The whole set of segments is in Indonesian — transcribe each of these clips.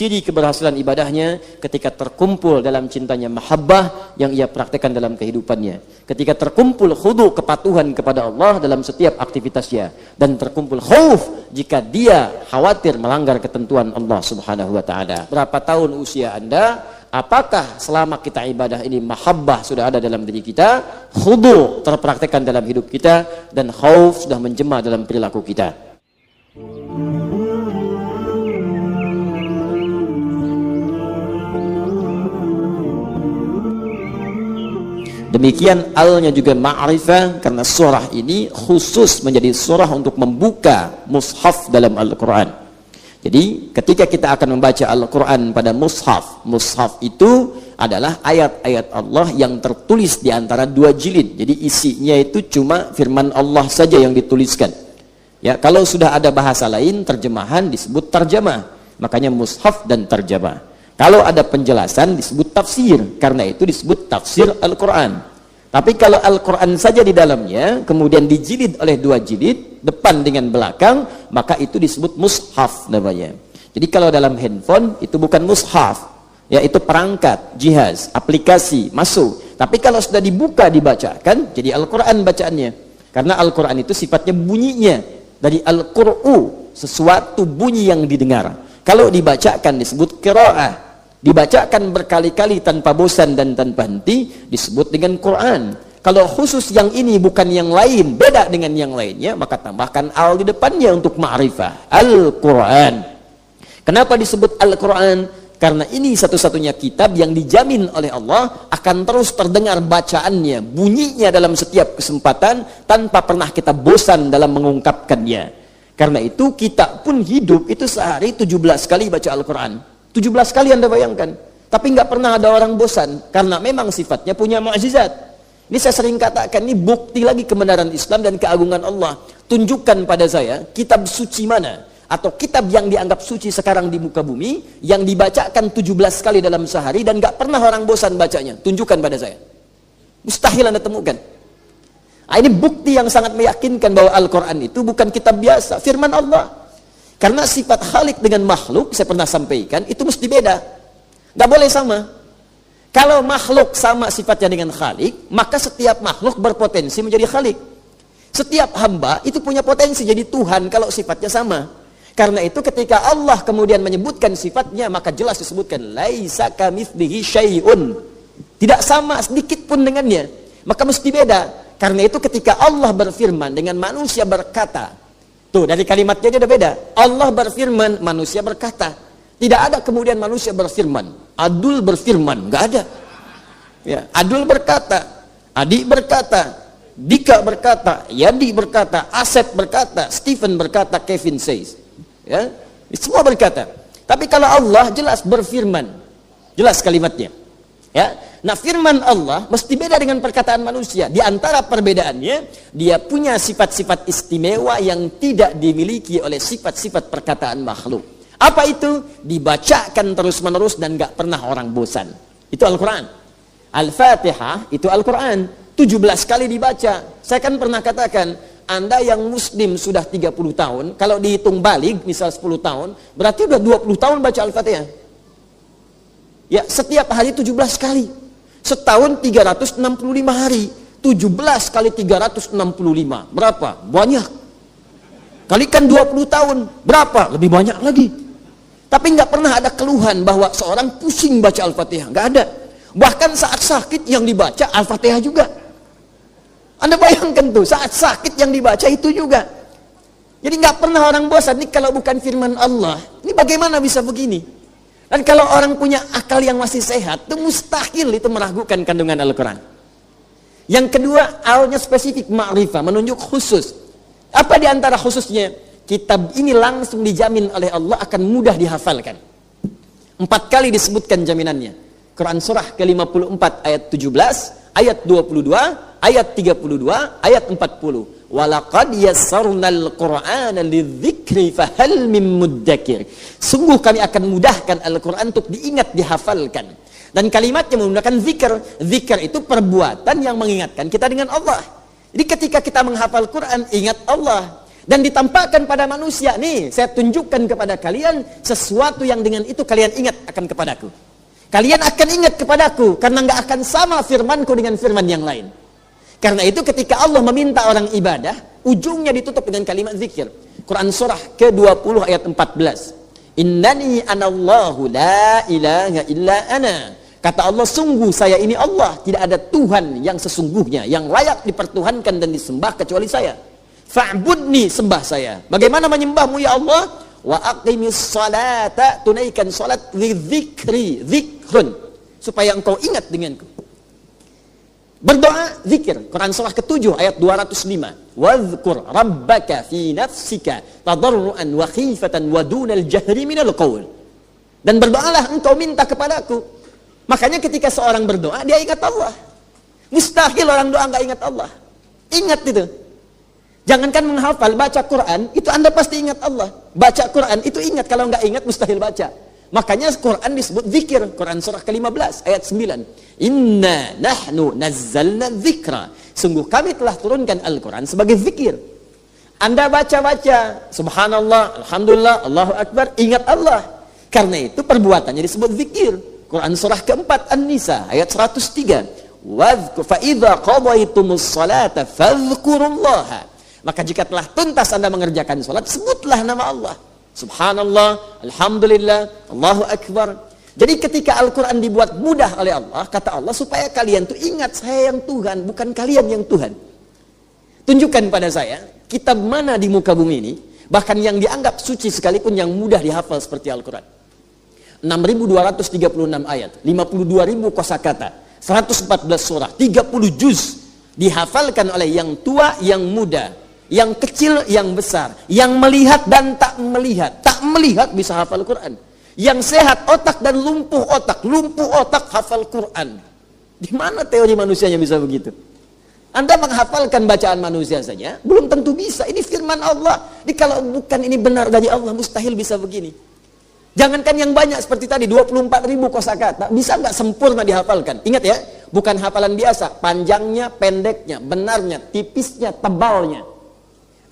ciri keberhasilan ibadahnya ketika terkumpul dalam cintanya mahabbah yang ia praktekkan dalam kehidupannya. Ketika terkumpul khudu, kepatuhan kepada Allah dalam setiap aktivitasnya, dan terkumpul khauf jika dia khawatir melanggar ketentuan Allah Subhanahu wa taala. Berapa tahun usia Anda? Apakah selama kita ibadah ini mahabbah sudah ada dalam diri kita, khudu terpraktekkan dalam hidup kita, dan khauf sudah menjema dalam perilaku kita? Demikian alnya juga ma'rifah, karena surah ini khusus menjadi surah untuk membuka mushaf dalam Al-Quran. Jadi ketika kita akan membaca Al-Quran pada mushaf, mushaf itu adalah ayat-ayat Allah yang tertulis di antara dua jilid. Jadi isinya itu cuma firman Allah saja yang dituliskan. Ya, kalau sudah ada bahasa lain, terjemahan disebut tarjamah. Makanya mushaf dan tarjamah. Kalau ada penjelasan disebut tafsir, karena itu disebut tafsir Al-Quran. Tapi kalau Al-Quran saja di dalamnya, kemudian dijilid oleh dua jilid, depan dengan belakang, maka itu disebut mushaf namanya. Jadi kalau dalam handphone, itu bukan mushaf, yaitu perangkat, jihaz, aplikasi, masuk. Tapi kalau sudah dibuka, dibacakan, jadi Al-Quran bacaannya. Karena Al-Quran itu sifatnya bunyinya, dari Al-Qur'u, sesuatu bunyi yang didengar. Kalau dibacakan disebut qiraah, dibacakan berkali-kali tanpa bosan dan tanpa henti, disebut dengan Quran. Kalau khusus yang ini bukan yang lain, beda dengan yang lainnya, maka tambahkan al di depannya untuk ma'rifah, Al-Quran. Kenapa disebut Al-Quran? Karena ini satu-satunya kitab yang dijamin oleh Allah akan terus terdengar bacaannya, bunyinya dalam setiap kesempatan, tanpa pernah kita bosan dalam mengungkapkannya. Karena itu kita pun hidup itu sehari 17 kali baca Al-Quran. 17 kali Anda bayangkan. Tapi nggak pernah ada orang bosan. Karena memang sifatnya punya mukjizat. Ini saya sering katakan, ini bukti lagi kebenaran Islam dan keagungan Allah. Tunjukkan pada saya kitab suci mana, atau kitab yang dianggap suci sekarang di muka bumi, yang dibacakan 17 kali dalam sehari dan nggak pernah orang bosan bacanya. Tunjukkan pada saya. Mustahil Anda temukan. Nah, ini bukti yang sangat meyakinkan bahwa Al-Quran itu bukan kitab biasa, firman Allah. Karena sifat Khalik dengan makhluk, saya pernah sampaikan, itu mesti beda. Nggak boleh sama. Kalau makhluk sama sifatnya dengan Khalik, maka setiap makhluk berpotensi menjadi Khalik. Setiap hamba itu punya potensi jadi Tuhan kalau sifatnya sama. Karena itu ketika Allah kemudian menyebutkan sifatnya, maka jelas disebutkan, laisa kamitslihi syai'un. Tidak sama sedikit pun dengannya. Maka mesti beda. Karena itu ketika Allah berfirman dengan manusia berkata, tuh, dari kalimatnya aja udah beda. Allah berfirman, manusia berkata. Tidak ada kemudian manusia berfirman, Adul berfirman, nggak ada. Ya, Adul berkata, Adi berkata, Dika berkata, Yadi berkata, Asep berkata, Stephen berkata, Kevin says. Ya, semua berkata. Tapi kalau Allah jelas berfirman, jelas kalimatnya. Ya, nah firman Allah mesti beda dengan perkataan manusia. Di antara perbedaannya, dia punya sifat-sifat istimewa yang tidak dimiliki oleh sifat-sifat perkataan makhluk. Apa itu? Dibacakan terus-menerus dan gak pernah orang bosan. Itu Al-Quran. Al-Fatihah itu Al-Quran. 17 kali dibaca. Saya kan pernah katakan, Anda yang muslim sudah 30 tahun, kalau dihitung balik, misal 10 tahun, berarti udah 20 tahun baca Al-Fatihah. Ya, setiap hari 17 kali. Setahun 365 hari. 17 kali 365. Berapa? Banyak. Kalikan 20 tahun. Berapa? Lebih banyak lagi. Tapi nggak pernah ada keluhan bahwa seorang pusing baca Al-Fatihah. Nggak ada. Bahkan saat sakit yang dibaca Al-Fatihah juga. Anda bayangkan tuh, saat sakit yang dibaca itu juga. Jadi nggak pernah orang bosan. Ini kalau bukan firman Allah, ini bagaimana bisa begini? Dan kalau orang punya akal yang masih sehat, itu mustahil itu meragukan kandungan Al-Quran. Yang kedua, alnya spesifik, ma'rifah, menunjuk khusus. Apa di antara khususnya? Kitab ini langsung dijamin oleh Allah akan mudah dihafalkan. 4 kali disebutkan jaminannya. Quran surah ke-54 ayat 17, ayat 22, ayat 32, ayat 40. Walaqad yassarnal Qur'ana lidzikri fahal mim muddakir. Sungguh kami akan mudahkan Al-Quran untuk diingat, dihafalkan. Dan kalimatnya menggunakan zikr. Zikr itu perbuatan yang mengingatkan kita dengan Allah. Jadi ketika kita menghafal Quran, ingat Allah. Dan ditampakkan pada manusia. Nih, saya tunjukkan kepada kalian sesuatu yang dengan itu kalian ingat akan kepadaku. Kalian akan ingat kepadaku karena nggak akan sama firmanku dengan firman yang lain. Karena itu ketika Allah meminta orang ibadah, ujungnya ditutup dengan kalimat zikir. Quran surah ke-20 ayat 14. Innani anallahu la ilaha illa ana. Kata Allah, sungguh saya ini Allah, tidak ada Tuhan yang sesungguhnya, yang layak dipertuhankan dan disembah kecuali saya. Fa'budni, sembah saya. Bagaimana menyembahmu ya Allah? Wa aqimis salata, tunaikan salat, li dzikri, dzikrun, supaya engkau ingat denganku. Berdoa, zikir. Quran surah ke-7 ayat 205. Wadhkur rabbaka fi nafsika tadarruan wa khifatan wa dunal jahri minal qaul. Dan berdoalah engkau minta kepadaku. Makanya ketika seorang berdoa, dia ingat Allah. Mustahil orang doa enggak ingat Allah. Ingat itu. Jangankan menghafal, baca Quran, itu Anda pasti ingat Allah. Baca Quran, itu ingat. Kalau enggak ingat, mustahil baca. Makanya Quran disebut zikir. Quran surah ke-15 ayat 9. Inna nahnu nazzalna dzikra. Sungguh kami telah turunkan Al-Quran sebagai zikir. Anda baca-baca, subhanallah, alhamdulillah, Allahu Akbar, ingat Allah. Karena itu perbuatannya disebut zikir. Quran surah ke-4 An-Nisa ayat 103. Wadhkur fa idza qadaytumus salata fadhkurullaha. Maka jika telah tuntas Anda mengerjakan salat, sebutlah nama Allah. Subhanallah, alhamdulillah, Allahu Akbar. Jadi ketika Al-Quran dibuat mudah oleh Allah, kata Allah, supaya kalian tuh ingat saya yang Tuhan, bukan kalian yang Tuhan. Tunjukkan pada saya, kitab mana di muka bumi ini, bahkan yang dianggap suci sekalipun yang mudah dihafal seperti Al-Quran. 6.236 ayat, 52.000 kosakata, 114 surah, 30 juz, dihafalkan oleh yang tua, yang muda, yang kecil, yang besar, yang melihat dan tak melihat. Tak melihat bisa hafal Quran. Yang sehat otak dan lumpuh otak hafal Quran. Di mana teori manusianya bisa begitu? Anda menghafalkan bacaan manusia saja, belum tentu bisa. Ini firman Allah. Jadi kalau bukan ini benar dari Allah, mustahil bisa begini. Jangankan yang banyak seperti tadi, 24.000 kosakata, bisa nggak sempurna dihafalkan? Ingat ya, bukan hafalan biasa, panjangnya, pendeknya, benarnya, tipisnya, tebalnya.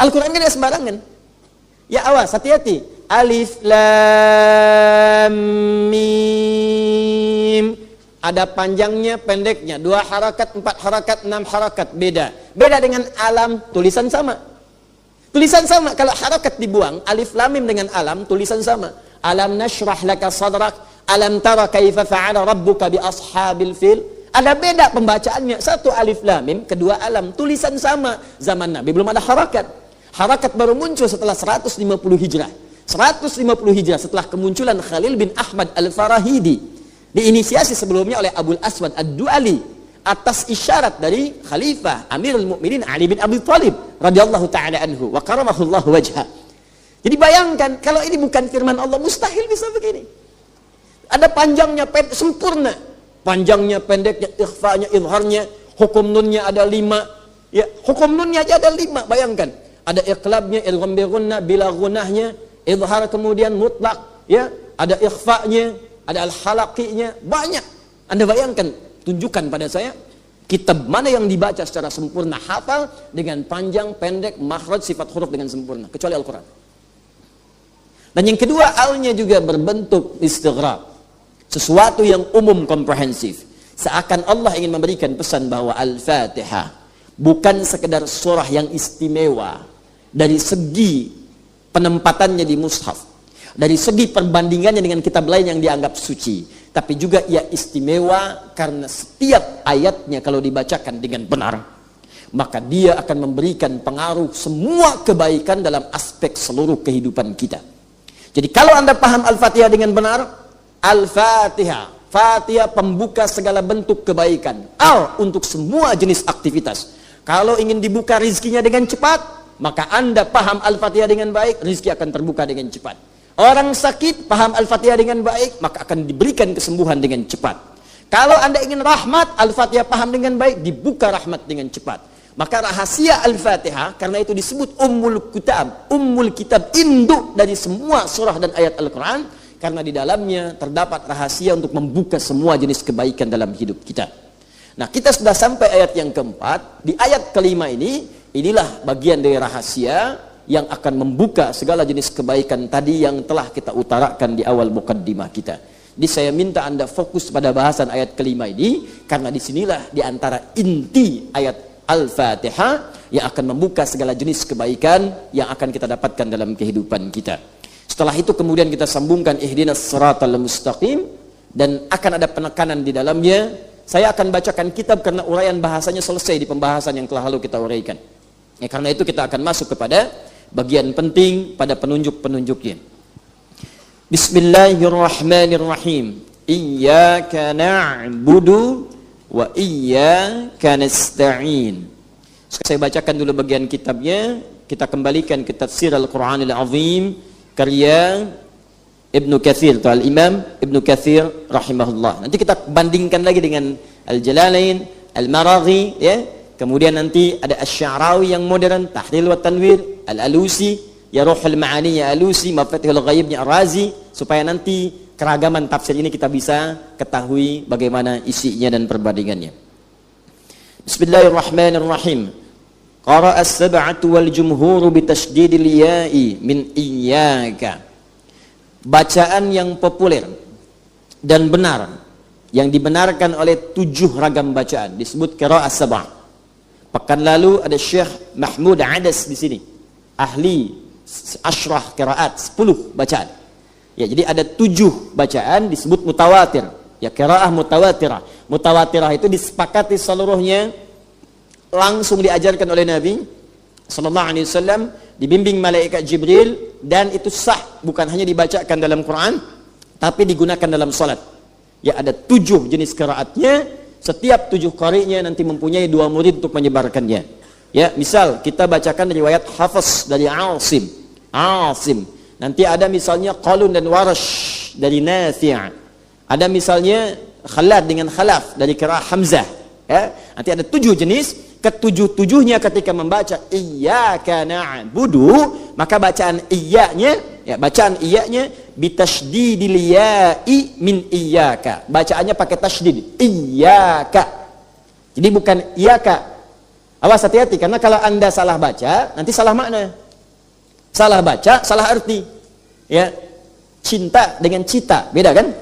Al-Quran kan sembarangan. Ya awas, hati-hati. Alif lam mim. Ada panjangnya, pendeknya, 2 harakat, 4 harakat, 6 harakat, beda. Beda dengan alam, tulisan sama. Tulisan sama, kalau harakat dibuang, alif lam mim dengan alam, tulisan sama. Alam nashrah laka sadrak, alam tara kaifa fa'ala rabbuka bi ashabil fil. Ada beda pembacaannya, satu alif lam mim, kedua alam, tulisan sama. Zaman Nabi belum ada harakat. Harakat baru muncul setelah 150 hijrah. 150 hijrah setelah kemunculan Khalil bin Ahmad Al-Farahidi. Diinisiasi sebelumnya oleh Abul Aswad Ad-Du'ali atas isyarat dari Khalifah Amirul Mukminin Ali bin Abi Thalib radhiyallahu taala anhu wa karamahullahu wajha. Jadi bayangkan kalau ini bukan firman Allah, mustahil bisa begini. Ada panjangnya, sempurna. Panjangnya, pendeknya, ikhfa'nya, izharnya, hukum nunnya ada 5. Ya, hukum nunnya aja ada 5, bayangkan. Ada iqlabnya, idgham bi gunnah, bila gunnahnya, izhar kemudian mutlak, ya, ada ikhfa'nya, ada al-halaqinya, banyak. Anda bayangkan, tunjukkan pada saya kitab mana yang dibaca secara sempurna, hafal dengan panjang, pendek, makhraj, sifat huruf dengan sempurna, kecuali Al-Quran. Dan yang kedua, alnya juga berbentuk istighraq, sesuatu yang umum, komprehensif. Seakan Allah ingin memberikan pesan bahwa Al-Fatihah bukan sekedar surah yang istimewa dari segi penempatannya di mushaf, dari segi perbandingannya dengan kitab lain yang dianggap suci, tapi juga ia istimewa karena setiap ayatnya kalau dibacakan dengan benar, maka dia akan memberikan pengaruh semua kebaikan dalam aspek seluruh kehidupan kita. Jadi kalau Anda paham Al-Fatihah dengan benar, Al-Fatihah, Fatihah pembuka segala bentuk kebaikan, untuk semua jenis aktivitas. Kalau ingin dibuka rizkinya dengan cepat, maka Anda paham Al-Fatihah dengan baik, rizki akan terbuka dengan cepat. Orang sakit paham Al-Fatihah dengan baik, maka akan diberikan kesembuhan dengan cepat. Kalau Anda ingin rahmat, Al-Fatihah paham dengan baik, dibuka rahmat dengan cepat. Maka rahasia Al-Fatihah, karena itu disebut Ummul Kitab, induk dari semua surah dan ayat Al-Quran, karena di dalamnya terdapat rahasia untuk membuka semua jenis kebaikan dalam hidup kita. Nah, kita sudah sampai ayat yang keempat. Di ayat kelima ini, inilah bagian dari rahasia yang akan membuka segala jenis kebaikan tadi yang telah kita utarakan di awal mukaddimah kita. Jadi saya minta Anda fokus pada bahasan ayat kelima ini, karena disinilah di antara inti ayat Al-Fatihah yang akan membuka segala jenis kebaikan yang akan kita dapatkan dalam kehidupan kita. Setelah itu kemudian kita sambungkan ihdinas siratal mustaqim, dan akan ada penekanan di dalamnya. Saya akan bacakan kitab karena uraian bahasanya selesai di pembahasan yang telah lalu kita uraikan. Ya, karena itu kita akan masuk kepada bagian penting pada penunjuk-penunjuknya. Bismillahirrahmanirrahim. Iyyaka na'budu wa iyyaka nasta'in. Saya bacakan dulu bagian kitabnya. Kita kembalikan ke tafsir Al-Quranil Azim karya Ibnu Katsir, atau Al-Imam Ibnu Katsir rahimahullah. Nanti kita bandingkan lagi dengan Al-Jalalain, Al-Maraghi, ya. Kemudian nanti ada Asy-Sya'rawi yang modern, Tahlil wa Tanwir, Al-Alusi, ya Ruhul Ma'ani ya Alusi, Mafatihul Ghaibnya Ar-Razi, supaya nanti keragaman tafsir ini kita bisa ketahui bagaimana isinya dan perbandingannya. Bismillahirrahmanirrahim. Qara'a as-sab'atu wal jumhuru bitasydidil ya'i min iyyaka. Bacaan yang populer dan benar, yang dibenarkan oleh 7 ragam bacaan disebut qira'ah as-sab'. Pekan lalu ada Syekh Mahmud Adas di sini, ahli asyrah qiraat, 10 bacaan. Ya, jadi ada 7 bacaan disebut mutawatir. Ya, qiraah mutawatirah. Mutawatirah itu disepakati seluruhnya, langsung diajarkan oleh Nabi sallallahu alaihi wasallam, dibimbing malaikat Jibril, dan itu sah, bukan hanya dibacakan dalam Quran tapi digunakan dalam salat. Ya, ada 7 jenis qiraatnya. Setiap 7 qari'nya nanti mempunyai 2 murid untuk menyebarkannya. Ya, misal kita bacakan riwayat Hafiz dari Asim. Nanti ada misalnya Qalun dan Warash dari Nafi'. Ada misalnya Khalad dengan Khalaf dari qiraah Hamzah. Ya, nanti ada 7 jenis. Ketujuh-tujuhnya ketika membaca iyyaka na'budu, maka bacaan iyyanya, ya bacaan iyyanya bitasydidil ya'i min iyyaka. Bacaannya pakai tasydid, iyyaka. Jadi bukan iyyaka. Awas, hati-hati, karena kalau Anda salah baca nanti salah makna. Salah baca, salah arti. Ya. Cinta dengan cita, beda kan?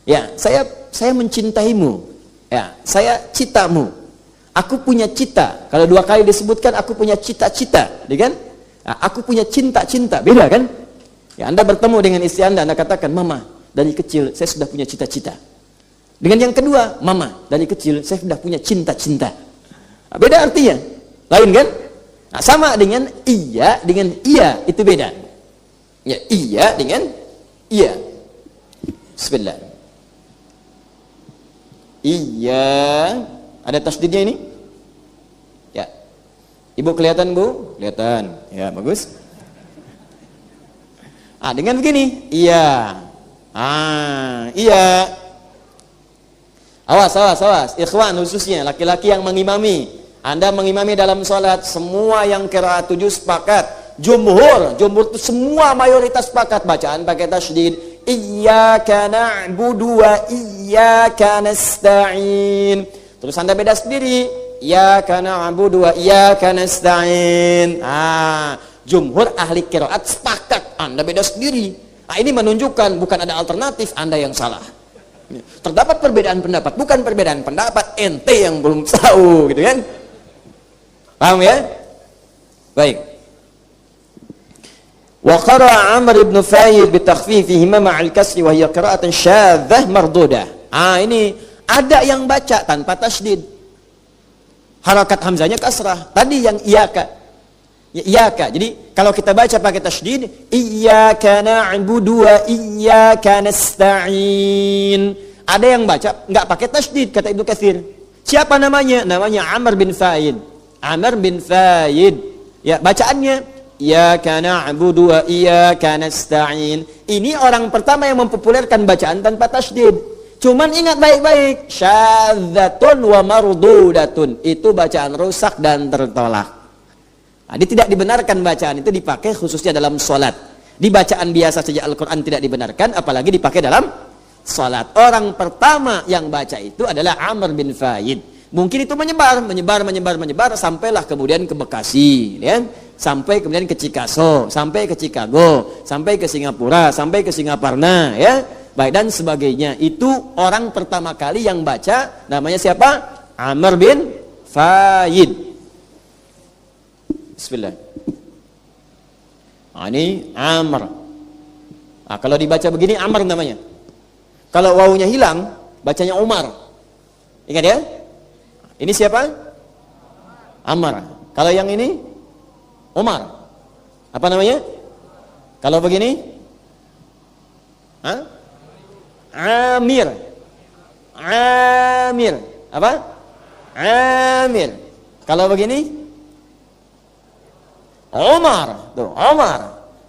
Ya, saya mencintaimu. Ya, saya citamu. Aku punya cita. Kalau 2 kali disebutkan aku punya cita-cita, kan? Nah, aku punya cinta-cinta, beda kan? Ya, Anda bertemu dengan istri Anda katakan, "Mama, dari kecil saya sudah punya cita-cita." Dengan yang kedua, "Mama, dari kecil saya sudah punya cinta-cinta." Nah, beda artinya. Lain kan? Nah, sama dengan iya dengan iya, itu beda. Ya, iya dengan iya. Bismillah. Iya. Ada tasdidnya ini? Ya. Ibu kelihatan, Bu? Kelihatan. Ya, bagus. Dengan begini. Iya. Iya. Awas. Ikhwan khususnya, laki-laki yang mengimami. Anda mengimami dalam salat, semua yang qiraat 7 sepakat. Jumhur itu semua mayoritas sepakat bacaan pakai tasydid. Iyyaka na'budu wa iyyaka nasta'in. Terus Anda beda sendiri, iyyaka na'budu wa iyyaka nasta'in. Jumhur ahli qiraat sepakat, Anda beda sendiri. Ini menunjukkan bukan ada alternatif, Anda yang salah. Terdapat perbedaan pendapat, bukan perbedaan pendapat, ente yang belum tahu, gitu kan? Paham ya? Baik. Wa qara'a Amr ibn Fayyid bi takhfifihima ma'al kasri wa hiya qira'atan syadzah mardudah. Ini ada yang baca tanpa tasydid, harakat hamzahnya kasrah. Tadi yang iyyaka, ya iyyaka. Jadi kalau kita baca pakai tasydid, iyyaka na'budu wa iyyaka nasta'in. Ada yang baca nggak pakai tasydid, kata Ibnu Katsir. Siapa namanya? Namanya Amr bin Fayyid. Ya, bacaannya iyyaka na'budu wa iyyaka nasta'in. Ini orang pertama yang mempopulerkan bacaan tanpa tasydid. Cuman ingat baik-baik, syadzatun wa mardudatun, itu bacaan rusak dan tertolak. Ini tidak dibenarkan bacaan itu dipakai khususnya dalam sholat. Di bacaan biasa saja Al-Quran tidak dibenarkan, apalagi dipakai dalam sholat. Orang pertama yang baca itu adalah Amr bin Fayyid. Mungkin itu menyebar, sampailah kemudian ke Bekasi, ya. Sampai kemudian ke Chicago, sampai ke Chicago, sampai ke Singapura, sampai ke Singaparna, ya. Baik, dan sebagainya. Itu orang pertama kali yang baca, namanya siapa? Amr bin Fayyid. Bismillah. Nah, ini Amr. Nah, kalau dibaca begini Amr namanya. Kalau wawunya hilang, bacanya Umar. Ingat ya? Ini siapa? Amr. Kalau yang ini Umar. Apa namanya? Kalau begini? Hah? Amir. Amir. Apa? Amir. Kalau begini? Umar. Tuh, Umar.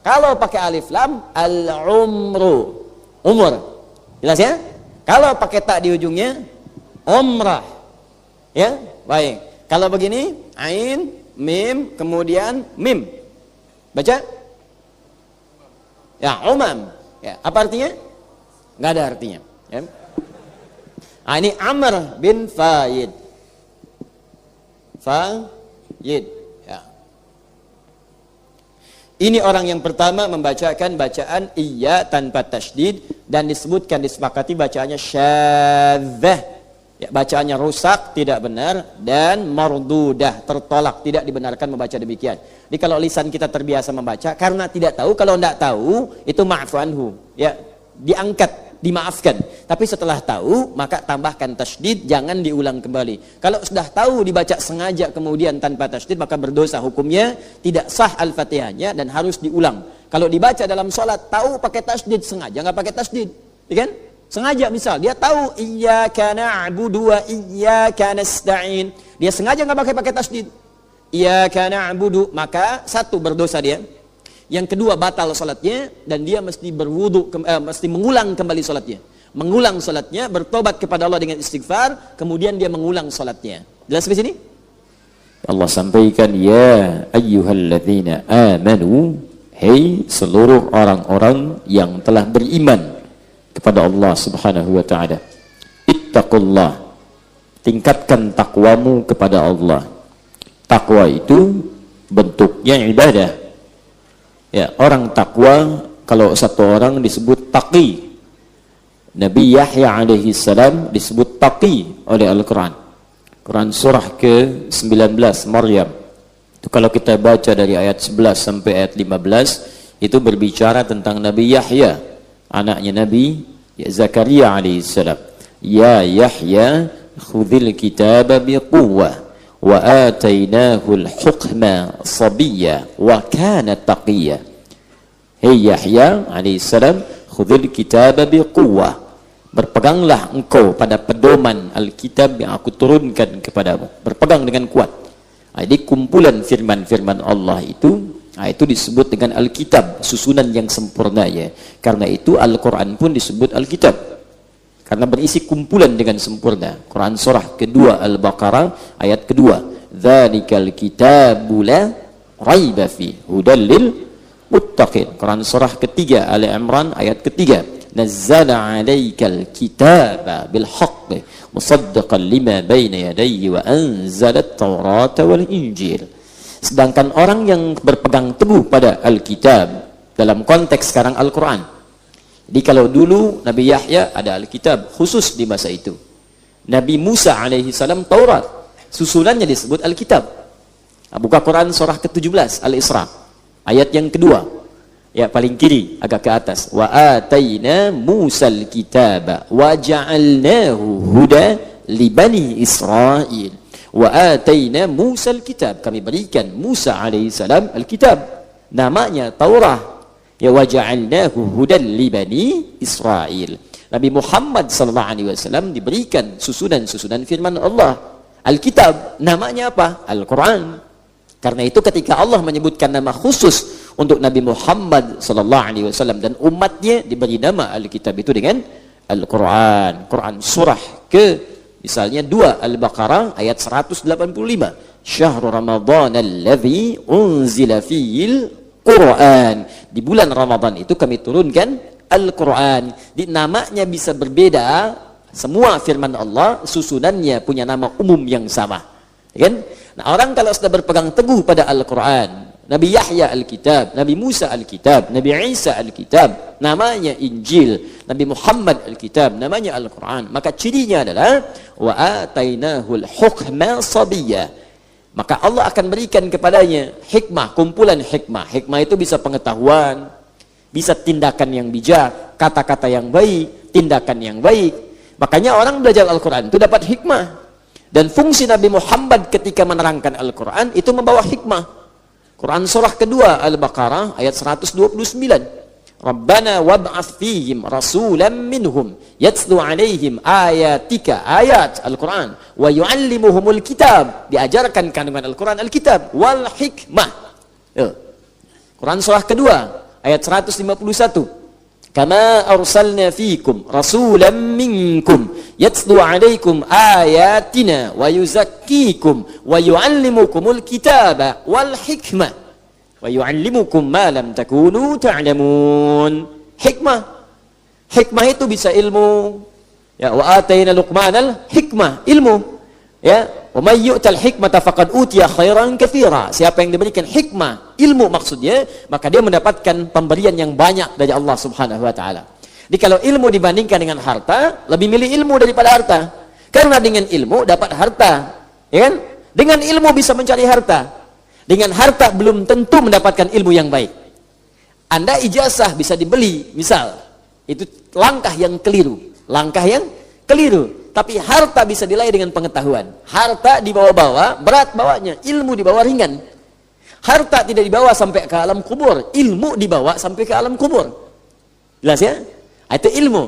Kalau pakai alif lam, al-umru. Umur. Jelas ya? Kalau pakai tak di ujungnya, umrah. Ya, baik. Kalau begini, ain, mim, kemudian mim. Baca? Ya, umam. Ya, apa artinya? Nggak ada artinya. Ya. Nah, ini Amr bin Fayyid. Fayyid. Ya. Ini orang yang pertama membacakan bacaan iya tanpa tasydid dan disepakati bacaannya syadzah. Ya, bacaannya rusak, tidak benar, dan mardudah, tertolak, tidak dibenarkan membaca demikian. Jadi kalau lisan kita terbiasa membaca karena tidak tahu, kalau tidak tahu itu ma'fu anhu, ya, diangkat, dimaafkan. Tapi setelah tahu maka tambahkan tasydid, jangan diulang kembali. Kalau sudah tahu dibaca sengaja kemudian tanpa tasydid maka berdosa, hukumnya tidak sah al-Fatihahnya dan harus diulang. Kalau dibaca dalam sholat tahu pakai tasydid, sengaja nggak pakai tasydid, ya kan? Sengaja, misal dia tahu iyyaka na'budu wa iyyaka nasta'in, dia sengaja nggak pakai tasydid, iyyaka na'budu, maka satu, berdosa dia. Yang kedua, batal salatnya dan dia mesti berwudu, mesti mengulang kembali salatnya. Mengulang salatnya, bertobat kepada Allah dengan istighfar, kemudian dia mengulang salatnya. Jelas sampai sini? Allah sampaikan, ya ayyuhalladzina amanu, hei seluruh orang-orang yang telah beriman kepada Allah Subhanahu wa ta'ala, ittaqullah, tingkatkan takwamu kepada Allah. Takwa itu bentuknya ibadah. Ya, orang takwa, kalau satu orang disebut taqi. Nabi Yahya alaihi salam disebut taqi oleh Al-Quran. Quran surah ke-19 Maryam. Itu kalau kita baca dari ayat 11 sampai ayat 15, itu berbicara tentang Nabi Yahya, anaknya Nabi Zakaria alaihissalam. Ya Yahya khudhil kitaba biquwwah wa atainahu al-hukma sabiyya wa kana taqiyya. Hei Yahya alaihissalam, khudhil kitaba biquwwah, berpeganglah engkau pada pedoman Alkitab yang aku turunkan kepadamu, berpegang dengan kuat. Jadi kumpulan firman-firman Allah itu, itu disebut dengan Alkitab, susunan yang sempurna ya. Karena itu Al-Quran pun disebut Alkitab, karena berisi kumpulan dengan sempurna. Quran surah kedua Al-Baqarah ayat kedua, dzalikal kitabu la raiba fi hudal lil muttaqin. Quran surah ketiga Ali Imran ayat ketiga, nazzala alaikal kitaba bil haqq musaddiqan lima baina yadayhi wa anzala at-taurata wal injil. Sedangkan orang yang berpegang teguh pada Alkitab, dalam konteks sekarang Al-Quran. Jadi kalau dulu Nabi Yahya ada Alkitab khusus di masa itu. Nabi Musa alaihi salam Taurat, susunannya disebut Alkitab. Buka Quran surah ke-17 Al-Isra, ayat yang kedua. Ya, paling kiri agak ke atas. Wa ataina Musal kitaba wa ja'alnahu huda li bani Israil. Wa ataina Musa al-kitab, kami berikan Musa alaihi salam al-kitab, namanya Taurah. Ya, wa ja'alnahu hudan li bani Israil. Nabi Muhammad sallallahu alaihi wasallam diberikan susunan-susunan firman Allah. Alkitab namanya apa? Al-Quran. Karena itu ketika Allah menyebutkan nama khusus untuk Nabi Muhammad sallallahu alaihi wasallam dan umatnya, diberi nama Alkitab itu dengan Al-Quran. Quran surah ke misalnya 2 Al-Baqarah ayat 185. Syahrul Ramadan alladzi unzila fihil Quran. Di bulan Ramadan itu kami turunkan Al-Quran. Di namanya bisa berbeda, Semua firman Allah susunannya punya nama umum yang sama, kan? Nah, orang kalau sudah berpegang teguh pada Al-Quran, Nabi Yahya Alkitab, Nabi Musa Alkitab, Nabi Isa Alkitab, namanya Injil, Nabi Muhammad Alkitab, namanya Al-Quran, maka cirinya adalah wa atainahul hukma sabiyya. Maka Allah akan berikan kepadanya hikmah, kumpulan hikmah. Hikmah itu bisa pengetahuan, bisa tindakan yang bijak, kata-kata yang baik, tindakan yang baik. Makanya orang belajar Al-Quran itu dapat hikmah. Dan fungsi Nabi Muhammad ketika menerangkan Al-Quran itu membawa hikmah. Quran surah kedua Al-Baqarah ayat 129. Rabbana wab'ats fihim rasulan minhum yatlu 'alaihim ayatika, ayat Al-Quran, wa yu'allimuhumul kitab, diajarkan kandungan Al-Quran, Al-Kitab wal hikmah. Quran surah kedua ayat 151. Kama arsalna fikum rasulan minkum yatlu 'alaikum ayatina wa yuzakkikum wa yu'allimukumul kitaba wal hikmah wa yu'allimukum ma lam takunu ta'lamun. Hikmah. Hikmah itu bisa ilmu. Ya, wa atayna Luqmanal hikmah, ilmu. Ya, wa may yu'tal hikmata faqad utiya khairan katsira. Siapa yang diberikan hikmah, ilmu maksudnya, maka dia mendapatkan pemberian yang banyak dari Allah Subhanahu wa taala. Jadi kalau ilmu dibandingkan dengan harta, lebih milih ilmu daripada harta. Karena dengan ilmu dapat harta, ya kan? Dengan ilmu bisa mencari harta. Dengan harta belum tentu mendapatkan ilmu yang baik. Anda ijazah bisa dibeli, misal. Itu langkah yang keliru. Langkah yang keliru. Tapi harta bisa diraih dengan pengetahuan. Harta dibawa-bawa, berat bawanya. Ilmu dibawa ringan. Harta tidak dibawa sampai ke alam kubur. Ilmu dibawa sampai ke alam kubur. Jelas ya? Itu ilmu.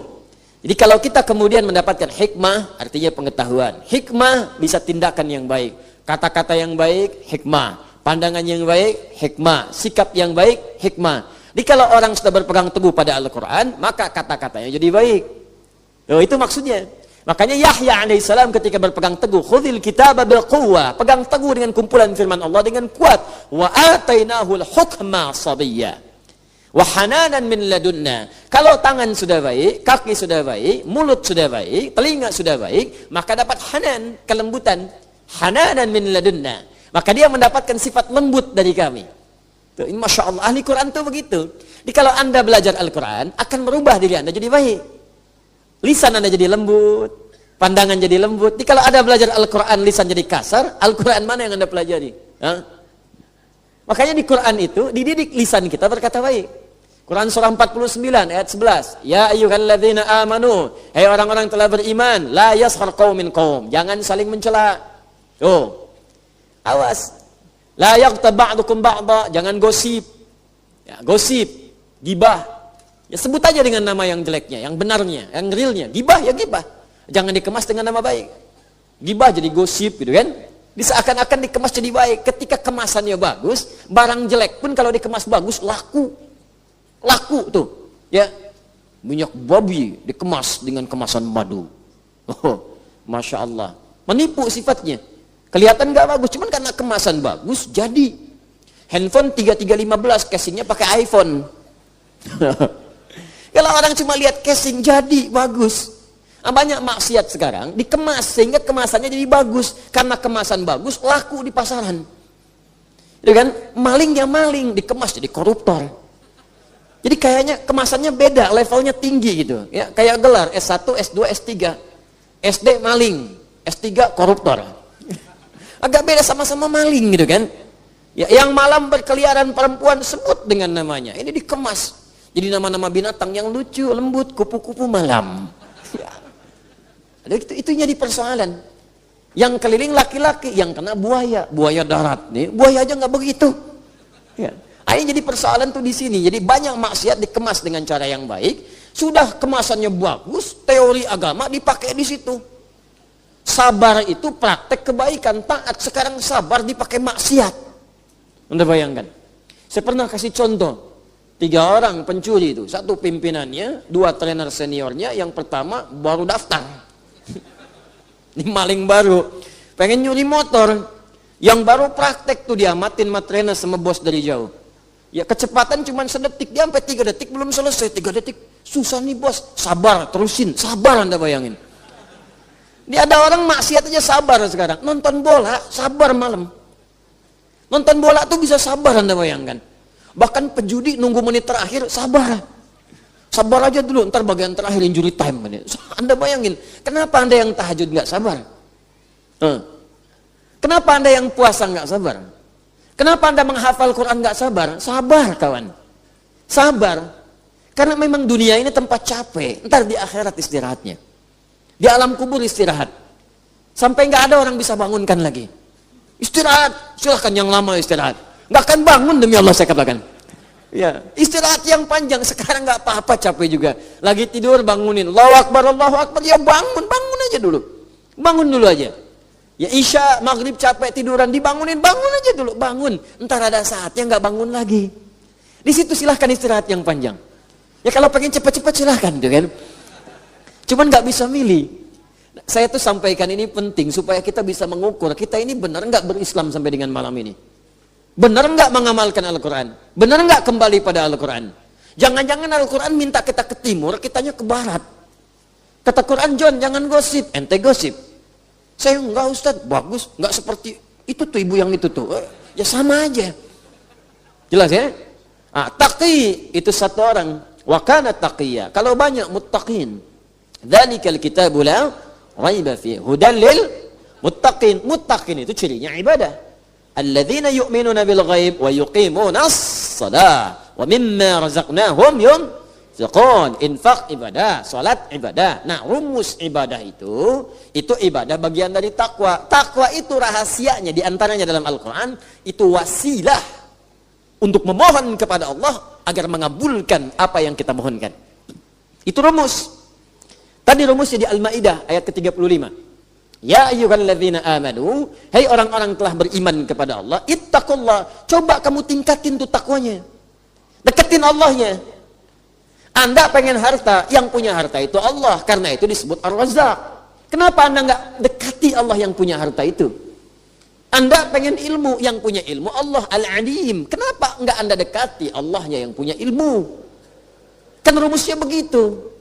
Jadi kalau kita kemudian mendapatkan hikmah, artinya pengetahuan. Hikmah bisa tindakan yang baik. Kata-kata yang baik, hikmah. Pandangan yang baik, hikmah. Sikap yang baik, hikmah. Jadi kalau orang sudah berpegang teguh pada Al-Quran, maka kata-katanya jadi baik. Itu maksudnya. Makanya Yahya alaihissalam ketika berpegang teguh, khudhil kitaba bil quwwah, pegang teguh dengan kumpulan firman Allah dengan kuat. Wa atainahul hukma sabiyya wa hananan min ladunna. Kalau tangan sudah baik, kaki sudah baik, mulut sudah baik, telinga sudah baik, maka dapat hanan, kelembutan. Hananan min ladunna. Maka dia mendapatkan sifat lembut dari kami. Tuh, Masya Allah, ahli Quran itu begitu. Jadi kalau Anda belajar Al-Quran, akan merubah diri Anda jadi baik. Lisan Anda jadi lembut, pandangan jadi lembut. Jadi kalau ada belajar Al-Quran, lisan jadi kasar, Al-Quran mana yang Anda pelajari? Hah? Makanya di Quran itu, dididik lisan kita berkata baik. Quran surah 49 ayat 11. Ya ayyuhalladzina amanu, hai orang-orang telah beriman, la yaskhar qaumin qaum, jangan saling mencela. Tuh. Awas. La yaghtab ba'dukum ba'dha, jangan gosip. Ya, gosip, gibah. Ya sebut aja dengan nama yang jeleknya, yang benarnya, yang realnya. Gibah ya gibah. Jangan dikemas dengan nama baik. Gibah jadi gosip gitu kan. Seakan-akan dikemas jadi baik. Ketika kemasannya bagus, barang jelek pun kalau dikemas bagus laku. Laku tuh. Ya. Minyak babi dikemas dengan kemasan madu. Oh, Masya Allah. Menipu sifatnya. Kelihatan gak bagus, cuman karena kemasan bagus jadi. Handphone 3315 casingnya pakai iPhone. Kalau orang cuma lihat casing jadi bagus. Banyak maksiat sekarang dikemas sehingga kemasannya jadi bagus. Karena kemasan bagus laku di pasaran. Itu kan? Malingnya maling, dikemas jadi koruptor. Jadi kayaknya kemasannya beda, levelnya tinggi gitu. Ya, kayak gelar S1, S2, S3. SD maling, S3 koruptor. Agak beda, sama-sama maling gitu kan. Ya, yang malam berkeliaran perempuan sebut dengan namanya. Ini dikemas. Jadi nama-nama binatang yang lucu, lembut, kupu-kupu malam. Ya. Itu jadi persoalan. Yang keliling laki-laki, yang kena buaya, buaya darat nih, buaya aja nggak begitu. Ya. Ini jadi persoalan tuh di sini. Jadi banyak maksiat dikemas dengan cara yang baik. Sudah kemasannya bagus, teori agama dipakai di situ. Sabar itu praktek kebaikan, taat. Sekarang sabar dipakai maksiat. Anda bayangkan? Saya pernah kasih contoh. 3 orang pencuri itu, 1 pimpinannya, 2 trainer seniornya, yang pertama baru daftar. Ini maling baru, pengen nyuri motor, yang baru praktek tuh diamatin sama trainer sama bos dari jauh. Ya kecepatan cuma sedetik, dia sampai 3 detik belum selesai, 3 detik, susah nih bos, sabar, terusin, sabar Anda bayangin. Ini ada orang maksiat aja sabar sekarang. Nonton bola, sabar malam. Nonton bola tuh bisa sabar, Anda bayangkan. Bahkan pejudi nunggu menit terakhir, sabar. Sabar aja dulu, ntar bagian terakhir injury time. Anda bayangin, kenapa Anda yang tahajud nggak sabar? Kenapa Anda yang puasa nggak sabar? Kenapa Anda menghafal Quran nggak sabar? Sabar, kawan. Sabar. Karena memang dunia ini tempat capek. Ntar di akhirat istirahatnya. Di alam kubur istirahat. Sampai nggak ada orang bisa bangunkan lagi. Istirahat. Silahkan yang lama istirahat. Nggak akan bangun demi Allah saya katakan. Ya, istirahat yang panjang. Sekarang nggak apa-apa, capek juga. Lagi tidur bangunin. Allahu Akbar, Allahu Akbar. Ya bangun aja dulu. Bangun dulu aja. Ya isya, maghrib capek tiduran, dibangunin, bangun aja dulu. Bangun. Ntar ada saatnya nggak bangun lagi. Di situ silahkan istirahat yang panjang. Ya kalau pengen cepat-cepat silahkan tuh kan. Cuman nggak bisa milih. Saya tuh sampaikan ini penting supaya kita bisa mengukur kita ini benar nggak berislam sampai dengan malam ini. Benar nggak mengamalkan Al-Quran? Benar nggak kembali pada Al-Quran? Jangan-jangan Al-Quran minta kita ke timur, kitanya ke barat. Kata Quran, John jangan gosip, ente gosip. Saya enggak Ustaz, bagus, nggak seperti itu tuh ibu yang itu tuh. Ya sama aja. Jelas ya? Taqi itu satu orang. Wa kana taqiyya. Kalau banyak muttaqin. Dzalikal kitabu la raiba fihi hudan lil muttaqin. Muttaqin itu cirinya ibadah. Alladzina yu'minuna bil ghaib wa yuqimunas shalah wa mimma razaqnahum yunfiqun. Infak ibadah, salat ibadah. Nah, rumus ibadah itu ibadah bagian dari takwa. Takwa itu rahasianya di antaranya dalam Al-Qur'an itu wasilah untuk memohon kepada Allah agar mengabulkan apa yang kita mohonkan. Itu rumus. Tadi rumusnya di Al-Maidah ayat ke-35. Ya ayyuhalladzina amanu, hai orang-orang telah beriman kepada Allah, ittaqullah, coba kamu tingkatin tuh takwanya. Deketin Allahnya. Anda pengen harta, yang punya harta itu Allah, karena itu disebut Ar-Razzaq. Kenapa Anda enggak dekati Allah yang punya harta itu? Anda pengen ilmu, yang punya ilmu Allah Al-Alim. Kenapa enggak Anda dekati Allahnya yang punya ilmu? Kan rumusnya begitu.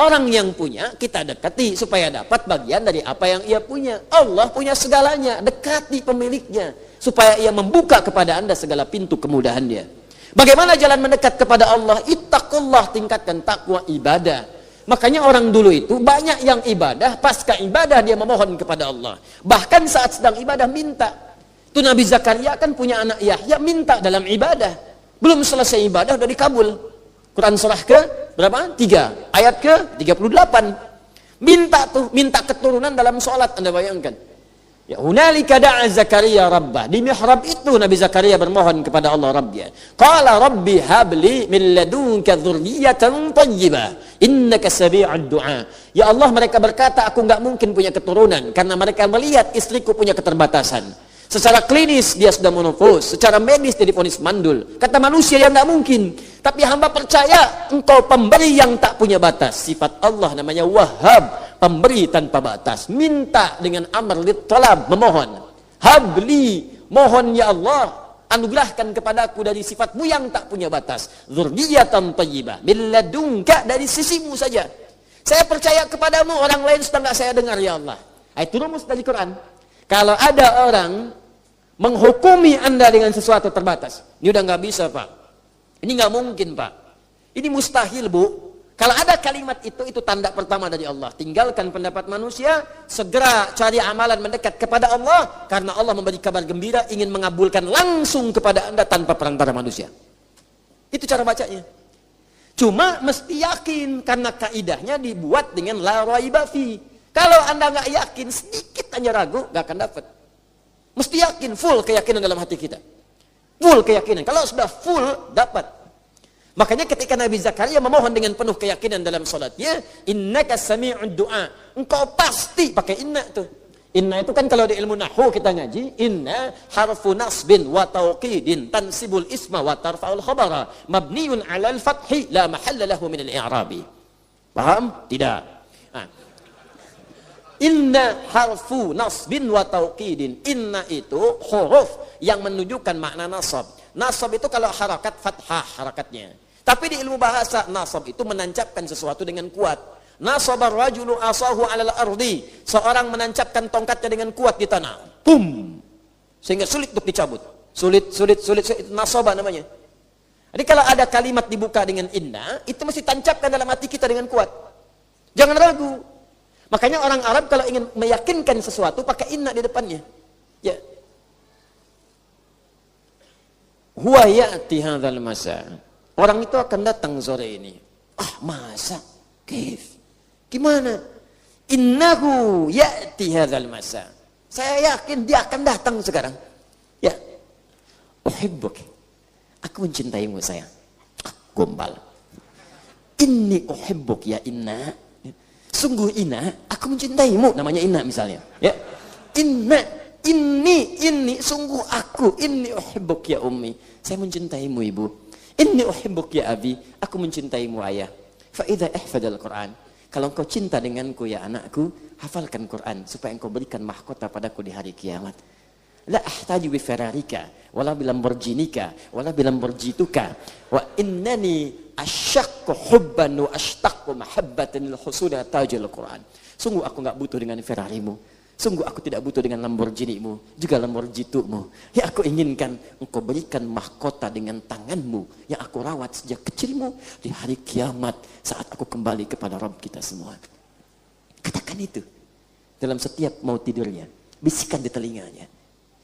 Orang yang punya kita dekati supaya dapat bagian dari apa yang ia punya. Allah punya segalanya, dekati pemiliknya supaya ia membuka kepada Anda segala pintu kemudahan dia. Bagaimana jalan mendekat kepada Allah? Ittaqullah, tingkatkan takwa ibadah. Makanya orang dulu itu banyak yang ibadah, pasca ibadah dia memohon kepada Allah. Bahkan saat sedang ibadah minta. Itu Nabi Zakaria kan punya anak Yahya, minta dalam ibadah. Belum selesai ibadah udah dikabul. Quran surah ke berapa? 3. Ayat ke 38. Minta keturunan dalam sholat, Anda bayangkan. Ya hunalika da'a Zakaria rabbah. Di mihrab itu Nabi Zakaria bermohon kepada Allah Rabbnya. Qala rabbi habli min ladunka dzurriyyatan thayyibah innaka sami'ud du'a. Ya Allah, mereka berkata aku enggak mungkin punya keturunan karena mereka melihat istriku punya keterbatasan. Secara klinis dia sudah menopause, secara medis dia divonis mandul. Kata manusia yang enggak mungkin. Tapi hamba percaya engkau pemberi yang tak punya batas. Sifat Allah namanya Wahhab, pemberi tanpa batas. Minta dengan amr lit talab, memohon. Habli, mohon ya Allah, anugerahkan kepadaku dari sifatmu yang tak punya batas. Dzurriyyatan thayyibah, min ladunka, dari sisimu saja. Saya percaya kepadamu, orang lain sudah enggak saya dengar ya Allah. Itu rumus dari Quran. Kalau ada orang menghukumi Anda dengan sesuatu terbatas, ini udah nggak bisa Pak, ini nggak mungkin Pak, ini mustahil Bu. Kalau ada kalimat itu tanda pertama dari Allah. Tinggalkan pendapat manusia, segera cari amalan mendekat kepada Allah, karena Allah memberi kabar gembira ingin mengabulkan langsung kepada Anda tanpa perantara manusia. Itu cara bacanya. Cuma mesti yakin, karena kaidahnya dibuat dengan la raiba fi. Kalau Anda nggak yakin, sedikit hanya ragu, nggak akan dapat. Mesti yakin, full keyakinan dalam hati kita. Full keyakinan. Kalau sudah full, dapat. Makanya ketika Nabi Zakaria memohon dengan penuh keyakinan dalam salatnya, innaka sami'ud du'a. Engkau pasti pakai inna tuh. Inna itu kan kalau di ilmu nahwu kita ngaji, inna harfu nasbin wa tauqidin tansibul isma wa tarfa'ul khabara mabniun 'alal fathi la mahalla lahu min al-i'rabi. Paham? Tidak. Inna harfu nasbin wa tauqidin. Inna itu huruf yang menunjukkan makna nasab. Nasab itu kalau harakat fathah harakatnya. Tapi di ilmu bahasa nasab itu menancapkan sesuatu dengan kuat. Nasabar rajulu asahu 'alal ardi. Seorang menancapkan tongkatnya dengan kuat di tanah. Pum. Sehingga sulit untuk dicabut. Sulit. Nasaba namanya. Jadi kalau ada kalimat dibuka dengan inna, itu mesti tancapkan dalam hati kita dengan kuat. Jangan ragu. Makanya orang Arab kalau ingin meyakinkan sesuatu pakai inna di depannya. Ya. Huwa ya'ti hadzal masa. Orang itu akan datang sore ini. Ah, masa? Kif? Gimana? Innahu ya'ti hadzal masa. Saya yakin dia akan datang sekarang. Ya. Uhibbuk. Aku mencintaimu sayang. Gombal. Inni uhibbuk ya inna. Sungguh inna, aku mencintaimu. Namanya inna misalnya. Ya. Inna, inni, sungguh aku. Inni uhibbuk ya ummi. Saya mencintaimu ibu. Inni uhibbuk ya abi. Aku mencintaimu ayah. Fa idza ihfadal Quran. Kalau engkau cinta denganku ya anakku, hafalkan Quran supaya engkau berikan mahkota padaku di hari kiamat. La ahtaju bi fararika wala bi lamborghinika wala bi lamborghituka wa innani asyaqqu hubban wa ashtaqu mahabbatan lil husuli tajil Quran. Sungguh aku enggak butuh dengan Ferrarimu. Sungguh aku tidak butuh dengan Lamborghini-mu, juga Lamborghitumu. Yang aku inginkan engkau berikan mahkota dengan tanganmu yang aku rawat sejak kecilmu di hari kiamat saat aku kembali kepada Rabb kita semua. Katakan itu dalam setiap mau tidurnya, bisikan di telinganya.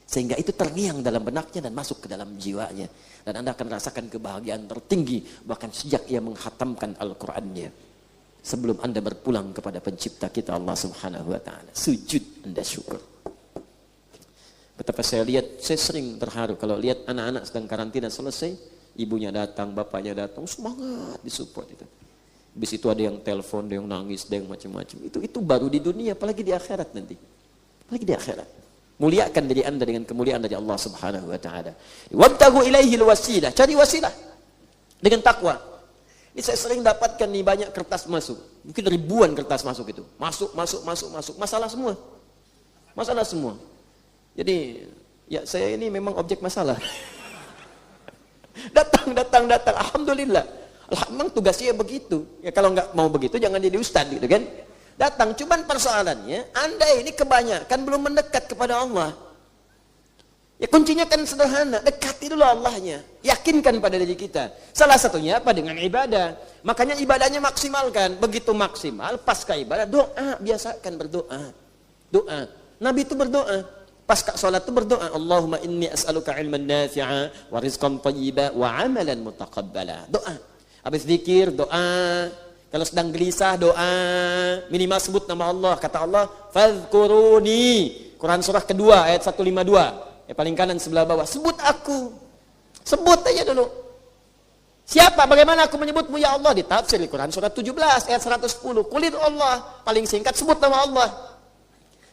Sehingga itu terngiang dalam benaknya dan masuk ke dalam jiwanya. Dan Anda akan rasakan kebahagiaan tertinggi bahkan sejak ia menghatamkan Al-Qur'annya. Sebelum Anda berpulang kepada pencipta kita Allah Subhanahu wa taala. Sujud Anda syukur. Betapa saya lihat, saya sering terharu kalau lihat anak-anak sedang karantina selesai, ibunya datang, bapaknya datang, semangat disupport itu. Habis itu ada yang telepon, ada yang nangis, ada yang macam-macam. Itu baru di dunia, apalagi di akhirat nanti. Apalagi di akhirat. Muliakan diri Anda dengan kemuliaan dari Allah Subhanahu wa taala. Wabtaghu ilaihil wasilah, cari wasilah dengan takwa. Ini saya sering dapatkan nih banyak kertas masuk. Mungkin ribuan kertas masuk itu. Masuk. Masalah semua. Masalah semua. Jadi, ya saya ini memang objek masalah. datang. Alhamdulillah. Memang tugasnya begitu. Ya kalau nggak mau begitu jangan jadi ustaz gitu kan. Datang, cuman persoalannya Anda ini kebanyakan belum mendekat kepada Allah. Ya kuncinya kan sederhana, dekati dulu Allahnya, yakinkan pada diri kita. Salah satunya apa? Dengan ibadah. Makanya ibadahnya maksimalkan. Begitu maksimal, pasca ibadah doa, biasakan berdoa. Doa. Nabi itu berdoa. Pasca sholat itu berdoa. Allahumma inni as'aluka ilman nafi'a wa rizqan thayyiba wa amalan mutaqabbala. Doa. Habis zikir, doa. Kalau sedang gelisah, doa. Minimal sebut nama Allah. Kata Allah, fadhkuruni. Quran surah kedua ayat 152. Paling kanan sebelah bawah. Sebut aku. Sebut aja dulu. Siapa? Bagaimana aku menyebutmu ya Allah? Di tafsir Quran surah 17 ayat 110. Kulit Allah. Paling singkat sebut nama Allah.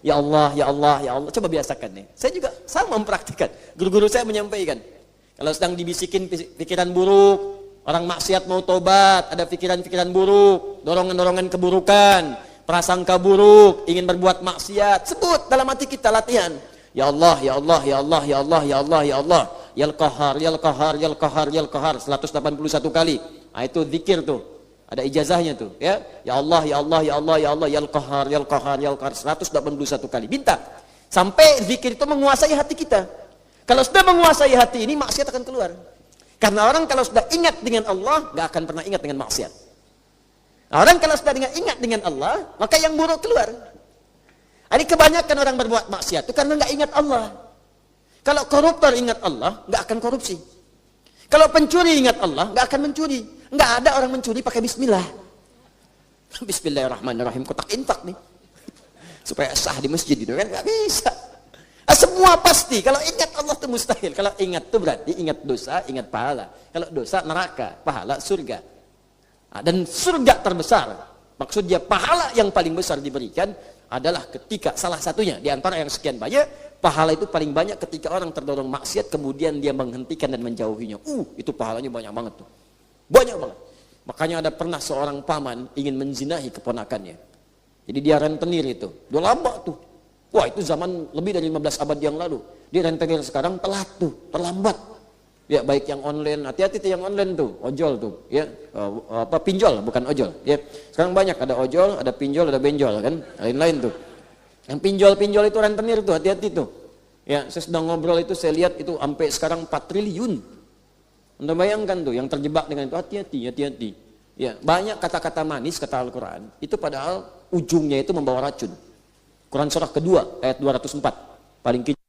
Ya Allah, ya Allah, ya Allah. Coba biasakan nih. Saya juga sama mempraktikkan. Guru-guru saya menyampaikan. Kalau sedang dibisikin pikiran buruk, orang maksiat mau tobat, ada pikiran-pikiran buruk, dorongan-dorongan keburukan, prasangka buruk, ingin berbuat maksiat, sebut dalam hati kita, latihan. Ya Allah, ya Allah, ya Allah, ya Allah, ya Allah, ya Allah. Yal Qahar, Yal Qahar, Yal Qahar, Yal Qahar 181 kali. Nah, itu zikir tuh. Ada ijazahnya tuh, ya. Ya Allah, ya Allah, ya Allah, ya Allah, Yal Qahar, Yal Qahar, Yal Qahar 181 kali. Minta sampai zikir itu menguasai hati kita. Kalau sudah menguasai hati ini, maksiat akan keluar. Karena orang kalau sudah ingat dengan Allah, gak akan pernah ingat dengan maksiat. Orang kalau sudah ingat dengan Allah, maka yang buruk keluar. Ini kebanyakan orang berbuat maksiat itu karena nggak ingat Allah. Kalau koruptor ingat Allah, nggak akan korupsi. Kalau pencuri ingat Allah, nggak akan mencuri. Nggak ada orang mencuri pakai Bismillah. Bismillahirrahmanirrahim, kotak infak nih, supaya sah di masjid itu kan nggak bisa. Semua pasti. Kalau ingat Allah itu mustahil. Kalau ingat itu berarti ingat dosa, ingat pahala. Kalau dosa neraka, pahala surga. Dan surga terbesar, maksudnya pahala yang paling besar diberikan adalah ketika salah satunya di antara yang sekian banyak, pahala itu paling banyak ketika orang terdorong maksiat kemudian dia menghentikan dan menjauhinya. Itu pahalanya banyak banget tuh. Banyak banget. Makanya ada pernah seorang paman ingin menzinahi keponakannya. Jadi dia rentenir itu. Udah lama tuh. Wah, itu zaman lebih dari 15 abad yang lalu. Dia rentenir sekarang telat tuh, terlambat. Ya, baik yang online, hati-hati tuh yang online tuh, ojol tuh, ya, pinjol, bukan ojol, ya. Sekarang banyak, ada ojol, ada pinjol, ada benjol, kan, lain-lain tuh. Yang pinjol-pinjol itu rentenir tuh, hati-hati tuh. Ya, saya sedang ngobrol itu, saya lihat itu sampai sekarang 4 triliun. Anda bayangkan tuh, yang terjebak dengan itu, hati-hati, hati-hati. Ya, banyak kata-kata manis, kata Al-Quran, itu padahal ujungnya itu membawa racun. Quran surah kedua, ayat 204, paling kecil.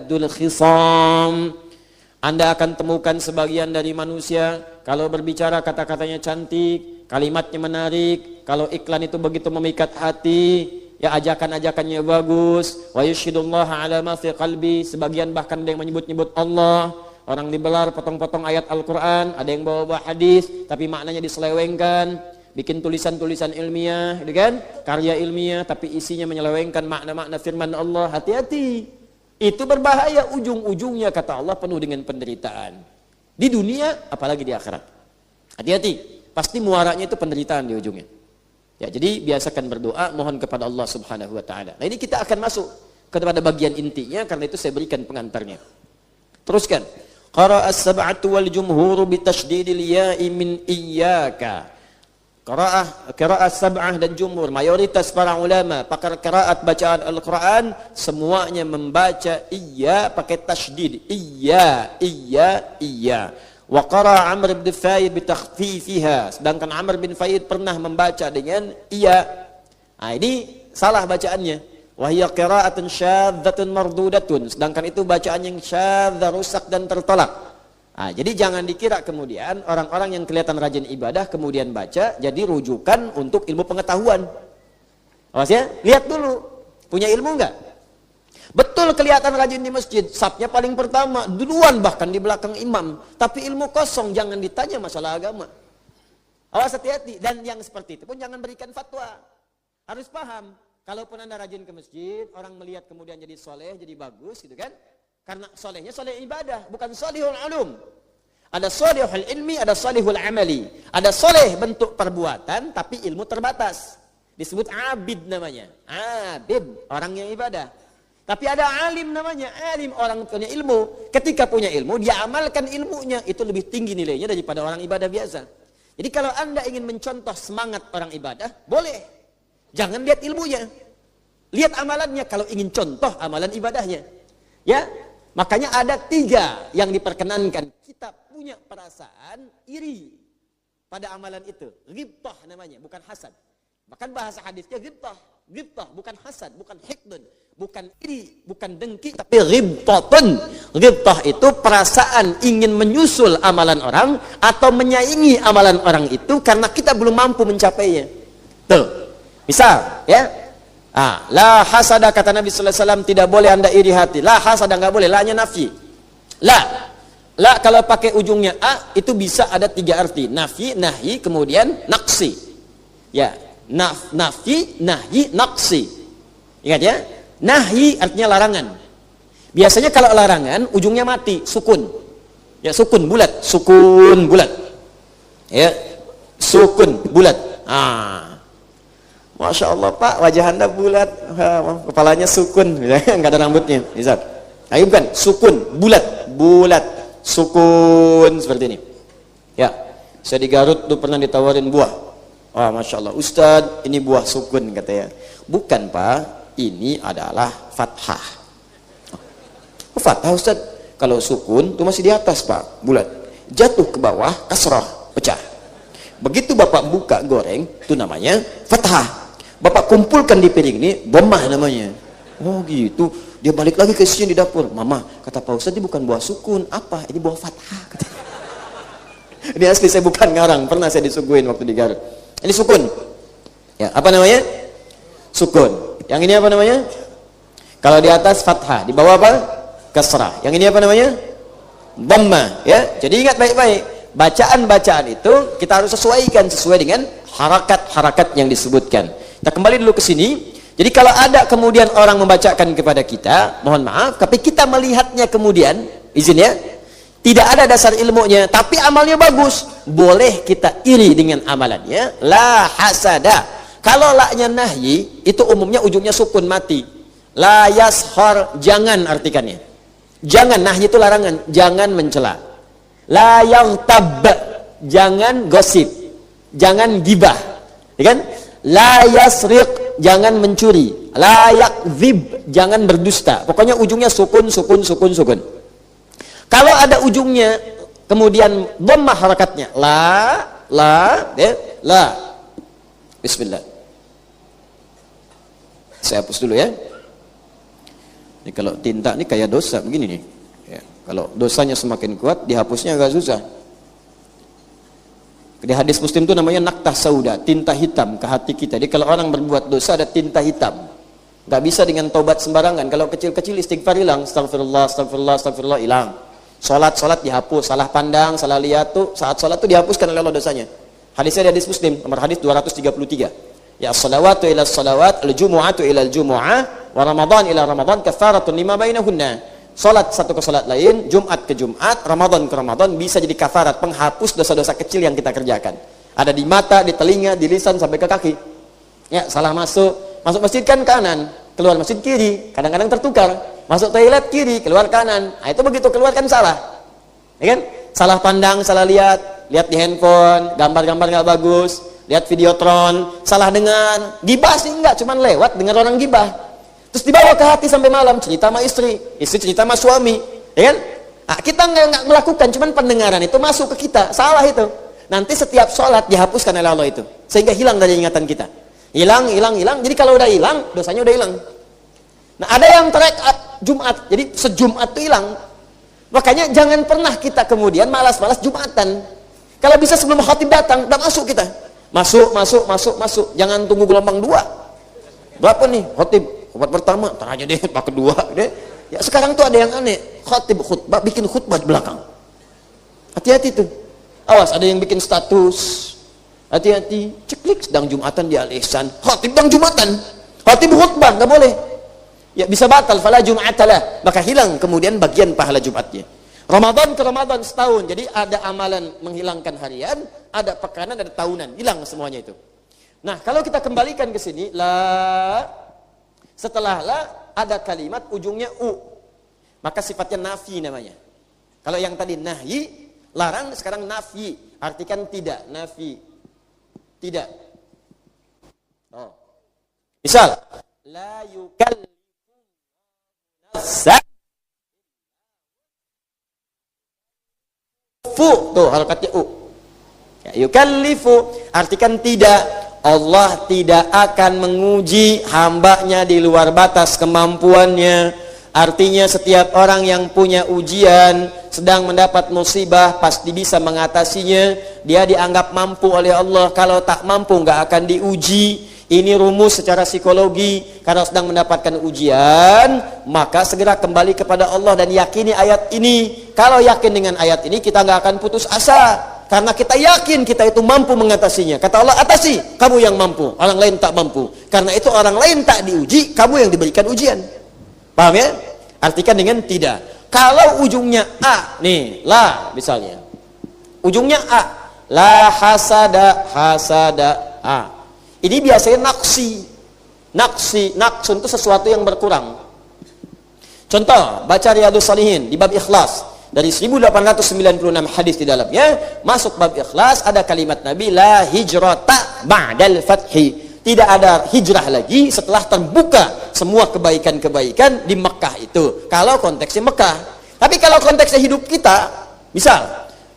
Khisam, Anda akan temukan sebagian dari manusia kalau berbicara kata-katanya cantik, kalimatnya menarik, kalau iklan itu begitu memikat hati, ya ajakan-ajakannya bagus, wa yushhidullaha ala ma fi qalbi, sebagian bahkan ada yang menyebut-nyebut Allah, orang dibelar potong-potong ayat Al-Qur'an, ada yang bawa-bawa hadis tapi maknanya diselewengkan, bikin tulisan-tulisan ilmiah, gitu kan? Karya ilmiah tapi isinya menyelewengkan makna-makna firman Allah. Hati-hati. Itu berbahaya, ujung-ujungnya kata Allah penuh dengan penderitaan. Di dunia, apalagi di akhirat. Hati-hati, pasti muaranya itu penderitaan di ujungnya. Ya, jadi biasakan berdoa, mohon kepada Allah Subhanahu wa taala. Nah, ini kita akan masuk kepada bagian intinya, karena itu saya berikan pengantarnya. Teruskan. Qara'a as-sab'atu wal jumhuru bi tasydidil ya'i min iyyaka. Qira'ah sab'ah dan jumhur, mayoritas para ulama pakar qiraat bacaan Al-Quran semuanya membaca iya pakai tasydid, iya. Wa qara'a Amr bin Faid bi takhfifiha, sedangkan Amr bin Faid pernah membaca dengan iya. Nah, ini salah bacaannya. Wa hiya qira'atun syadzatun mardudatun, sedangkan itu bacaan yang syadz, rusak dan tertolak. Nah, jadi jangan dikira kemudian orang-orang yang kelihatan rajin ibadah kemudian baca jadi rujukan untuk ilmu pengetahuan. Awas ya, lihat dulu punya ilmu enggak? Betul kelihatan rajin di masjid, safnya paling pertama, duluan bahkan di belakang imam, tapi ilmu kosong, jangan ditanya masalah agama. Awas, hati-hati. Dan yang seperti itu pun jangan berikan fatwa. Harus paham, kalaupun Anda rajin ke masjid, orang melihat kemudian jadi soleh, jadi bagus gitu kan? Karena solehnya soleh ibadah, bukan solehul ulum. Ada solehul ilmi, ada solehul amali. Ada soleh bentuk perbuatan, tapi ilmu terbatas. Disebut abid namanya. Abid, orang yang ibadah. Tapi ada alim namanya, alim, orang punya ilmu. Ketika punya ilmu, dia amalkan ilmunya. Itu lebih tinggi nilainya daripada orang ibadah biasa. Jadi kalau Anda ingin mencontoh semangat orang ibadah, boleh. Jangan lihat ilmunya. Lihat amalannya kalau ingin contoh amalan ibadahnya. Ya. Makanya ada 3 yang diperkenankan. Kita punya perasaan iri pada amalan itu. Ghibtah namanya, bukan hasad. Bahkan bahasa hadisnya ghibtah. Ghibtah, bukan hasad, bukan hikdun, bukan iri, bukan dengki, tapi ghibtatun. Ghibtah itu perasaan ingin menyusul amalan orang atau menyaingi amalan orang itu karena kita belum mampu mencapainya. Tuh. Misal, ya. La hasada, kata Nabi sallallahu alaihi wasallam, tidak boleh Anda iri hati. La hasada, enggak boleh, la-nya nafi. La kalau pakai ujungnya a itu bisa ada 3 arti. Nafi, nahyi, kemudian naqsi. Ya, nafi, nahyi, naqsi. Ingat ya? Nahyi artinya larangan. Biasanya kalau larangan ujungnya mati, sukun. Ya, sukun bulat, Ya, sukun bulat. Masya Allah Pak, wajah Anda bulat, kepalanya sukun, nggak ada rambutnya. Bisa. Ayo bukan, sukun, bulat, sukun seperti ini. Ya, saya di Garut tuh pernah ditawarin buah. Masya Allah, Ustadz, ini buah sukun katanya. Bukan Pak, ini adalah fathah. Fathah Ustadz, kalau sukun tuh masih di atas Pak, bulat. Jatuh ke bawah, kasrah, pecah. Begitu Bapak buka goreng, itu namanya fathah. Bapak kumpulkan di piring ini, dhammah namanya. Oh gitu. Dia balik lagi ke sini di dapur. Mama, kata Pak Ustadz, ini bukan buah sukun. Apa? Ini buah fathah. Ini asli, saya bukan ngarang. Pernah saya disuguhin waktu di Garut. Ini sukun. Ya, apa namanya? Sukun. Yang ini apa namanya? Kalau di atas fathah, di bawah apa? Kasrah. Yang ini apa namanya? Dhammah. Ya, jadi ingat baik-baik. Bacaan-bacaan itu kita harus sesuaikan sesuai dengan harakat-harakat yang disebutkan. Kita kembali dulu ke sini. Jadi kalau ada kemudian orang membacakan kepada kita, mohon maaf, tapi kita melihatnya kemudian, izin ya, tidak ada dasar ilmunya, tapi amalnya bagus, boleh kita iri dengan amalannya. La hasada. Kalau la-nya nahyi, itu umumnya ujungnya sukun mati. La yashar, jangan artikannya. Jangan, nahyi itu larangan, jangan mencela. La yaghtab, jangan gosip, jangan gibah, ya kan? La yasriq, jangan mencuri. La yakdzib, jangan berdusta. Pokoknya ujungnya sukun, sukun, sukun, sukun. Kalau ada ujungnya kemudian dhammah harakatnya, la. Bismillah. Saya hapus dulu ya. Ini kalau tinta ini kayak dosa begini nih. Ya, kalau dosanya semakin kuat, dihapusnya agak susah. Di hadis Muslim itu namanya naktah sauda, tinta hitam ke hati kita. Jadi kalau orang berbuat dosa ada tinta hitam. Gak bisa dengan taubat sembarangan. Kalau kecil-kecil istighfar hilang, astagfirullah, astagfirullah, astagfirullah, hilang. Salat dihapus, salah pandang, salah lihat tuh, saat salat tuh dihapuskan oleh Allah dosanya. Hadisnya di hadis Muslim, nomor hadis 233. Ya as-salawatu ila as-salawat, al-jumu'atu ila al-jumu'ah, wa Ramadan ila Ramadan, kafaratun lima bainahunna. Salat satu ke salat lain, Jumat ke Jumat, Ramadan ke Ramadan bisa jadi kafarat, penghapus dosa-dosa kecil yang kita kerjakan. Ada di mata, di telinga, di lisan sampai ke kaki. Ya, salah masuk masjid kan kanan, keluar masjid kiri, kadang-kadang tertukar. Masuk toilet kiri, keluar kanan. Nah, itu begitu keluar kan salah. Ya kan? Salah pandang, salah lihat di handphone, gambar-gambar nggak bagus, lihat videotron, salah dengar. Gibah sih enggak, cuman lewat dengar orang gibah. Terus dibawa ke hati sampai malam, cerita sama istri cerita sama suami, ya kan? Nah, kita nggak melakukan, cuman pendengaran itu masuk ke kita, salah itu. Nanti setiap sholat dihapuskan oleh Allah itu, sehingga hilang dari ingatan kita. Hilang. Jadi kalau udah hilang, dosanya udah hilang. Nah, ada yang terekat Jumat, jadi sejumat itu hilang. Makanya jangan pernah kita kemudian malas-malas Jumatan. Kalau bisa sebelum khatib datang, udah masuk kita. Masuk. Jangan tunggu gelombang 2. Berapa nih khatib? Khutbah pertama, tar aja deh, khutbah kedua deh. Ya sekarang tuh ada yang aneh, khatib khutbah bikin khutbah di belakang. Hati-hati tuh. Awas, ada yang bikin status. Hati-hati, ceklik sedang Jumatan di Al-Ihsan. Khatib sedang Jumatan. Khatib khutbah, enggak boleh. Ya bisa batal, fala Jum'atalah. Maka hilang kemudian bagian pahala Jumatnya. Ramadan ke Ramadan setahun. Jadi ada amalan menghilangkan harian, ada pekanan, ada tahunan. Hilang semuanya itu. Nah, kalau kita kembalikan ke sini, setelah la ada kalimat ujungnya u, maka sifatnya nafi namanya. Kalau yang tadi nahyi, larang, sekarang nafi, artikan tidak, nafi, tidak. Oh. Misal, la yukallifu nafsan, tuh harakatnya u. Ya, yukallifu, artikan tidak. Allah tidak akan menguji hambanya di luar batas kemampuannya. Artinya setiap orang yang punya ujian, sedang mendapat musibah, pasti bisa mengatasinya. Dia dianggap mampu oleh Allah. Kalau tak mampu nggak akan diuji. Ini rumus secara psikologi. Karena sedang mendapatkan ujian, maka segera kembali kepada Allah dan yakini ayat ini. Kalau yakin dengan ayat ini, kita nggak akan putus asa. Karena kita yakin kita itu mampu mengatasinya. Kata Allah, atasi, kamu yang mampu, orang lain tak mampu. Karena itu orang lain tak diuji, kamu yang diberikan ujian. Paham ya? Artikan dengan tidak. Kalau ujungnya a, nih, la misalnya. Ujungnya a, la hasada, a. Ini biasanya naksun itu sesuatu yang berkurang. Contoh, baca Riyadhus Shalihin di bab ikhlas. Dari 1896 hadis di dalamnya, masuk bab ikhlas, ada kalimat Nabi, la hijrata ba'dal fathi. Tidak ada hijrah lagi setelah terbuka semua kebaikan-kebaikan di Mekah itu. Kalau konteksnya Mekah. Tapi kalau konteksnya hidup kita, misal,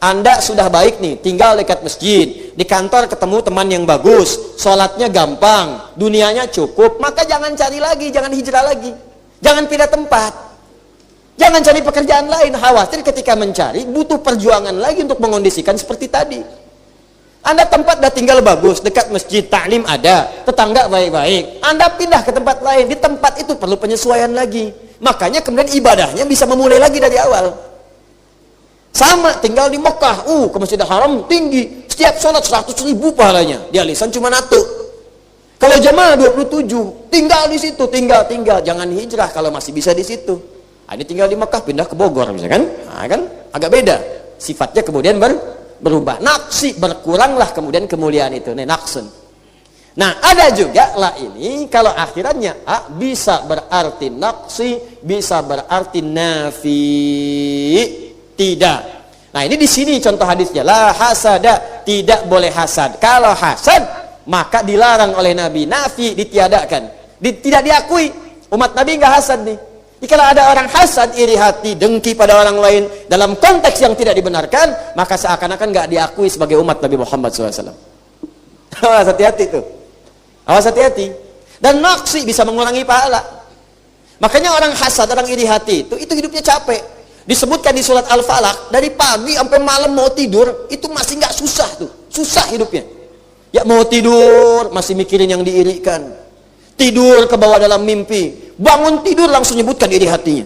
Anda sudah baik nih, tinggal dekat masjid, di kantor ketemu teman yang bagus, sholatnya gampang, dunianya cukup, maka jangan cari lagi, jangan hijrah lagi. Jangan pindah tempat. Jangan cari pekerjaan lain, khawatir ketika mencari butuh perjuangan lagi untuk mengondisikan seperti tadi. Anda tempat dah tinggal bagus, dekat masjid, taklim ada, tetangga baik-baik. Anda pindah ke tempat lain, di tempat itu perlu penyesuaian lagi. Makanya kemudian ibadahnya bisa memulai lagi dari awal. Sama, tinggal di Mekah, ke Masjidil Haram tinggi, setiap sholat 100.000 pahalanya, di Al-Ihsan cuma 1. Kalau jamaah 27, tinggal di situ, tinggal, jangan hijrah kalau masih bisa di situ. Ini tinggal di Mekah, pindah ke Bogor misalkan, nah, kan? agak beda. Sifatnya kemudian berubah. Naqsi, berkuranglah kemudian kemuliaan itu. Nih, naqsun. Nah, ada juga lah ini kalau akhirannya bisa berarti naqsi, bisa berarti nafi. Tidak. Nah, ini di sini contoh hadisnya. La hasada, tidak boleh hasad. Kalau hasad, maka dilarang oleh Nabi. Nafi, ditiadakan. Tidak diakui. Umat Nabi enggak hasad nih. Jadi kalau ada orang hasad, iri hati, dengki pada orang lain dalam konteks yang tidak dibenarkan, maka seakan-akan enggak diakui sebagai umat Nabi Muhammad SAW. Hati-hati tuh. Awas hati-hati. Dan naqsi bisa mengurangi pahala. Makanya orang hasad, orang iri hati itu hidupnya capek. Disebutkan di surat Al-Falaq, dari pagi sampai malam mau tidur itu masih nggak susah tuh, susah hidupnya. Ya mau tidur masih mikirin yang diirikan. Tidur ke bawah dalam mimpi, bangun tidur langsung nyebutkan iri hatinya.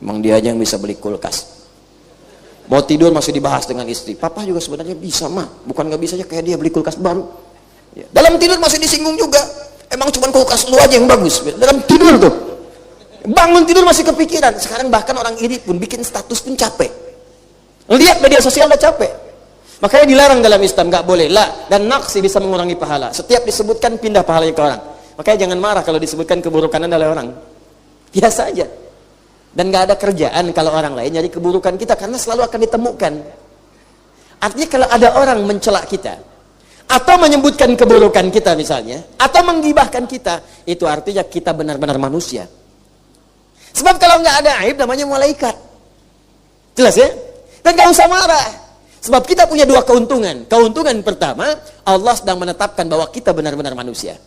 Emang dia aja yang bisa beli kulkas. Mau tidur masih dibahas dengan istri. Papa juga sebenarnya bisa mah, bukan nggak bisa aja kayak dia beli kulkas baru. Ya. Dalam tidur masih disinggung juga. Emang cuma kulkas lu aja yang bagus. Dalam tidur tuh. Bangun tidur masih kepikiran. Sekarang bahkan orang iri pun bikin status pun capek. Lihat media sosial udah capek. Makanya dilarang dalam Islam, nggak boleh. La dan naqsi bisa mengurangi pahala. Setiap disebutkan pindah pahalanya ke orang. Makanya jangan marah kalau disebutkan keburukan oleh orang. Biasa aja. Dan nggak ada kerjaan kalau orang lain nyari keburukan kita karena selalu akan ditemukan. Artinya kalau ada orang mencela kita atau menyebutkan keburukan kita misalnya, atau menggibahkan kita, itu artinya kita benar-benar manusia. Sebab kalau nggak ada aib namanya malaikat. Jelas ya? Dan nggak usah marah. Sebab kita punya dua keuntungan. Keuntungan pertama, Allah sedang menetapkan bahwa kita benar-benar manusia.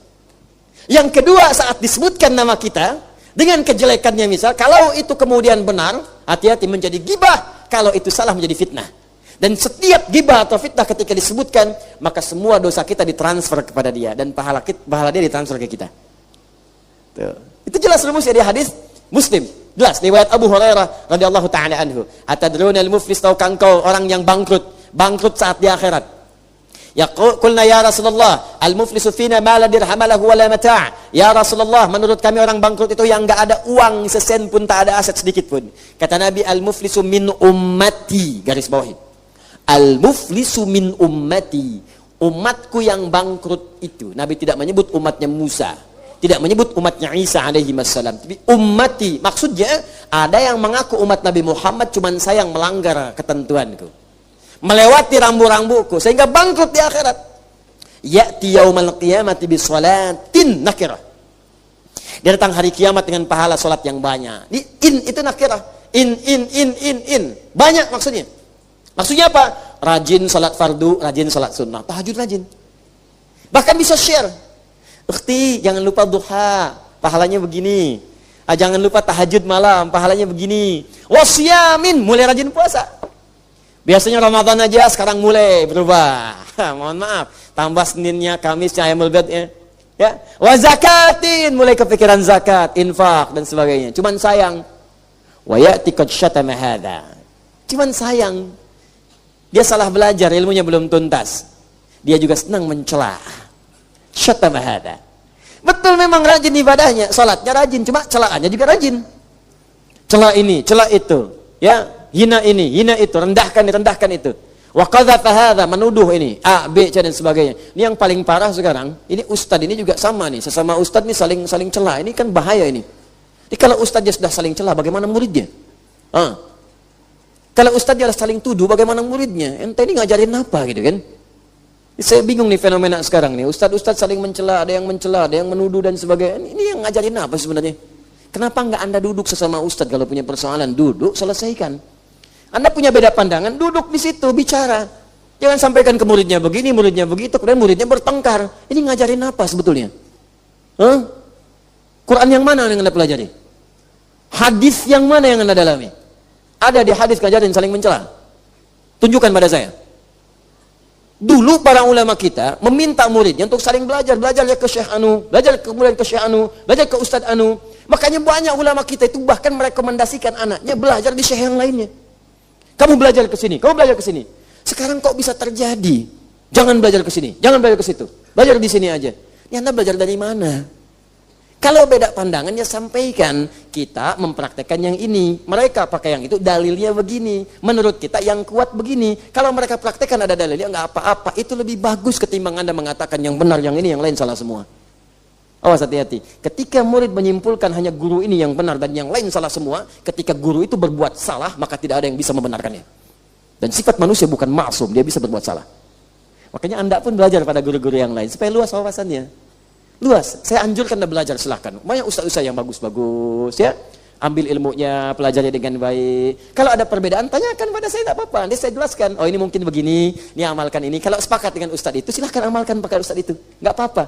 Yang kedua, saat disebutkan nama kita dengan kejelekannya misal, kalau itu kemudian benar, hati-hati menjadi gibah, kalau itu salah menjadi fitnah. Dan setiap gibah atau fitnah ketika disebutkan, maka semua dosa kita ditransfer kepada dia dan pahala dia ditransfer ke kita. Tuh. Itu jelas rumusnya di hadis Muslim. Jelas riwayat Abu Hurairah radhiyallahu taala anhu. Atadruna al-muflis, tahukah engkau orang yang bangkrut saat di akhirat? Ya qulna ya Rasulullah, al-muflisu fina ma la dirham lahu wa la mata'. Ya Rasulullah, menurut kami orang bangkrut itu yang enggak ada uang sesen pun, tak ada aset sedikit pun. Kata Nabi, al-muflisu min ummati, garis bawahi. Al-muflisu min ummati, umatku yang bangkrut itu. Nabi tidak menyebut umatnya Musa, tidak menyebut umatnya Isa alaihi wassalam, tapi ummati. Maksudnya ada yang mengaku umat Nabi Muhammad cuman saya yang melanggar ketentuanku, melewati rambu-rambuku sehingga bangkrut di akhirat. Ya'ti yaumal qiyamati bi sholatin nakirah. Dia datang hari kiamat dengan pahala salat yang banyak. Di itu nakirah. In. Banyak maksudnya. Maksudnya apa? Rajin salat fardu, rajin salat sunnah, tahajud rajin. Bahkan bisa share. Ukhti, jangan lupa duha, pahalanya begini. Jangan lupa tahajud malam, pahalanya begini. Wasyamin, mulai rajin puasa. Biasanya Ramadan aja, sekarang mulai berubah. Mohon maaf, tambah Seninnya, Kamisnya, Ayyamul Bid'nya. Ya, wa zakatin, mulai kepikiran zakat, infak dan sebagainya. Cuman sayang, wa ya'ti qad syatama hadza. Cuman sayang, dia salah belajar, ilmunya belum tuntas. Dia juga senang mencela. Syatama hadza. Betul memang rajin ibadahnya, salatnya rajin, cuma celaannya juga rajin. Cela ini, cela itu, ya, hina ini, hina itu, rendahkan itu. Wa qadzafa hadza, menuduh ini, A, B, C dan sebagainya. Ini yang paling parah sekarang. Ini ustadz ini juga sama nih, sesama ustadz nih saling cela. Ini kan bahaya ini. Jadi kalau ustadznya sudah saling cela, bagaimana muridnya? Kalau ustadz dia saling tuduh, bagaimana muridnya? Ente ini ngajarin apa gitu kan? Saya bingung nih fenomena sekarang nih. Ustadz saling mencela, ada yang menuduh dan sebagainya. Ini yang ngajarin apa sebenarnya? Kenapa nggak Anda duduk sesama ustadz kalau punya persoalan? Duduk, selesaikan. Anda punya beda pandangan, duduk di situ, bicara. Jangan sampaikan ke muridnya begini, muridnya begitu, kemudian muridnya bertengkar. Ini ngajarin apa sebetulnya? Quran yang mana yang Anda pelajari? Hadis yang mana yang Anda dalami? Ada di hadis ngajarin saling mencela? Tunjukkan pada saya. Dulu para ulama kita meminta muridnya untuk saling belajar ke Syekh Anu, kemudian ke Syekh Anu, belajar ke Ustadz Anu. Makanya banyak ulama kita itu bahkan merekomendasikan anaknya belajar di syekh yang lainnya. Kamu belajar ke sini, kamu belajar ke sini. Sekarang kok bisa terjadi? Jangan belajar ke sini, jangan belajar ke situ. Belajar di sini aja. Ini Anda belajar dari mana? Kalau beda pandangan ya sampaikan, kita mempraktekkan yang ini, mereka pakai yang itu, dalilnya begini, menurut kita yang kuat begini. Kalau mereka praktekkan ada dalilnya nggak apa-apa, itu lebih bagus ketimbang Anda mengatakan yang benar yang ini, yang lain salah semua. Awas, hati-hati. Ketika murid menyimpulkan hanya guru ini yang benar dan yang lain salah semua, ketika guru itu berbuat salah, maka tidak ada yang bisa membenarkannya. Dan sifat manusia bukan maksum, dia bisa berbuat salah. Makanya Anda pun belajar pada guru-guru yang lain supaya luas wawasannya. Luas, saya anjurkan Anda belajar, silahkan. Banyak ustaz-ustaz yang bagus-bagus ya. Ambil ilmunya, pelajari dengan baik. Kalau ada perbedaan, tanyakan pada saya, tidak apa-apa. Nanti saya jelaskan, oh ini mungkin begini, ini amalkan ini. Kalau sepakat dengan ustaz itu, silahkan amalkan pakai ustaz itu. Nggak apa-apa.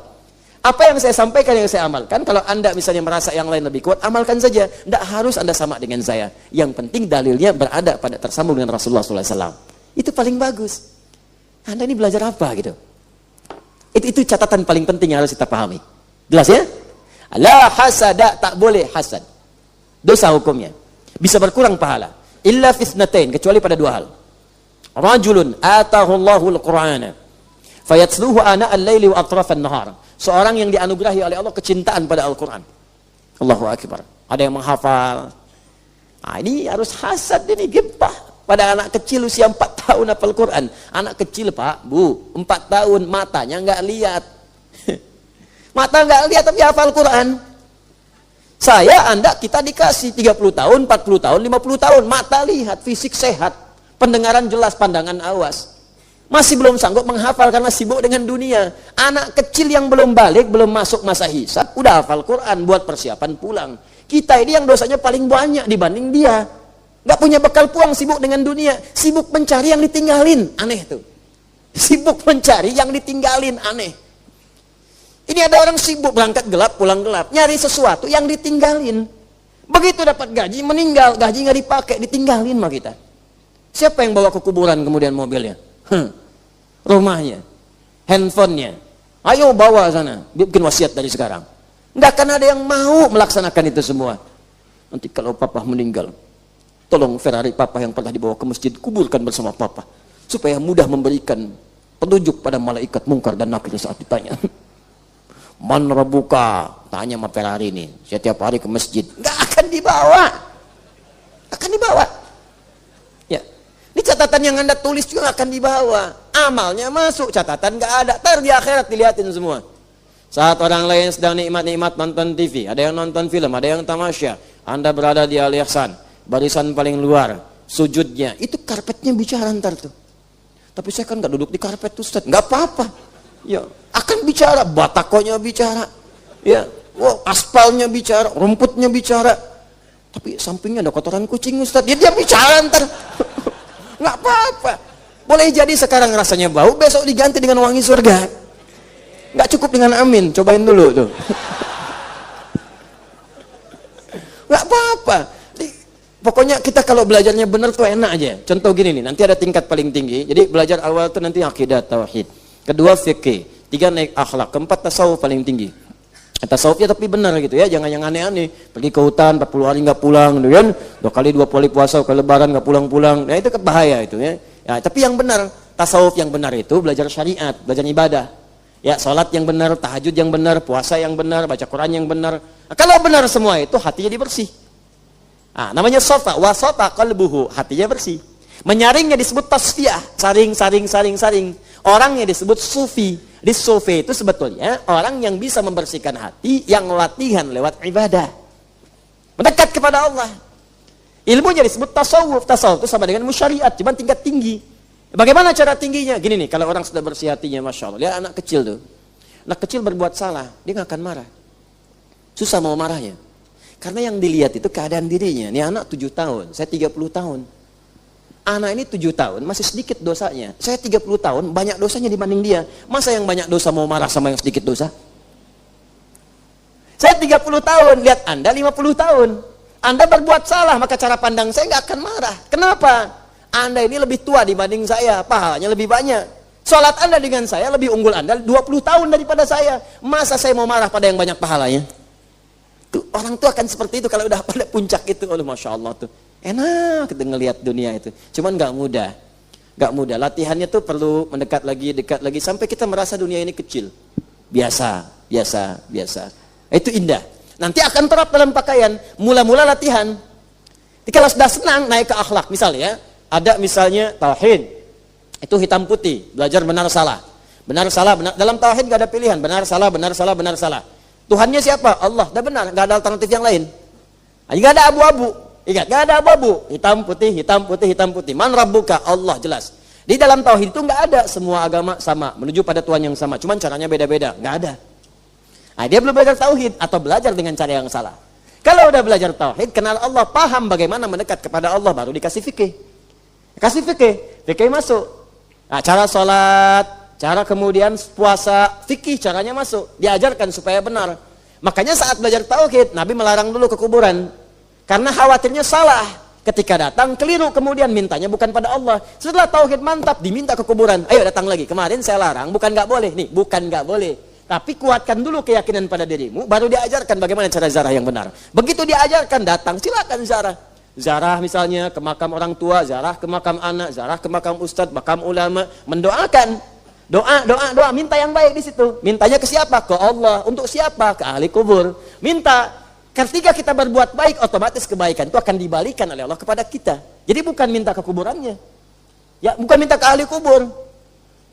Apa yang saya sampaikan, yang saya amalkan, kalau Anda misalnya merasa yang lain lebih kuat, amalkan saja. Tidak harus Anda sama dengan saya. Yang penting dalilnya berada pada tersambung dengan Rasulullah SAW. Itu paling bagus. Anda ini belajar apa gitu? Itu catatan paling penting yang harus kita pahami. Jelas ya? La hasada, tak boleh hasad. Dosa hukumnya. Bisa berkurang pahala. Illa fitnatain, kecuali pada dua hal. Rajulun atahullahu al-Qur'ana fayatsluhu ana al-laili wa atrafan nahar. Seorang yang dianugerahi oleh Allah kecintaan pada Al-Quran. Allahu Akbar. Ada yang menghafal. Nah, ini harus hasad ini, gempah. Pada anak kecil usia 4 tahun hafal Quran. Anak kecil Pak, Bu, 4 tahun matanya nggak lihat. Mata nggak lihat tapi hafal Quran. Saya, Anda, kita dikasih 30 tahun, 40 tahun, 50 tahun. Mata lihat, fisik sehat. Pendengaran jelas, pandangan awas. Masih belum sanggup menghafal karena sibuk dengan dunia. Anak kecil yang belum balik, belum masuk masa hisab, udah hafal Quran buat persiapan pulang. Kita ini yang dosanya paling banyak dibanding dia. Gak punya bekal pulang, sibuk dengan dunia. Sibuk mencari yang ditinggalin. Aneh tuh. Sibuk mencari yang ditinggalin. Aneh. Ini ada orang sibuk berangkat gelap, pulang gelap. Nyari sesuatu yang ditinggalin. Begitu dapat gaji, meninggal. Gaji gak dipakai, ditinggalin mah kita. Siapa yang bawa ke kuburan kemudian mobilnya? Rumahnya. Handphonenya. Ayo bawa sana. Bikin wasiat dari sekarang. Gak akan ada yang mau melaksanakan itu semua. Nanti kalau papa meninggal, tolong Ferrari papa yang pernah dibawa ke masjid, kuburkan bersama papa. Supaya mudah memberikan petunjuk pada malaikat mungkar dan nakir saat ditanya. Man rabbuka? Tanya sama Ferrari ini. Setiap hari ke masjid. Nggak akan dibawa. Akan dibawa. Ya. Ini catatan yang Anda tulis juga akan dibawa. Amalnya masuk, catatan nggak ada. Ntar di akhirat dilihatin semua. Saat orang lain sedang nikmat-nikmat nonton TV. Ada yang nonton film, ada yang tamasya. Anda berada di Al-Ihsan. Barisan paling luar, sujudnya, itu karpetnya bicara ntar tuh. Tapi saya kan gak duduk di karpet tuh Ustaz, gak apa-apa. Ya, akan bicara, batakonya bicara, ya, aspalnya bicara, rumputnya bicara. Tapi sampingnya ada kotoran kucing Ustaz, dia bicara ntar. Gak apa-apa. Boleh jadi sekarang rasanya bau, besok diganti dengan wangi surga. Gak cukup dengan amin, cobain dulu tuh. Gak apa-apa. Pokoknya kita kalau belajarnya benar tuh enak aja. Contoh gini nih, nanti ada tingkat paling tinggi. Jadi belajar awal tuh nanti akidah, tauhid. Kedua fikih. 3 naik akhlak. Keempat tasawuf paling tinggi. Tasawufnya tapi benar gitu ya. Jangan yang aneh-aneh. Pergi ke hutan 40 hari nggak pulang gitu kan. 2 kali 2 kali puasa ke lebaran nggak pulang-pulang. Nah itu bahaya itu ya. Ya. Tapi yang benar, tasawuf yang benar itu belajar syariat, belajar ibadah. Ya, salat yang benar, tahajud yang benar, puasa yang benar, baca Quran yang benar. Nah, kalau benar semua itu hatinya dibersih. Ah, namanya sofa, wasota qalbuhu, hatinya bersih. Menyaringnya disebut tasfiyah, saring. Orangnya disebut sufi. Di sufi itu sebetulnya orang yang bisa membersihkan hati, yang latihan lewat ibadah. Mendekat kepada Allah. Ilmunya disebut tasawuf. Tasawuf itu sama dengan musyariat, cuma tingkat tinggi. Bagaimana cara tingginya? Gini nih, kalau orang sudah bersih hatinya, Masya Allah. Lihat anak kecil tuh. Anak kecil berbuat salah, dia nggak akan marah. Susah mau marahnya. Karena yang dilihat itu keadaan dirinya. Ini anak 7 tahun, saya 30 tahun. Anak ini 7 tahun, masih sedikit dosanya. Saya 30 tahun, banyak dosanya dibanding dia. Masa yang banyak dosa mau marah sama yang sedikit dosa? Saya 30 tahun, lihat Anda 50 tahun. Anda berbuat salah, maka cara pandang saya nggak akan marah. Kenapa? Anda ini lebih tua dibanding saya, pahalanya lebih banyak. Sholat Anda dengan saya lebih unggul Anda 20 tahun daripada saya. Masa saya mau marah pada yang banyak pahalanya? Tuh, orang tuh akan seperti itu kalau udah pada puncak itu. Oh, Masya Allah tuh enak kita ngelihat dunia itu. Cuman nggak mudah. Latihannya tuh perlu mendekat lagi, dekat lagi sampai kita merasa dunia ini kecil. Biasa. Itu indah. Nanti akan terap dalam pakaian. Mula-mula latihan. Jadi kalau sudah senang naik ke akhlak. Misalnya, ada misalnya tauhid. Itu hitam putih. Belajar benar salah. Benar salah, benar. Dalam tauhid gak ada pilihan. Benar salah, benar salah, benar salah. Tuhannya siapa? Allah. Dah benar. Gak ada alternatif yang lain. Gak ada abu-abu. Ingat, gak ada abu-abu. Hitam putih, hitam putih, hitam putih. Man rabbuka? Allah, jelas. Di dalam tauhid itu gak ada semua agama sama. Menuju pada Tuhan yang sama. Cuman caranya beda-beda. Gak ada. Nah, dia belum belajar tauhid atau belajar dengan cara yang salah. Kalau udah belajar tauhid, kenal Allah, paham bagaimana mendekat kepada Allah, baru dikasih fikih. Kasih fikih, fikih masuk. Nah, cara sholat, cara kemudian puasa, fikih caranya masuk. Diajarkan supaya benar. Makanya saat belajar tauhid, Nabi melarang dulu ke kuburan. Karena khawatirnya salah. Ketika datang, keliru, kemudian mintanya bukan pada Allah. Setelah tauhid mantap, diminta ke kuburan. Ayo datang lagi. Kemarin saya larang, bukan nggak boleh. Nih, bukan nggak boleh. Tapi kuatkan dulu keyakinan pada dirimu, baru diajarkan bagaimana cara ziarah yang benar. Begitu diajarkan, datang, silakan ziarah. Ziarah misalnya ke makam orang tua, ziarah ke makam anak, ziarah ke makam ustadz, makam ulama, mendoakan. Doa, minta yang baik di situ. Mintanya ke siapa? Ke Allah. Untuk siapa? Ke ahli kubur. Minta. Ketika kita berbuat baik, otomatis kebaikan itu akan dibalikan oleh Allah kepada kita. Jadi bukan minta ke kuburannya. Ya, bukan minta ke ahli kubur.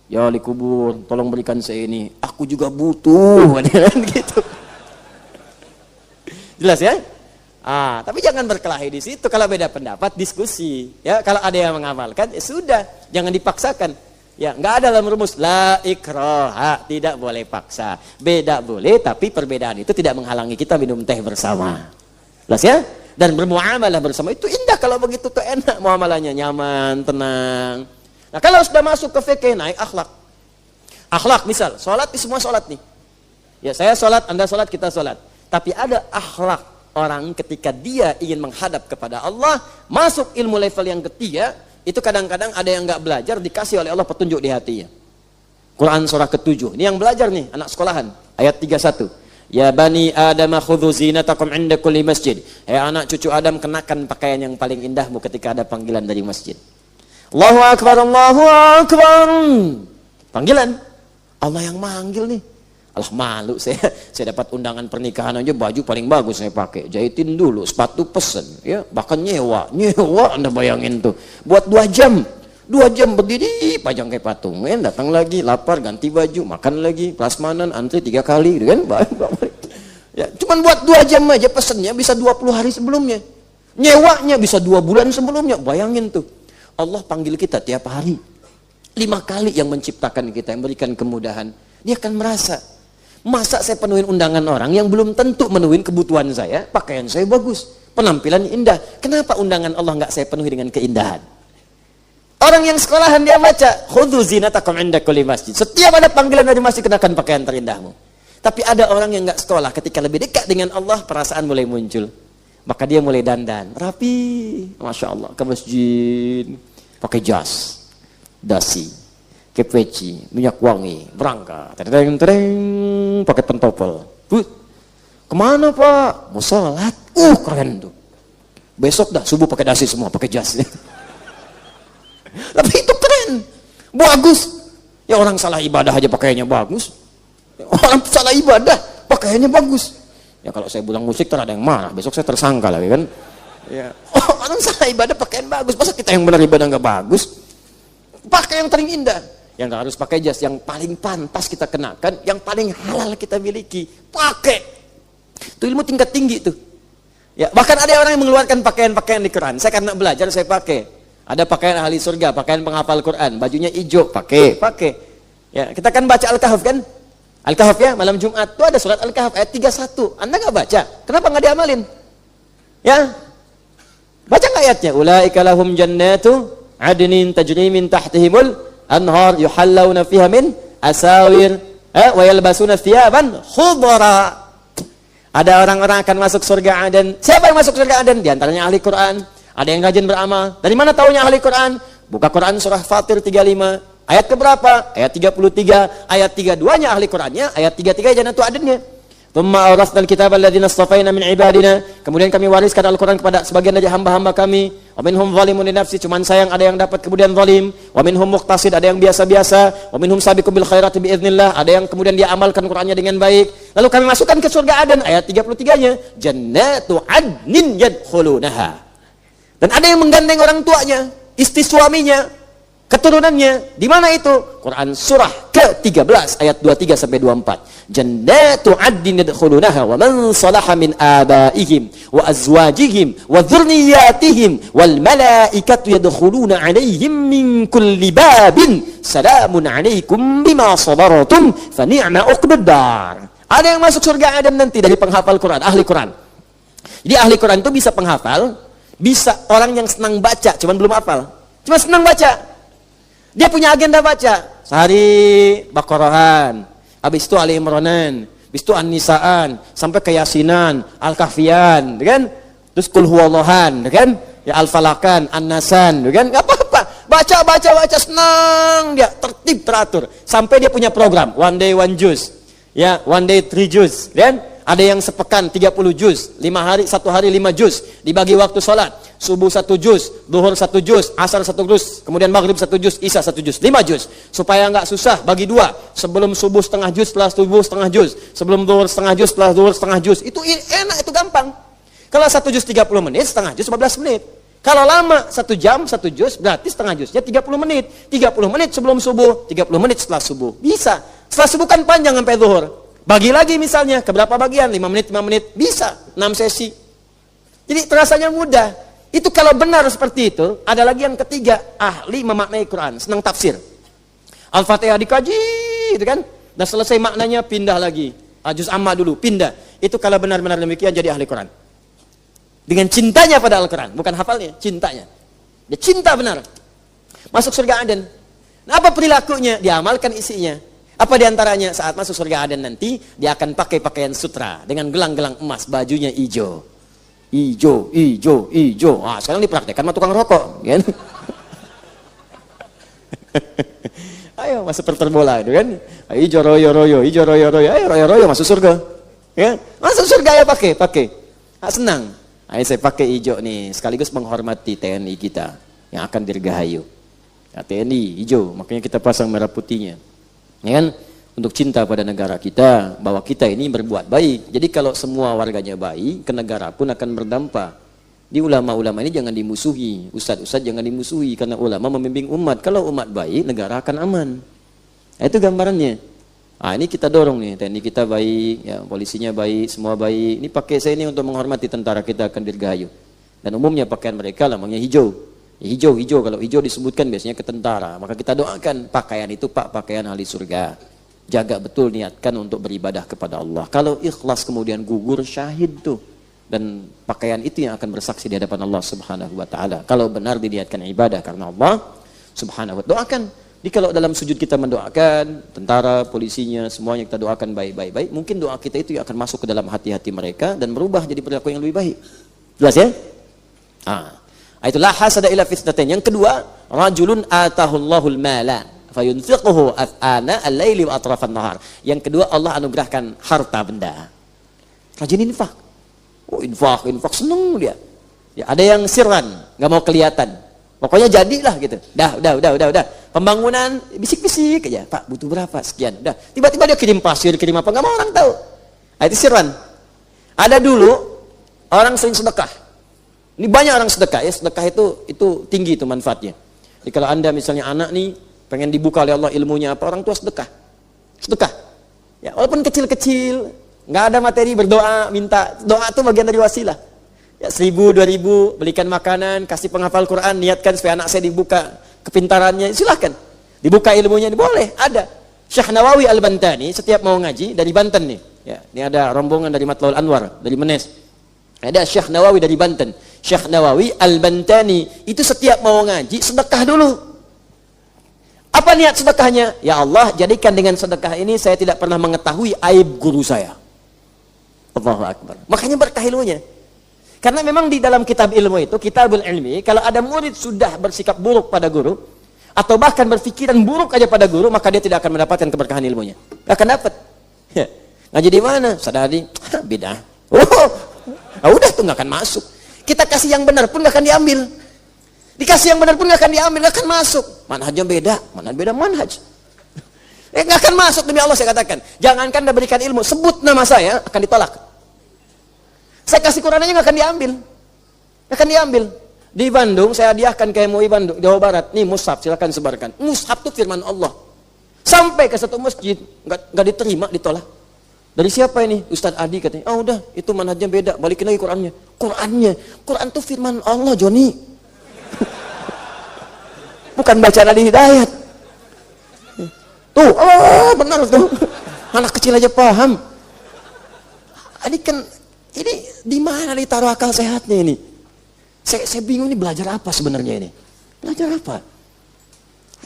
Ya ahli kubur, tolong berikan saya ini. Aku juga butuh, gitu. Jelas ya? Tapi jangan berkelahi di situ. Kalau beda pendapat, diskusi. Ya, kalau ada yang mengamalkan, ya sudah, jangan dipaksakan. Ya, nggak ada dalam rumus la ikraha, tidak boleh paksa. Beda boleh, tapi perbedaan itu tidak menghalangi kita minum teh bersama. Jelas ya? Dan bermuamalah bersama itu indah. Kalau begitu tuh enak muamalahnya, nyaman, tenang. Nah, kalau sudah masuk ke fikih, naik akhlak. Akhlak misal, sholat semua sholat nih. Ya, saya sholat, Anda sholat, kita sholat. Tapi ada akhlak orang ketika dia ingin menghadap kepada Allah, masuk ilmu level yang ketiga, itu kadang-kadang ada yang nggak belajar, dikasih oleh Allah petunjuk di hatinya. Quran surah ke-7. Ini yang belajar nih, anak sekolahan. Ayat 31. Ya bani Adam khudhu zinatakum inda kulli masjid. Anak cucu Adam, kenakan pakaian yang paling indahmu ketika ada panggilan dari masjid. Allahu Akbar, Allahu Akbar. Panggilan. Allah yang manggil nih. Alah malu saya dapat undangan pernikahan aja baju paling bagus saya pakai. Jahitin dulu, sepatu pesen. Ya, bahkan nyewa Anda bayangin tuh. Buat 2 jam. 2 jam berdiri, pajang kayak patung. Datang lagi, lapar, ganti baju, makan lagi, prasmanan, antri 3 kali. Gitu kan? Ya, cuman buat 2 jam aja pesennya bisa 20 hari sebelumnya. Nyewanya bisa 2 bulan sebelumnya. Bayangin tuh. Allah panggil kita tiap hari 5 kali yang menciptakan kita, yang berikan kemudahan. Dia akan merasa, masa saya penuhin undangan orang yang belum tentu menuhin kebutuhan saya, pakaian saya bagus, penampilan indah. Kenapa undangan Allah nggak saya penuhi dengan keindahan? Orang yang sekolahan dia baca, khudhu zinatakum inda kulli masjid. Setiap ada panggilan dari masjid, kenakan pakaian terindahmu. Tapi ada orang yang nggak sekolah, ketika lebih dekat dengan Allah, perasaan mulai muncul. Maka dia mulai dandan, rapi, Masya Allah, ke masjid, pakai jas, dasi, kepeci, minyak wangi, berangkat, tereng, pakai pentopel. Kemana Pak? Mau sholat? Keren tuh. Besok dah, subuh pakai dasi semua, pakai jas. Tapi itu keren, bagus. Ya orang salah ibadah aja pakaiannya bagus. Orang salah ibadah, pakaiannya bagus. Ya kalau saya bilang musik ada yang marah, besok saya tersangka lagi kan. Ya. Orang salah ibadah pakaian bagus, masa kita yang benar ibadah nggak bagus? Pakai yang paling indah. Yang nggak harus pakai jas, yang paling pantas kita kenakan, yang paling halal kita miliki, pakai. Itu ilmu tingkat tinggi tuh. Ya, bahkan ada orang yang mengeluarkan pakaian-pakaian di Quran. Saya karena belajar saya pakai. Ada pakaian ahli surga, pakaian penghafal Quran, bajunya hijau, pakai. Ya, kita kan baca Al-Kahf kan? Al-Kahf ya, malam Jumat tuh ada surat Al-Kahf ayat 31. Anda nggak baca? Kenapa nggak diamalin? Ya, baca nggak ayatnya? Ulaika lahum jannatu adnin tajri min tahtihimul anhar yuhallawna fiha min asawir wa yalbasuna thiyaban khudra. Ada orang-orang akan masuk surga Aden. Siapa yang masuk surga Aden? Di antaranya ahli Quran. Ada yang rajin beramal. Dari mana taunya ahli Quran? Buka Quran surah Fatir 35. Ayat keberapa? Ayat 33. Ayat 32-nya ahli Qurannya. Ayat 33 jannatu adennya. Thumma awrasnal kitab alladziina istafaina min ibadina. Kemudian kami wariskan Al-Quran kepada sebagian dari hamba-hamba kami. Wa minhum zalimun li nafsi, cuman sayang ada yang dapat kemudian zalim. Wa minhum muqtasid, ada yang biasa-biasa. Wa minhum sabiqun bil khairati biiznillah, ada yang kemudian dia amalkan Qur'annya dengan baik. Lalu kami masukkan ke surga Aden, ayat 33-nya, jannatu adnin yadkhulunaha. Dan ada yang menggandeng orang tuanya, istri suaminya, keturunannya. Di mana itu? Quran surah ke-13 ayat 23 sampai 24. Jannatu 'adnin yadkhulunaha wa man salaha min abaihim wa azwajihim wa dhurriyyatihim wal malaikatu yadkhuluna 'alaihim min kulli babin salamun 'alaikum bima sabartum fa ni'ma 'uqbad dar. Ada yang masuk surga Adam nanti dari penghafal Quran, ahli Quran. Jadi ahli Quran itu bisa penghafal, bisa orang yang senang baca, cuman belum hafal. Cuma senang baca. Dia punya agenda baca. Sehari Baqarahan, habis itu Ali Imranan, habis itu An-Nisaan, sampai ke Yasinan, Al-Kahfian, kan? Terus Qul Huwallahan, kan? Ya Al-Falakan, An-Nasan, kan? Enggak apa-apa. Baca, senang dia, tertib, teratur. Sampai dia punya program, one day one juz. Ya, one day 3 juz, kan? Ada yang sepekan 30 juz, 5 hari, 1 hari 5 juz, dibagi waktu sholat, subuh 1 juz, duhur 1 juz, asar 1 juz, kemudian maghrib 1 juz, isya 1 juz, 5 juz. Supaya nggak susah, bagi 2, sebelum subuh setengah juz, setelah subuh setengah juz, sebelum duhur setengah juz, setelah duhur setengah juz. Itu enak, itu gampang. Kalau 1 juz 30 menit, setengah juz 15 menit. Kalau lama 1 jam 1 juz, berarti setengah juznya 30 menit. 30 menit sebelum subuh, 30 menit setelah subuh. Bisa. Setelah subuh kan panjang sampai duhur. Bagi lagi misalnya, ke berapa bagian? 5 menit, bisa. 6 sesi. Jadi terasanya mudah. Itu kalau benar seperti itu, ada lagi yang ketiga, ahli memaknai Quran, senang tafsir. Al-Fatihah dikaji, gitu kan? Dan selesai maknanya, pindah lagi. Juz amma dulu, pindah. Itu kalau benar-benar demikian, jadi ahli Quran. Dengan cintanya pada Al-Quran, bukan hafalnya, cintanya. Dia cinta benar. Masuk surga Aden. Nah, apa perilakunya? Diamalkan isinya. Apa diantaranya? Saat masuk surga Aden nanti, dia akan pakai pakaian sutra dengan gelang-gelang emas, bajunya hijau. Hijau. Wah, sekarang dipraktekkan sama tukang rokok, kan? Ayo masuk perbola itu kan. Hijau royo, ayo royo masuk surga. Ya, masuk surga ya pakai. Senang. Ayo saya pakai hijau nih, sekaligus menghormati TNI kita yang akan dirgahayu. Ya, TNI hijau, makanya kita pasang merah putihnya. Ya kan? Untuk cinta pada negara kita, bahwa kita ini berbuat baik. Jadi kalau semua warganya baik, ke negara pun akan berdampak. Di ulama-ulama ini jangan dimusuhi, ustadz-ustadz jangan dimusuhi, karena ulama membimbing umat. Kalau umat baik, negara akan aman. Nah, itu gambarannya. Ini kita dorong nih, TNI kita baik, ya, polisinya baik, semua baik. Ini pakai saya ini untuk menghormati tentara kita akan dirgahayu. Dan umumnya pakaian mereka namanya hijau. Ya, hijau, kalau hijau disebutkan biasanya ke tentara. Maka kita doakan pakaian itu pakaian ahli surga. Jaga betul, niatkan untuk beribadah kepada Allah. Kalau ikhlas kemudian gugur, syahid tuh. Dan pakaian itu yang akan bersaksi di hadapan Allah Subhanahu wa taala. Kalau benar diniatkan ibadah karena Allah Subhanahu wa taala. Doakan. Jadi kalau dalam sujud kita mendoakan tentara, polisinya, semuanya kita doakan baik-baik. Mungkin doa kita itu akan masuk ke dalam hati-hati mereka dan berubah jadi perilaku yang lebih baik. Jelas ya? Itulah hasada ila fitnatain. Yang kedua, rajulun atahullahul mala fayunfiquhu ana al-laili wa atrafan nahar. Yang kedua, Allah anugerahkan harta benda. Rajin infak. Infak seneng dia. Ya, ada yang sirran, enggak mau kelihatan. Pokoknya jadilah gitu. Udah. Pembangunan bisik-bisik aja. Pak, butuh berapa? Sekian. Udah. Tiba-tiba dia kirim pasir, kirim apa, enggak mau orang tahu. Itu sirran. Ada dulu orang sering sedekah. Ini banyak orang sedekah ya, sedekah itu tinggi itu manfaatnya. Jadi kalau Anda misalnya anak nih pengen dibuka oleh Allah ilmunya apa, orang tua sedekah. Ya, walaupun kecil-kecil, nggak ada materi berdoa, minta doa itu bagian dari wasilah. Ya 1000, 2000 belikan makanan, kasih penghafal Quran, niatkan supaya anak saya dibuka kepintarannya, silahkan. Dibuka ilmunya, boleh, ada. Syekh Nawawi Al-Bantani setiap mau ngaji dari Banten nih. Ya, ini ada rombongan dari Matlaul Anwar, dari Menes. Ada Syekh Nawawi dari Banten. Syekh Nawawi Al-Bantani itu setiap mau ngaji sedekah dulu. Apa niat sedekahnya? Ya Allah, jadikan dengan sedekah ini saya tidak pernah mengetahui aib guru saya. Allahu Akbar. Makanya berkah ilmunya. Karena memang di dalam kitab ilmu itu, kitabul ilmi, kalau ada murid sudah bersikap buruk pada guru atau bahkan berpikiran buruk aja pada guru, maka dia tidak akan mendapatkan keberkahan ilmunya. Gak akan dapat. Ya. Ngaji di mana? Sadari, bid'ah. Udah tuh gak akan masuk. Kita kasih yang benar pun gak akan diambil. Dikasih yang benar pun nggak akan diambil, nggak akan masuk. Manhajnya beda manhaj. Nggak akan masuk demi Allah saya katakan. Jangankan Anda berikan ilmu, sebut nama saya akan ditolak. Saya kasih Quran aja nggak akan diambil. Nggak akan diambil. Di Bandung saya hadiahkan ke MUI Bandung, Jawa Barat. Nih mushaf, silakan sebarkan. Mushaf itu firman Allah. Sampai ke satu masjid nggak diterima, ditolak. Dari siapa ini? Ustadz Adi katanya. Oh udah, itu manhajnya beda. Balikin lagi Qurannya. Quran itu firman Allah, Joni. Bukan bacaan Ali Hidayat. Tuh, benar tuh. Anak kecil aja paham. Ini kan, ini di mana ditaruh akal sehatnya ini? Saya bingung ini belajar apa sebenarnya ini? Belajar apa?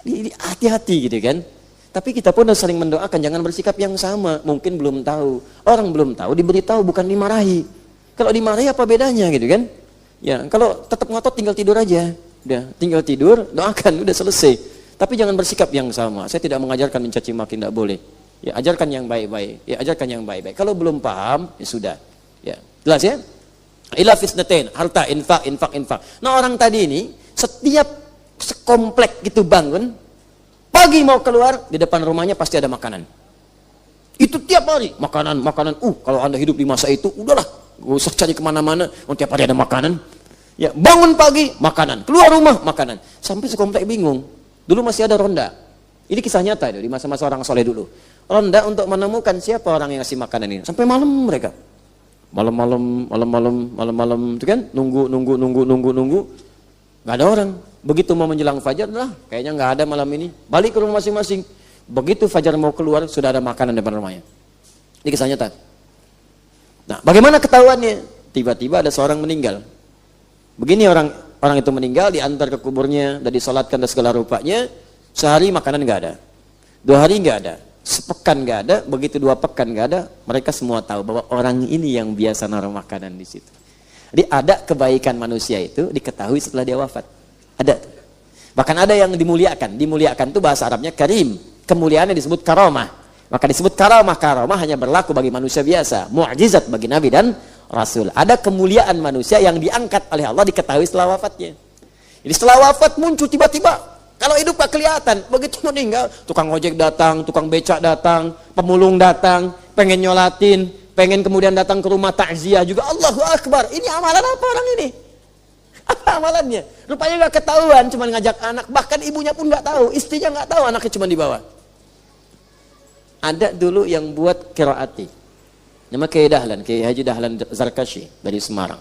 Ini hati-hati gitu kan? Tapi kita pun harus saling mendoakan, jangan bersikap yang sama. Mungkin belum tahu. Orang belum tahu, diberitahu bukan dimarahi. Kalau dimarahi apa bedanya gitu kan? Ya, kalau tetap ngotot tinggal tidur aja. Udah, tinggal tidur, doakan, udah selesai. Tapi jangan bersikap yang sama. Saya tidak mengajarkan mencaci maki, tidak boleh. Ya, ajarkan yang baik-baik. Ya, ajarkan yang baik-baik. Kalau belum paham, ya sudah. Ya, jelas ya? Ila fisnatain, harta, infak. Nah, orang tadi ini setiap sekomplek gitu bangun, pagi mau keluar, di depan rumahnya pasti ada makanan. Itu tiap hari, makanan. Kalau Anda hidup di masa itu, udahlah, gak usah cari kemana-mana, tiap hari ada makanan. Ya, bangun pagi, makanan. Keluar rumah, makanan. Sampai sekomplek bingung. Dulu masih ada ronda. Ini kisah nyata itu, di masa-masa orang soleh dulu. Ronda untuk menemukan siapa orang yang ngasih makanan ini. Sampai malam mereka. Malam-malam, itu kan? Nunggu. Gak ada orang. Begitu mau menjelang fajar, lah, kayaknya gak ada malam ini. Balik ke rumah masing-masing. Begitu fajar mau keluar, sudah ada makanan di depan rumahnya. Ini kisah nyata. Nah, bagaimana ketahuannya? Tiba-tiba ada seorang meninggal. Begini orang itu meninggal, diantar ke kuburnya, dan disolatkan dan segala rupanya. Sehari makanan gak ada. 2 hari gak ada. Sepekan gak ada. Begitu 2 pekan gak ada. Mereka semua tahu bahwa orang ini yang biasa naruh makanan di situ. Jadi ada kebaikan manusia itu diketahui setelah dia wafat. Ada. Bahkan ada yang dimuliakan. Dimuliakan itu bahasa Arabnya karim. Kemuliaannya disebut karamah. Maka disebut karamah. Karamah hanya berlaku bagi manusia biasa. Mu'jizat bagi Nabi dan Rasul. Ada kemuliaan manusia yang diangkat oleh Allah diketahui setelah wafatnya. Jadi setelah wafat muncul tiba-tiba. Kalau hidup gak kelihatan. Begitu meninggal, tukang ojek datang, tukang becak datang, pemulung datang, pengen nyolatin, pengen kemudian datang ke rumah takziah juga. Allahu Akbar. Ini amalan apa orang ini? Apa amalannya? Rupanya gak ketahuan, cuma ngajak anak. Bahkan ibunya pun gak tahu, istrinya gak tahu, anaknya cuma dibawa. Ada dulu yang buat qiraati. Nama Kiai Dahlan, Kiai Haji Dahlan Zarkashi dari Semarang.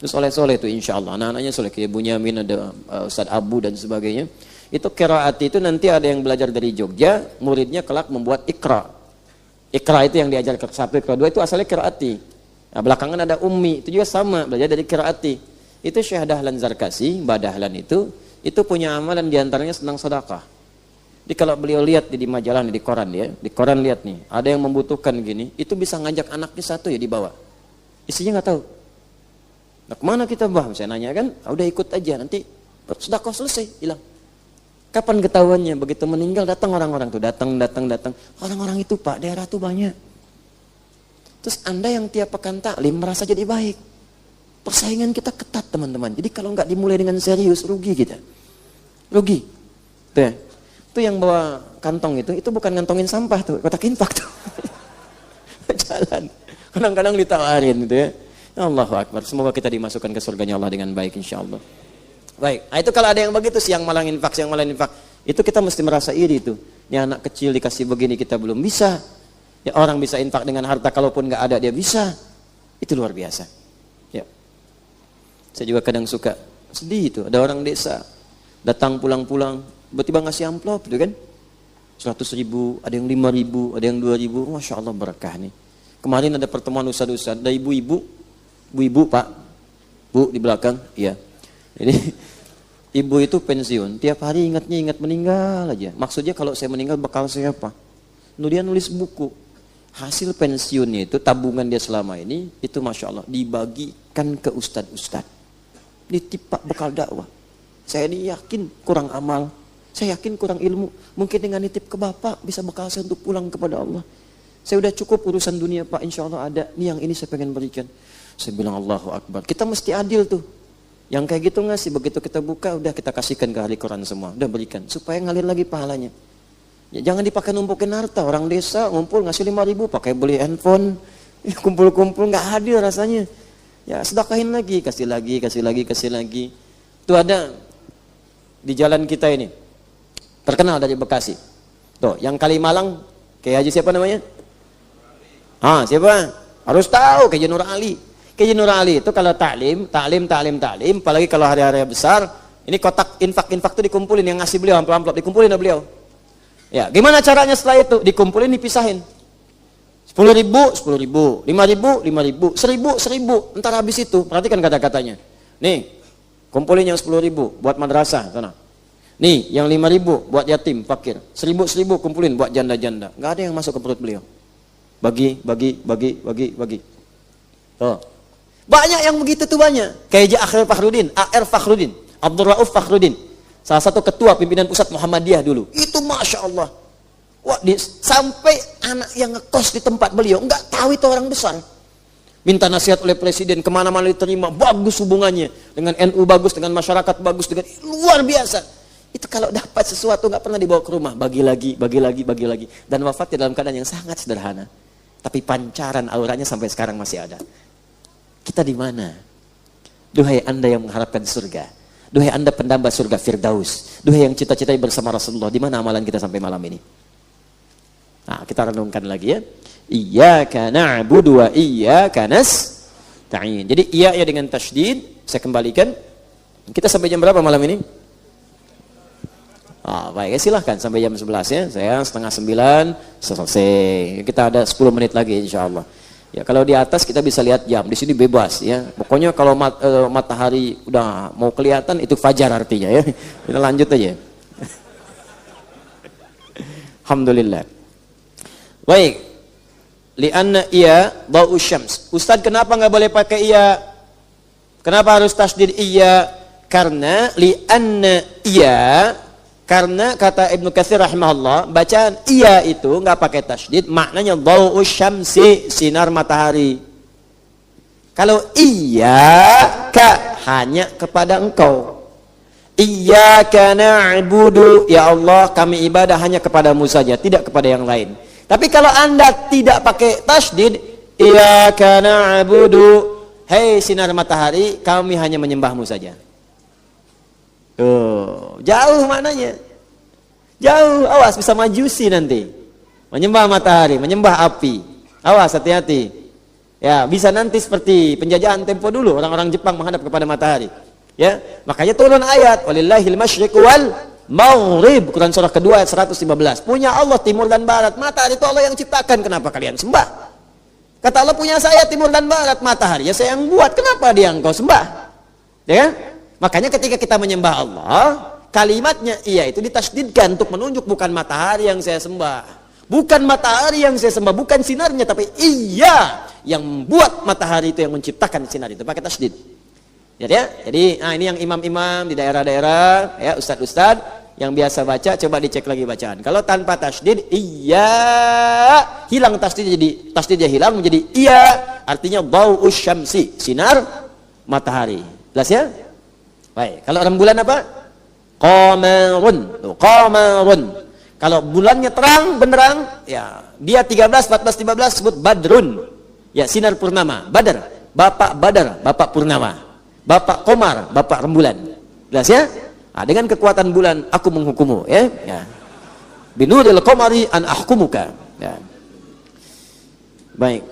Itu soleh-soleh itu insya Allah. Anak-anaknya soleh, Kiai Bunyamin, ada Ustadz Abu dan sebagainya. Itu qiraati itu nanti ada yang belajar dari Jogja, muridnya kelak membuat Iqra. Iqra itu yang diajar ke 1, Iqra 2 itu asalnya qiraati. Nah, belakangan ada Ummi, itu juga sama, belajar dari qiraati. Itu Syekh Dahlan Zarkashi, Mbah Dahlan itu punya amalan diantaranya senang sedekah. Jadi kalau beliau lihat di majalah di koran ya, di koran lihat nih, ada yang membutuhkan gini, itu bisa ngajak anaknya 1 ya dibawa. Istrinya nggak tahu. Nah, kemana kita Mbah? Saya nanya kan, udah ikut aja nanti sedekah selesai hilang. Kapan ketahuannya? Begitu meninggal datang orang-orang tuh, datang. Orang-orang itu Pak, daerah tuh banyak. Terus Anda yang tiap pekan taklim merasa jadi baik. Persaingan kita ketat teman-teman. Jadi kalau nggak dimulai dengan serius, rugi kita. Rugi. Tuh ya. Itu yang bawa kantong itu bukan ngantongin sampah tuh, kotak infak tuh. Jalan. Kadang-kadang ditawarin gitu ya. Allahu Akbar. Semoga kita dimasukkan ke surganya Allah dengan baik insyaallah. Baik. Nah, itu kalau ada yang begitu siang malam infak, itu kita mesti merasa iri tuh. Ini anak kecil dikasih begini kita belum bisa. Ya orang bisa infak dengan harta kalaupun nggak ada dia bisa. Itu luar biasa. Ya. Saya juga kadang suka sedih itu. Ada orang desa datang pulang-pulang tiba-tiba ngasih amplop gitu kan 100.000, ada yang 5.000, ada yang 2.000. Masya Allah berkah nih. Kemarin ada pertemuan ustad-ustad, ada ibu-ibu Pak, Bu di belakang, iya. Jadi ibu itu pensiun, tiap hari ingat meninggal aja. Maksudnya kalau saya meninggal bakal saya apa? Dia nulis buku. Hasil pensiunnya itu, tabungan dia selama ini, itu Masya Allah dibagikan ke ustad-ustad. Ditipak bekal dakwah. Saya ini yakin kurang amal. Saya yakin kurang ilmu. Mungkin dengan nitip ke Bapak bisa bekal saya untuk pulang kepada Allah. Saya udah cukup urusan dunia Pak, insya Allah ada. Ini yang ini saya pengen berikan. Saya bilang Allahu Akbar. Kita mesti adil tuh. Yang kayak gitu nggak sih? Begitu kita buka, udah kita kasihkan ke ahli Quran semua. Udah berikan. Supaya ngalir lagi pahalanya. Ya, jangan dipakai numpukin harta. Orang desa ngumpul ngasih 5.000, pakai beli handphone. Ya, kumpul-kumpul nggak hadir rasanya. Ya sedekahin lagi, kasih lagi, kasih lagi, kasih lagi. Itu ada di jalan kita ini. Terkenal dari Bekasi. Tuh, yang Kalimalang, kayak Haji siapa namanya? Siapa? Harus tahu, kayak Nur Ali. Kayak Nur Ali itu kalau taklim, apalagi kalau hari-hari besar, ini kotak infak itu dikumpulin, yang ngasih beliau amplop dikumpulin oleh beliau. Ya, gimana caranya setelah itu? Dikumpulin, dipisahin. 10.000, 10.000, 5.000, 5.000, 1.000, 1.000. Entar habis itu, perhatikan kata-katanya. Nih, kumpulin yang 10.000 buat madrasah sana. Nih, yang 5.000 buat yatim, fakir. 1.000 kumpulin buat janda-janda. Nggak ada yang masuk ke perut beliau. Bagi. Tuh. Banyak yang begitu tuh banyak. Kayak AR Fakhrudin, Abdul Rauf Fakhrudin. Salah satu ketua pimpinan pusat Muhammadiyah dulu. Itu Masya Allah. Wah, sampai anak yang ngekos di tempat beliau, nggak tahu itu orang besar. Minta nasihat oleh presiden, kemana-mana diterima. Bagus hubungannya. Dengan NU bagus, dengan masyarakat bagus, dengan luar biasa. Itu kalau dapat sesuatu nggak pernah dibawa ke rumah. Bagi lagi. Dan wafatnya dalam keadaan yang sangat sederhana. Tapi pancaran auranya sampai sekarang masih ada. Kita di mana? Duhai Anda yang mengharapkan surga. Duhai Anda pendamba surga Firdaus. Duhai yang cita-citai bersama Rasulullah. Di mana amalan kita sampai malam ini? Nah, kita renungkan lagi ya. Iyyaka na'budu wa iyyaka nasta'in. Jadi iya ya dengan tasydid. Saya kembalikan. Kita sampai jam berapa malam ini? Baik, silahkan sampai jam 11 ya. Saya 8:30 selesai. Kita ada 10 menit lagi insyaallah. Ya, kalau di atas kita bisa lihat jam, di sini bebas ya. Pokoknya kalau matahari udah mau kelihatan itu fajar artinya ya. Kita lanjut aja. Alhamdulillah. Baik. Lianna iya dha'u syams. Ustaz, kenapa nggak boleh pakai iya? Kenapa harus tasydid iya? Karena lianna iya, karena kata Ibnu Katsir rahimahullah, bacaan iya itu nggak pakai tasydid, maknanya dha'u syamsi, sinar matahari. Kalau iyyaka, hanya kepada engkau. Iyyaka na'budu, ya Allah kami ibadah hanya kepadamu saja, tidak kepada yang lain. Tapi kalau Anda tidak pakai tasydid, iyyaka na'budu, hei sinar matahari, kami hanya menyembahmu saja. Jauh maknanya. Jauh, awas bisa majusi nanti. Menyembah matahari, menyembah api. Awas, hati-hati. Ya, bisa nanti seperti penjajahan tempo dulu orang-orang Jepang menghadap kepada matahari. Ya, makanya turun ayat walillahil masyriq wal maghrib, Quran surah kedua ayat 115. Punya Allah timur dan barat. Matahari itu Allah yang ciptakan, kenapa kalian sembah? Kata Allah, punya saya timur dan barat, matahari ya saya yang buat, kenapa dia engkau sembah? Ya kan? Makanya ketika kita menyembah Allah, kalimatnya iya itu ditasydidkan untuk menunjuk bukan matahari yang saya sembah, bukan matahari yang saya sembah, bukan sinarnya, tapi iya yang membuat matahari itu, yang menciptakan sinar itu, pakai tasydid. Jadi ini yang imam-imam di daerah-daerah, ya ustadz-ustadz yang biasa baca, coba dicek lagi bacaan. Kalau tanpa tasydid, iya hilang tasydidnya hilang menjadi iya, artinya dha'u syamsi, sinar matahari. Jelas ya? Baik, kalau rembulan apa? Qamarun. Kalau bulannya terang benderang, ya dia 13, 14, 15 sebut badrun. Ya, sinar purnama. Badar, bapak purnama. Bapak komar, bapak rembulan. Jelas ya? Dengan kekuatan bulan aku menghukummu, ya. Binuril qamari an ahkumuka. Ya. Baik.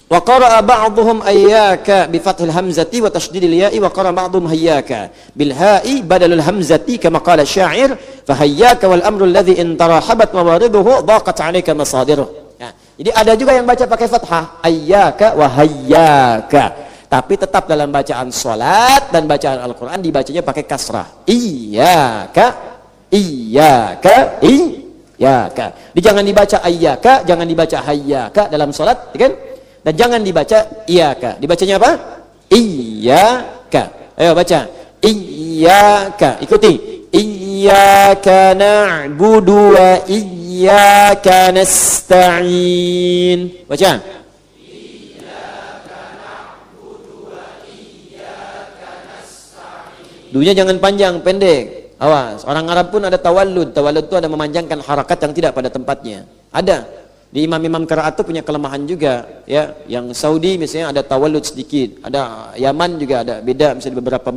Wa qara'a ba'dhum ayyaka bi fathil hamzati wa tasydidil ya'i wa qara'a ba'dhum hayyaka bil ha'i badalul hamzati kama qala asy-sya'ir fa hayyaka wal amru alladhi in tarahabat mawariduhu dhaqat 'alaika masadiruh. Ya. Jadi ada juga yang baca pakai fathah ayyaka wa hayyaka, tapi tetap dalam bacaan salat dan bacaan Al-Qur'an dibacanya pakai kasrah. Iyyaka. Jadi jangan dibaca ayyaka, jangan dibaca hayyaka dalam salat, kan? Dan jangan dibaca iyaka. Dibacanya apa? Iyaka. Ayo baca. Iyaka. Ikuti. Iyaka na'budu wa iyaka nasta'in. Baca. Iyaka na'budu wa iyaka nasta'in. dunya jangan panjang, pendek. Awas, orang Arab pun ada tawallud. Tawallud itu ada memanjangkan harakat yang tidak pada tempatnya. Ada. Di imam-imam qiraat itu punya kelemahan juga, ya. Yang Saudi misalnya ada tawallud sedikit, ada Yaman juga ada beda misalnya beberapa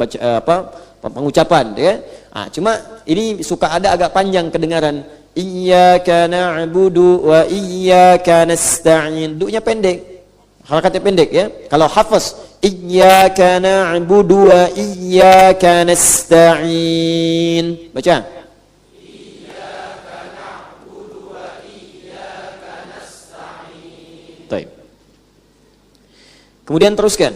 pengucapan, ya. Cuma ini suka ada agak panjang kedengaran. Iyyaka na'budu wa iyyaka nasta'in. Dunya pendek. Harakatnya pendek, ya. Kalau hafaz iyyaka na'budu wa iyyaka nasta'in. Baca. Kemudian teruskan.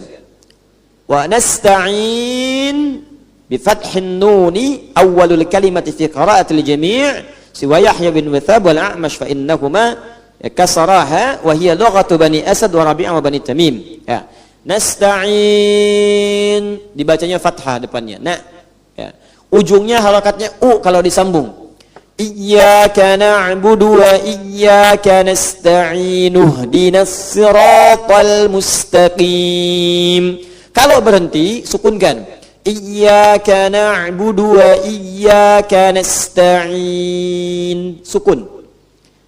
Wa nasta'in bi fathin nuni awwalul kalimati fi qira'atil jami' siwa Yahya bin Withab wal A'mash fa innahuma kasaraha wa hiya lughatu Bani Asad wa Rabi'ah wa Bani Tamim. Ya. Nasta'in dibacanya fathah depannya. Nah, ya. Ujungnya harakatnya u kalau disambung. Iyyaka na'budu wa iyyaka nasta'in ihdinas siratal mustaqim. Kalau berhenti sukunkan. Iyyaka na'budu wa iyyaka nasta'in. Sukun.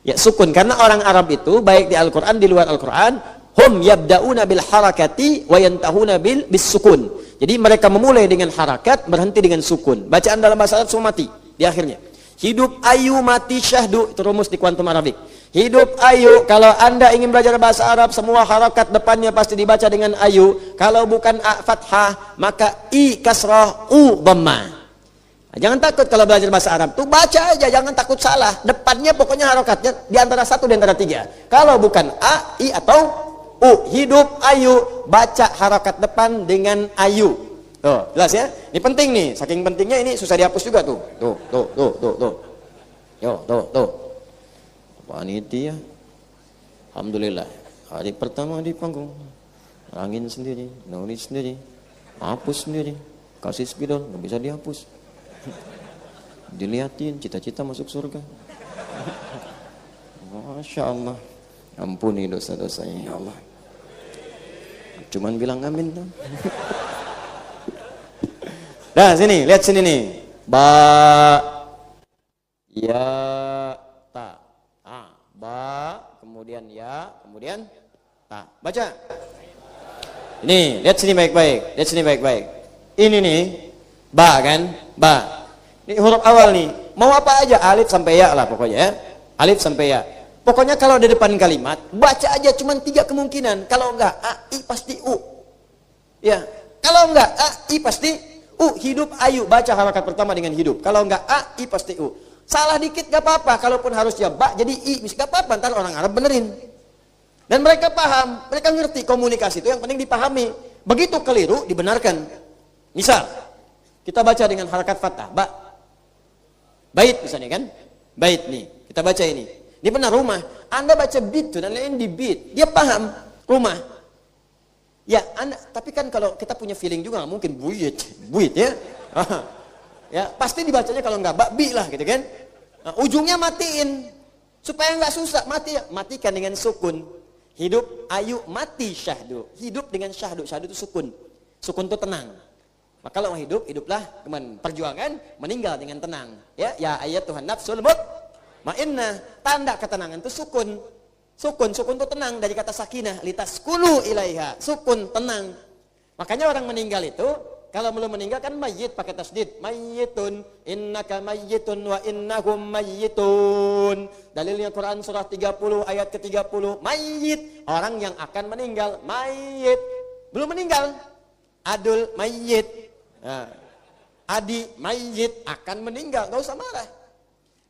Ya, sukun karena orang Arab itu baik di Al-Qur'an di luar Al-Qur'an hum yabda'una bil harakati wa yantahuna bis sukun. Jadi mereka memulai dengan harakat, berhenti dengan sukun. Bacaan dalam bahasa Arab semua mati di akhirnya. Hidup ayu mati syahdu, itu rumus di kuantum Arabik. Hidup ayu, kalau Anda ingin belajar bahasa Arab, semua harakat depannya pasti dibaca dengan ayu. Kalau bukan a fathah, maka i kasrah, u dhammah. Jangan takut kalau belajar bahasa Arab, tuh baca aja, jangan takut salah. Depannya pokoknya harakatnya di antara satu di antara tiga. Kalau bukan a, i atau u, hidup ayu, baca harakat depan dengan ayu. Tuh, jelas ya? Ini penting nih, saking pentingnya ini susah dihapus juga tuh. Tuh. Yo, tuh. Panitia. Alhamdulillah. Hari pertama di panggung. Angin sendiri, nulis sendiri, hapus sendiri. Kasih spidol, nggak bisa dihapus. Dilihatin cita-cita masuk surga. Masya Allah. Ampuni dosa-dosanya ya Allah. Cuman bilang amin tuh. Nah sini, lihat sini nih. Ba, ya, ta. Ba, kemudian ya, kemudian ta. Baca. Ini, lihat sini baik-baik. Lihat sini baik-baik. Ini nih, ba kan? Ba. Ini huruf awal nih. Mau apa aja, alif sampai ya lah pokoknya ya. Alif sampai ya. Pokoknya kalau di depan kalimat, baca aja cuma 3 kemungkinan. Kalau enggak, a, i pasti u. Ya. Kalau enggak, a, i pasti hidup ayu, baca harakat pertama dengan hidup. Kalau enggak a, i pasti u. Salah dikit gak apa-apa, kalaupun harus ya ba jadi i, gak apa-apa, ntar orang Arab benerin. Dan mereka paham, mereka ngerti komunikasi itu yang penting dipahami. Begitu keliru dibenarkan. Misal, kita baca dengan harakat fathah, ba. Bait misalnya kan? Bait nih, kita baca ini. Dia benar rumah. Anda baca bit dan lain di bit, dia paham rumah. Ya, tapi kan kalau kita punya feeling juga nggak mungkin buit ya. Ya, pasti dibacanya kalau nggak bakbi lah gitu kan. Nah, ujungnya matiin supaya nggak susah, matikan dengan sukun. Hidup ayu mati syahdu. Hidup dengan syahdu. Syahdu itu sukun. Sukun itu tenang. Maka kalau mau hidup, hiduplah teman perjuangan, meninggal dengan tenang. Ya ayat Tuhan nafsul mutmainnah. Tanda ketenangan itu sukun. Sukun itu tenang dari kata sakinah, litaskunu ilaiha. Sukun, tenang. Makanya orang meninggal itu, kalau belum meninggal kan mayyit pakai tasdid. Mayyitun, innaka mayyitun wa innahum mayyitun. Dalilnya Quran surah 30 ayat ke-30. Mayyit, orang yang akan meninggal. Mayyit, belum meninggal. Adul mayyit. Nah, adi mayyit akan meninggal, gak usah marah.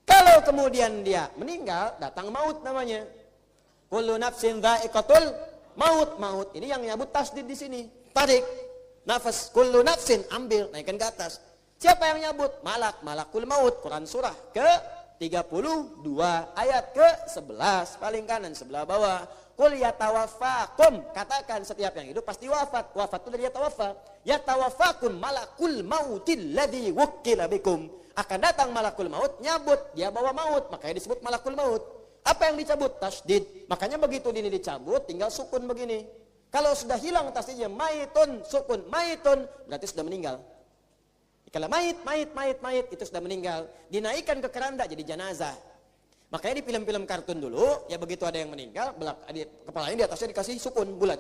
Kalau kemudian dia meninggal, datang maut namanya. Kullu nafsin dha'iqatul maut. Ini yang nyebut tasdid di sini. Tarik nafas, kullu nafsin, ambil, naikkan ke atas. Siapa yang nyebut? Malakul maut. Quran surah ke-32 ayat ke-11 paling kanan sebelah bawah. Qul yatawaffakum, katakan setiap yang hidup pasti wafat. Wafat itu dari yatawaffa. Yatawaffakum malakul mautil ladzi wukkila bikum. Akan datang malakul maut, nyabut, dia bawa maut, makanya disebut malakul maut. Apa yang dicabut? Tasdid. Makanya begitu ini dicabut, tinggal sukun begini. Kalau sudah hilang tasdidnya, maitun, sukun, maitun, berarti sudah meninggal. Kalau mayit itu sudah meninggal, dinaikkan ke keranda jadi jenazah. Makanya di film-film kartun dulu, ya begitu ada yang meninggal, kepalanya di atasnya dikasih sukun bulat.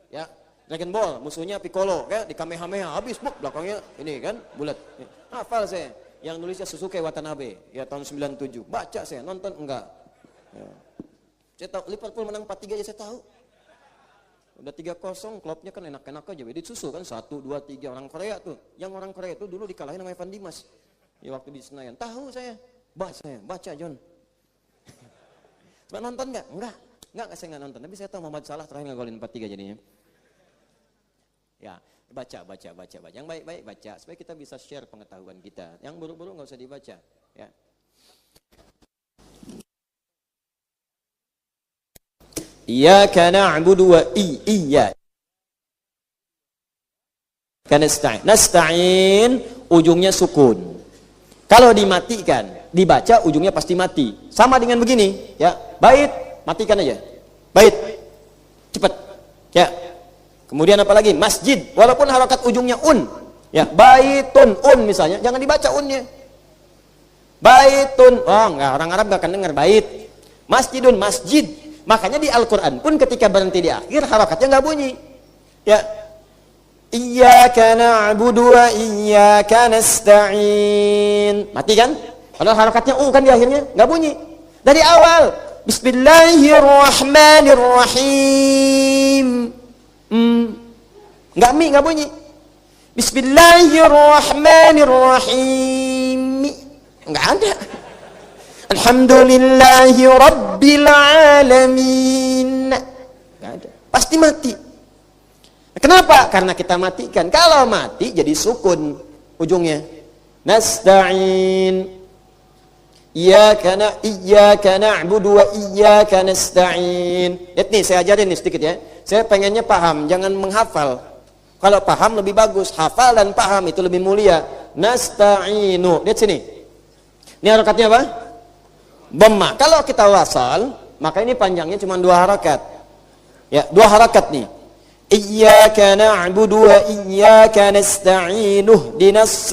Ya, Dragon Ball, musuhnya Piccolo, ya, di Kamehameha habis, belakangnya ini kan bulat. Hafal saya. Yang nulisnya Susuke Watanabe, ya tahun 97. Baca saya, nonton enggak. Ya. Saya tahu Liverpool menang 4-3 ya saya tahu. Udah 3-0, klubnya kan enak-enak aja. Jadi susu kan 1, 2, 3 orang Korea tuh. Yang orang Korea itu dulu dikalahin sama Evan Dimas. Ya waktu di Senayan. Tahu saya. Baca John. Coba nonton nggak? Enggak saya nggak nonton. Tapi saya tahu Muhammad Salah terakhir ngegolin 4-3 jadinya. Ya, baca. Yang baik-baik baca supaya kita bisa share pengetahuan kita. Yang buruk-buruk nggak usah dibaca. Ya. Iyyaka na'budu wa iyyaka nasta'in. Nasta'in ujungnya sukun. Kalau dimatikan, dibaca ujungnya pasti mati. Sama dengan begini, ya. Bait, matikan aja. Bait. Cepat. Ya. Kemudian apa lagi? Masjid, walaupun harokat ujungnya un. Ya, baitun misalnya, jangan dibaca unnya. Baitun. Oh, enggak, orang Arab enggak akan dengar bait. Masjidun, masjid. Makanya di Al-Quran pun ketika berhenti di akhir, harakatnya nggak bunyi. Ya. Iyyaka na'budu wa iyyaka nasta'in. Mati kan? Padahal harakatnya kan di akhirnya nggak bunyi. Dari awal. Bismillahirrahmanirrahim. Nggak bunyi. Bismillahirrahmanirrahim. Nggak ada. Alhamdulillahi Rabbil Alamin. Gak ada. Pasti mati. Kenapa? Karena kita matikan. Kalau mati jadi sukun ujungnya. Nasta'in. Iyyaka na'budu wa iyyaka nasta'in. Lihat nih, saya ajarin nih sedikit ya. Saya pengennya paham, jangan menghafal. Kalau paham lebih bagus. Hafal dan paham itu lebih mulia. Nasta'inu. Lihat sini. Ini harakatnya apa? Dhamma. Kalau kita wasal, maka ini panjangnya cuma 2 harakat. Ya, 2 harakat nih. Iyyaka na'budu wa iyyaka nasta'in. Ihdinas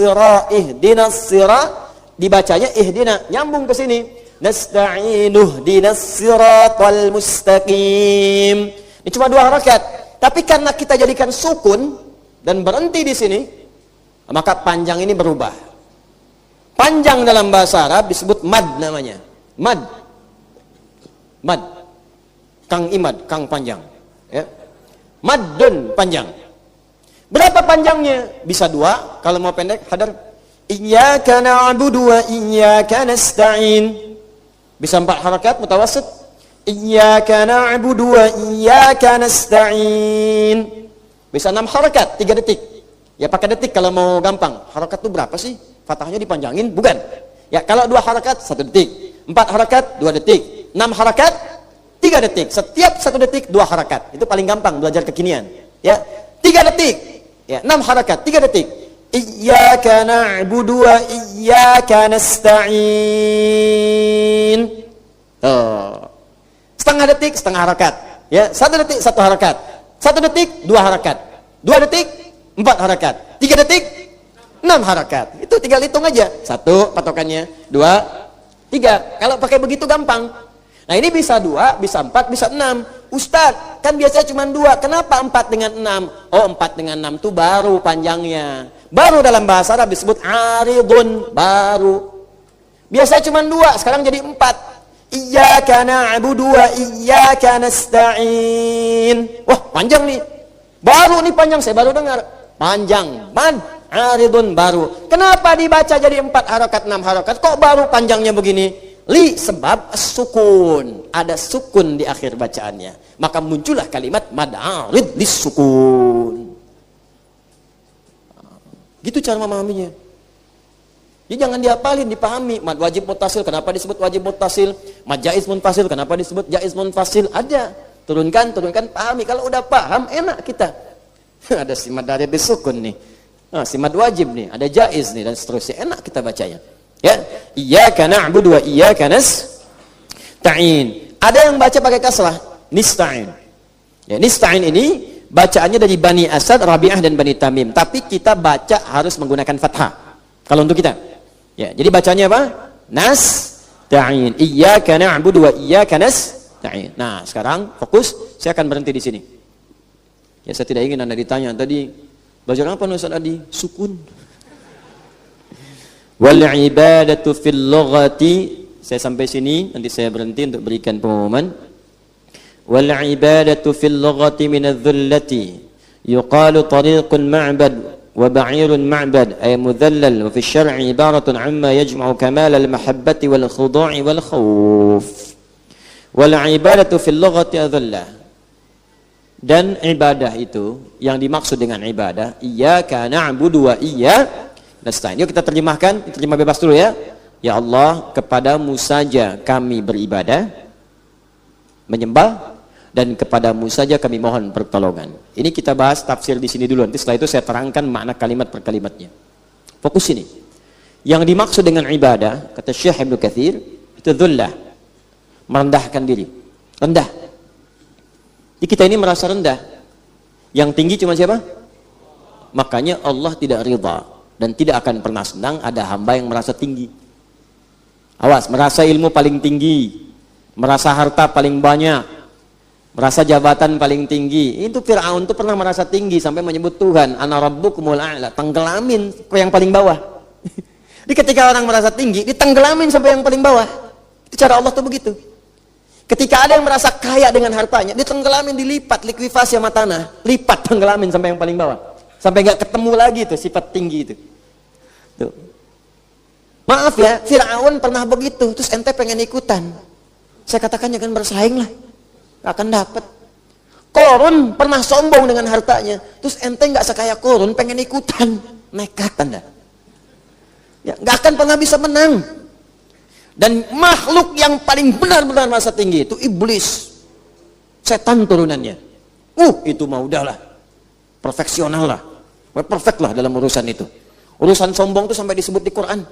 sirah. Dibacanya ihdina, nyambung ke sini. Nasta'in ihdinas siratal mustaqim. Ini cuma 2 harakat. Tapi karena kita jadikan sukun dan berhenti di sini, maka panjang ini berubah. Panjang dalam bahasa Arab disebut mad namanya. Mad. Kang imad, kang panjang. Ya. Maddun panjang. Berapa panjangnya? Bisa 2, kalau mau pendek hadar. Iyyaka na'budu wa iyyaka nasta'in. Bisa 4 harakat mutawassit. Iyyaka na'budu wa iyyaka nasta'in. Bisa 6 harakat, 3 detik. Ya pakai detik kalau mau gampang. Harakat itu berapa sih? Fathahnya dipanjangin? Bukan. Ya kalau 2 harakat 1 detik. 4 harakat 2 detik, 6 harakat 3 detik. Setiap 1 detik 2 harakat. Itu paling gampang belajar kekinian. Ya, 3 detik. Ya, 6 harakat 3 detik. Iyyaka na'budu wa iyyaka nasta'in. Setengah detik setengah harakat. Ya, 1 detik 1 harakat. 1 detik 2 harakat. 2 detik 4 harakat. 3 detik 6 harakat. Itu tinggal hitung aja. 1 patokannya, 2 3. Kalau pakai begitu gampang. Nah ini bisa 2, bisa 4, bisa 6. Ustadz, kan biasanya cuma 2. Kenapa 4 dengan 6? Oh 4 dengan 6 itu baru panjangnya. Baru dalam bahasa Arab disebut aridun. Baru. Biasanya cuma 2, sekarang jadi 4. Iyyaka na'budu wa iyyaka nasta'in. Wah panjang nih. Baru nih panjang, saya baru dengar. Panjang. Aridun baru. Kenapa dibaca jadi 4 harakat, 6 harakat? Kok baru panjangnya begini? Sebab sukun. Ada sukun di akhir bacaannya. Maka muncullah kalimat mad arid lis-sukun. Gitu cara memahaminya. Jadi jangan dihafalin, dipahami. Mad wajib muttasil, kenapa disebut wajib muttasil? Mad jaiz munfasil, kenapa disebut jaiz munfasil? Ada. Turunkan, pahami. Kalau udah paham, enak kita. Ada si mad arid lis-sukun nih. Nah, si mad wajib nih, ada jaiz nih dan seterusnya. Enak kita bacanya. Ya, iyyaka na'budu wa iyyaka nasta'in. Ada yang baca pakai kasrah, nista'in. Ya, nista'in ini bacaannya dari Bani Asad, Rabi'ah dan Bani Tamim. Tapi kita baca harus menggunakan fathah. Kalau untuk kita. Ya, jadi bacanya apa? Nasta'in. Iyyaka na'budu wa iyyaka nasta'in. Nah, sekarang fokus, saya akan berhenti di sini. Ya, saya tidak ingin Anda ditanya tadi, belajar apa Ustaz Adi? Sukun. Wal ibadatu fil lughati, saya sampai sini, nanti saya berhenti untuk berikan pengumuman. Wal ibadatu fil lughati min adh-dhullati yuqalu tariqun ma'bad wa ba'irun ma'bad ay mudhallal wa fi syar'i ibaratun amma yajma'u kamal al-mahabbati wal khudu'i wal khawf. Wal ibadatu fil lughati adh-dhullah. Dan ibadah itu yang dimaksud dengan ibadah, iyyaka na'budu wa iyyaka nasta'in. Yuk kita terjemahkan, terjemah bebas dulu ya. Ya Allah, kepadamu saja kami beribadah, menyembah, dan kepadamu saja kami mohon pertolongan. Ini kita bahas tafsir di sini dulu. Nanti setelah itu saya terangkan makna kalimat per kalimatnya. Fokus ini. Yang dimaksud dengan ibadah, kata Syekh Ibnu Katsir, itu dhullah, merendahkan diri, rendah. Jadi kita ini merasa rendah. Yang tinggi cuma siapa? Makanya Allah tidak ridha dan tidak akan pernah senang ada hamba yang merasa tinggi. Awas, merasa ilmu paling tinggi, merasa harta paling banyak, merasa jabatan paling tinggi. Itu Fir'aun tuh pernah merasa tinggi sampai menyebut Tuhan, ana rabbukumul a'la, tenggelamin ke yang paling bawah. Jadi ketika orang merasa tinggi, ditenggelamin sampai yang paling bawah. Itu cara Allah tuh begitu. Ketika ada yang merasa kaya dengan hartanya, ditenggelamin, dilipat, likuifasi sama tanah, lipat, tenggelamin sampai yang paling bawah. Sampai nggak ketemu lagi tuh sifat tinggi itu. Tuh. Maaf ya, Fir'aun pernah begitu, terus ente pengen ikutan. Saya katakan jangan bersaing lah, gak akan dapat. Korun pernah sombong dengan hartanya, terus ente nggak sekaya Korun pengen ikutan, nekat Anda. Ya, nggak akan pernah bisa menang. Dan makhluk yang paling benar-benar merasa tinggi itu iblis, setan turunannya. Itu mah udahlah, perfeksional lah, perfect lah dalam urusan itu. Urusan sombong itu sampai disebut di Quran.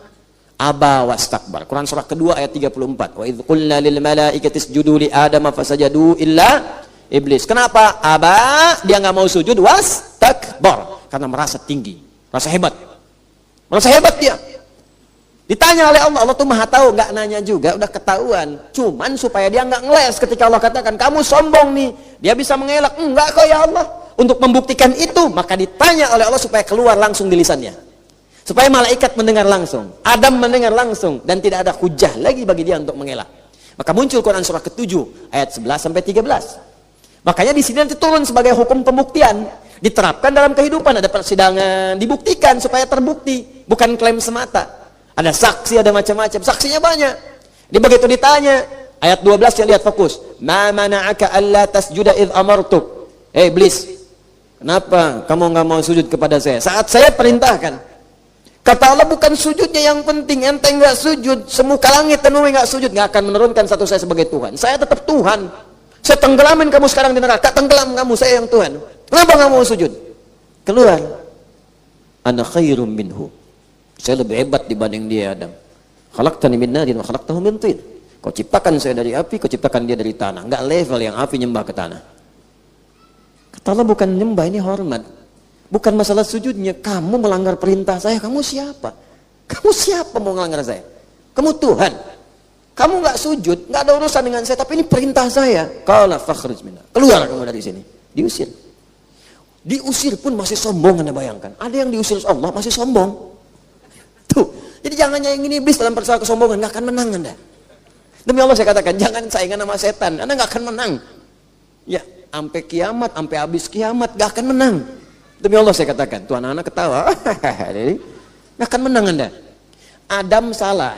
Aba wastakbar. Quran surah kedua ayat 34. Wa idz qulna lil malaikati isjudu li adama fasajadu illa iblis. Kenapa? Aba, dia nggak mau sujud, wastakbar, karena merasa tinggi, merasa hebat. Merasa hebat dia. Ditanya oleh Allah, Allah tuh maha tahu, nggak nanya juga, udah ketahuan. Cuman supaya dia nggak ngeles ketika Allah katakan, kamu sombong nih. Dia bisa mengelak, enggak kok ya Allah. Untuk membuktikan itu, maka ditanya oleh Allah supaya keluar langsung di lisannya. Supaya malaikat mendengar langsung, Adam mendengar langsung, dan tidak ada hujah lagi bagi dia untuk mengelak. Maka muncul Quran surah ke-7, ayat 11 sampai 13. Makanya di sini nanti turun sebagai hukum pembuktian. Diterapkan dalam kehidupan, ada persidangan, dibuktikan supaya terbukti. Bukan klaim semata. Ada saksi, ada macam-macam. Saksinya banyak. Dia begitu ditanya, ayat 12 yang lihat fokus. Ma mana'aka alla tasjuda idh amartuk. Iblis, kenapa kamu nggak mau sujud kepada saya saat saya perintahkan? Kata Allah, bukan sujudnya yang penting. Ente nggak sujud, semuka langit dan bumi nggak sujud, nggak akan menurunkan satu saya sebagai Tuhan. Saya tetap Tuhan. Saya tenggelamin kamu sekarang di neraka, tenggelam kamu, saya yang Tuhan. Kenapa nggak mau sujud? Keluar. Ana khairum minhu. Saya lebih hebat dibanding dia, Adam. Khalaqtani min narin wa khalaqtahu min tin. Kau ciptakan saya dari api, kau ciptakan dia dari tanah. Enggak level yang api nyembah ke tanah. Kata Allah, bukan nyembah, ini hormat. Bukan masalah sujudnya. Kamu melanggar perintah saya, kamu siapa? Kamu siapa mau melanggar saya? Kamu Tuhan. Kamu nggak sujud, nggak ada urusan dengan saya, tapi ini perintah saya. Qala fakhrij minha. Keluar kamu dari sini. Diusir. Diusir pun masih sombong, Anda bayangkan. Ada yang diusir Allah masih sombong. Tuh, jadi jangan nyaingin iblis dalam persoalan kesombongan, nggak akan menang Anda. Demi Allah saya katakan, jangan saingan sama setan, Anda nggak akan menang. Ya, sampai kiamat, sampai habis kiamat, nggak akan menang. Demi Allah saya katakan, tuh anak-anak ketawa, nggak akan menang Anda. Adam salah,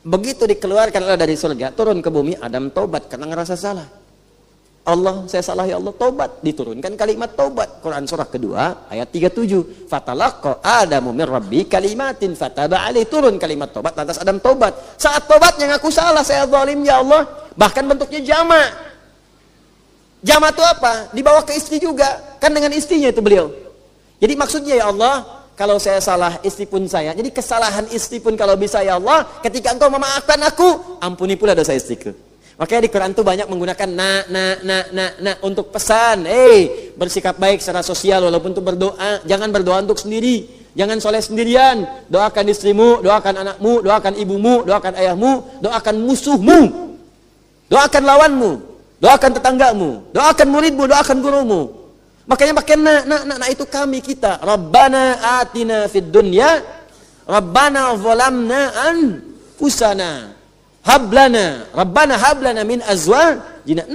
begitu dikeluarkan Allah dari surga, turun ke bumi, Adam tobat karena ngerasa salah. Allah, saya salah ya Allah, tobat. Diturunkan kalimat tobat. Quran surah kedua ayat 37. Fatalaqa Adamu min rabbi kalimatin fataba alaihi, turun kalimat tobat, lantas Adam tobat. Saat tobatnya ngaku salah, saya zalim ya Allah. Bahkan bentuknya jamak. Jamak itu apa? Dibawa ke istri juga. Kan dengan istrinya itu beliau. Jadi maksudnya ya Allah, kalau saya salah istri pun saya. Jadi kesalahan istri pun kalau bisa ya Allah, ketika engkau memaafkan aku, ampuni pula dosa istriku. Makanya di Quran itu banyak menggunakan untuk pesan, bersikap baik secara sosial walaupun itu berdoa, jangan berdoa untuk sendiri. Jangan soleh sendirian. Doakan istrimu, doakan anakmu, doakan ibumu, doakan ayahmu, doakan musuhmu, doakan lawanmu, doakan tetanggamu, doakan muridmu, doakan gurumu. Makanya pakai na itu kami kita. Rabbana atina fid dunya, Rabbana zalamna anfusana, hablana, Rabbana hablana min azwajina.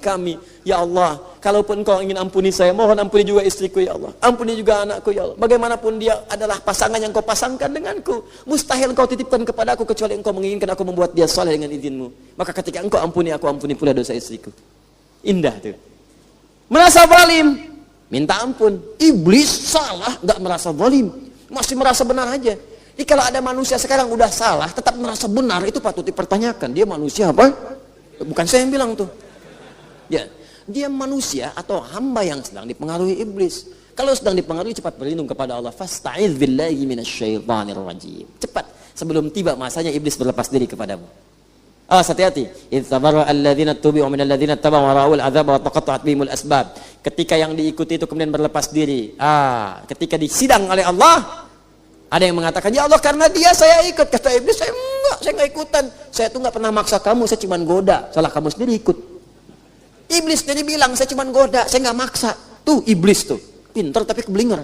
Kami. Ya Allah, kalaupun Engkau ingin ampuni saya, mohon ampuni juga istriku ya Allah. Ampuni juga anakku ya Allah. Bagaimanapun dia adalah pasangan yang Kau pasangkan denganku. Mustahil Engkau titipkan kepada aku kecuali Engkau menginginkan aku membuat dia saleh dengan izinmu. Maka ketika Engkau ampuni aku, ampuni pula dosa istriku. Indah tuh. Merasa zalim, minta ampun. Iblis salah, enggak merasa zalim. Masih merasa benar aja. Jadi kalau ada manusia sekarang udah salah, tetap merasa benar, itu patut dipertanyakan. Dia manusia apa? Bukan saya yang bilang tuh. Ya. Dia manusia atau hamba yang sedang dipengaruhi iblis. Kalau sedang dipengaruhi, cepat berlindung kepada Allah. Fasta'iz billahi minasyaitonir rajim. Cepat sebelum tiba masanya iblis berlepas diri kepadamu. Hati-hati. Idz tabarra alladziina tubi'u minal ladziina taba'u wa ra'ul 'adzaba wa taqatta'at bihimul asbab. Ketika yang diikuti itu kemudian berlepas diri. Ketika disidang oleh Allah, ada yang mengatakan, "Ya Allah, karena dia saya ikut." Kata iblis, saya enggak ikutan. Saya tuh enggak pernah maksa kamu, saya cuma goda. Salah kamu sendiri ikut. Iblis jadi bilang, saya cuma goda, saya nggak maksa. Tuh iblis tuh, pintar tapi keblinger.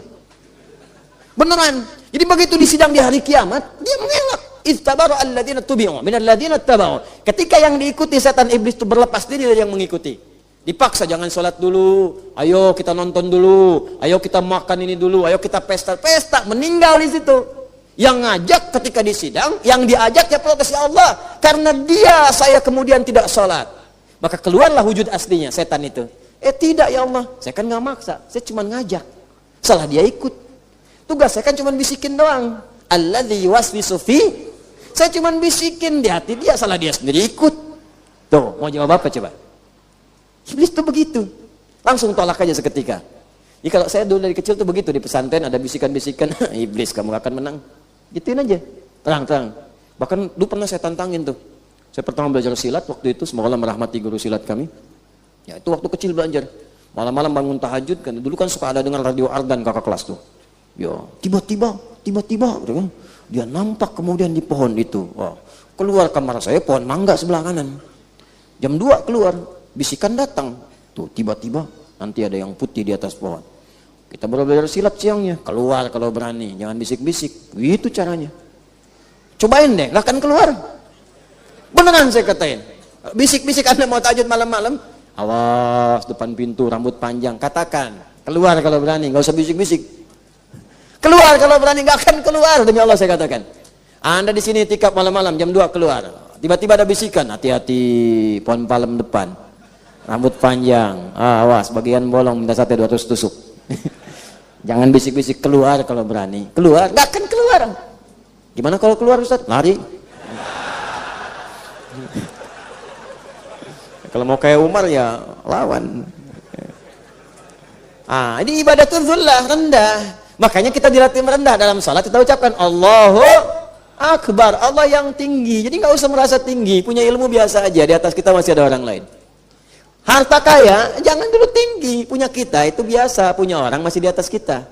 Beneran. Jadi begitu disidang di hari kiamat, dia mengelak. Istabaru alladziina tubi'u minal ladziina taba'u. Ketika yang diikuti setan iblis itu berlepas diri dari yang mengikuti. Dipaksa, jangan sholat dulu, ayo kita nonton dulu, ayo kita makan ini dulu, ayo kita pesta, meninggal di situ. Yang ngajak ketika disidang, yang diajak ya protes, ya Allah, karena dia saya kemudian tidak sholat. Maka keluarlah wujud aslinya setan itu. Tidak ya Allah, saya kan nggak maksa, saya cuma ngajak. Salah dia ikut. Tugas saya kan cuma bisikin doang. Alladzi yuwaswisu fi, saya cuma bisikin di hati dia, salah dia sendiri ikut. Tuh, mau jawab apa coba? Iblis tuh begitu. Langsung tolak aja seketika. Jadi kalau saya dulu dari kecil tuh begitu, di pesantren ada bisikan-bisikan, iblis kamu gak akan menang. Gituin aja, terang-terang. Bahkan dulu pernah saya tantangin tuh. Saya pertama belajar silat waktu itu, semoga Allah merahmati guru silat kami. Ya itu waktu kecil belajar. Malam-malam bangun tahajud kan. Dulu kan suka ada dengan radio Ardan kakak kelas tuh. Ya, tiba-tiba gitu kan. Dia nampak kemudian di pohon itu. Wah, keluar kamar saya pohon mangga sebelah kanan. Jam 2 keluar, bisikan datang. Tuh tiba-tiba nanti ada yang putih di atas pohon. Kita baru belajar silat siangnya. Keluar kalau berani, jangan bisik-bisik. Gitu caranya. Cobain deh, gak akan keluar. Beneran saya katain. Bisik-bisik Anda mau tahajud malam-malam, awas depan pintu rambut panjang, katakan keluar kalau berani, nggak usah bisik-bisik. Keluar kalau berani, nggak akan keluar, demi Allah saya katakan. Anda di sini tikap malam-malam jam 2 keluar, tiba-tiba ada bisikan, hati-hati pohon palem depan, rambut panjang, awas bagian bolong minta sate 200 tusuk. Jangan bisik-bisik, keluar kalau berani. Keluar, nggak akan keluar. Gimana kalau keluar Ustaz? Lari. Kalau mau kayak Umar ya lawan. Ini ibadatul dzullah, rendah. Makanya kita dilatih merendah dalam salat, kita ucapkan Allahu Akbar, Allah yang tinggi. Jadi nggak usah merasa tinggi, punya ilmu biasa aja, di atas kita masih ada orang lain. Harta kaya jangan dulu tinggi, punya kita itu biasa, punya orang masih di atas kita.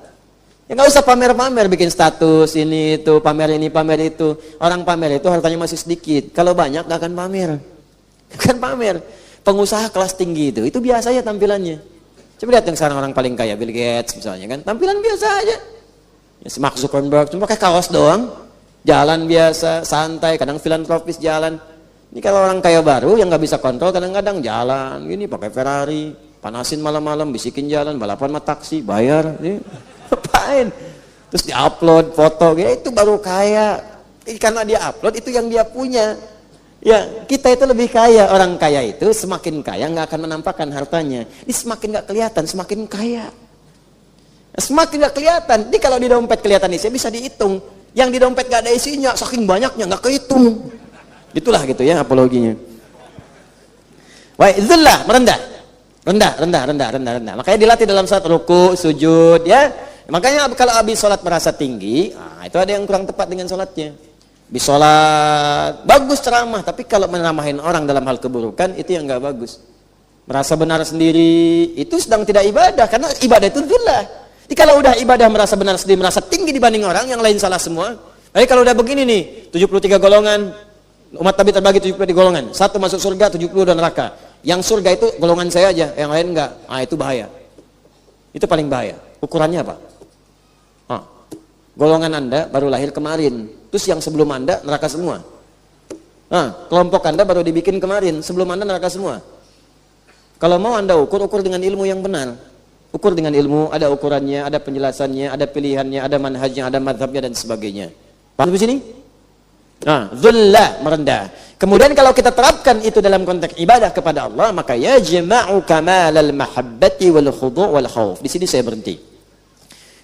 Ya nggak usah pamer-pamer, bikin status ini itu, pamer ini pamer itu. Orang pamer itu hartanya masih sedikit. Kalau banyak nggak akan pamer. Kan pamer. Pengusaha kelas tinggi itu biasa ya tampilannya. Coba lihat yang sekarang orang paling kaya, Bill Gates misalnya kan, tampilan biasa aja. Ya, Mark Zuckerberg cuma pakai kaos doang, jalan biasa, santai, kadang filantropis jalan. Ini kalau orang kaya baru yang nggak bisa kontrol, kadang-kadang jalan gini pakai Ferrari, panasin malam-malam, bisikin jalan, balapan sama taksi, bayar, ngapain? Terus diupload foto, ya itu baru kaya. Karena dia upload itu yang dia punya. Ya, kita itu lebih kaya. Orang kaya itu semakin kaya nggak akan menampakkan hartanya. Ini semakin nggak kelihatan, semakin kaya. Semakin nggak kelihatan. Ini kalau di dompet kelihatan isinya bisa dihitung. Yang di dompet nggak ada isinya, saking banyaknya nggak kehitung. Itulah gitu ya apologinya. Wa dzullah, merendah. Rendah. Makanya dilatih dalam saat ruku, sujud ya. Makanya kalau habis sholat merasa tinggi, itu ada yang kurang tepat dengan sholatnya. Habis sholat, bagus ceramah, tapi kalau menamahin orang dalam hal keburukan, itu yang nggak bagus. Merasa benar sendiri, itu sedang tidak ibadah, karena ibadah itu dzullah. Jadi kalau udah ibadah merasa benar sendiri, merasa tinggi dibanding orang, yang lain salah semua. Tapi kalau udah begini nih, 73 golongan, umat Nabi terbagi 73 golongan. Satu masuk surga, 70 dan neraka. Yang surga itu golongan saya aja, yang lain enggak. Ah, itu bahaya. Itu paling bahaya. Ukurannya apa? Golongan Anda baru lahir kemarin, terus yang sebelum Anda neraka semua. Kelompok Anda baru dibikin kemarin, sebelum Anda neraka semua. Kalau mau Anda ukur dengan ilmu yang benar. Ukur dengan ilmu, ada ukurannya, ada penjelasannya, ada pilihannya, ada manhajnya, ada madhabnya dan sebagainya. Paham di sini? Dhullah, merendah. Kemudian kalau kita terapkan itu dalam konteks ibadah kepada Allah, maka yajma'u kamalal mahabbati wal khudu' wal khauf. Di sini saya berhenti.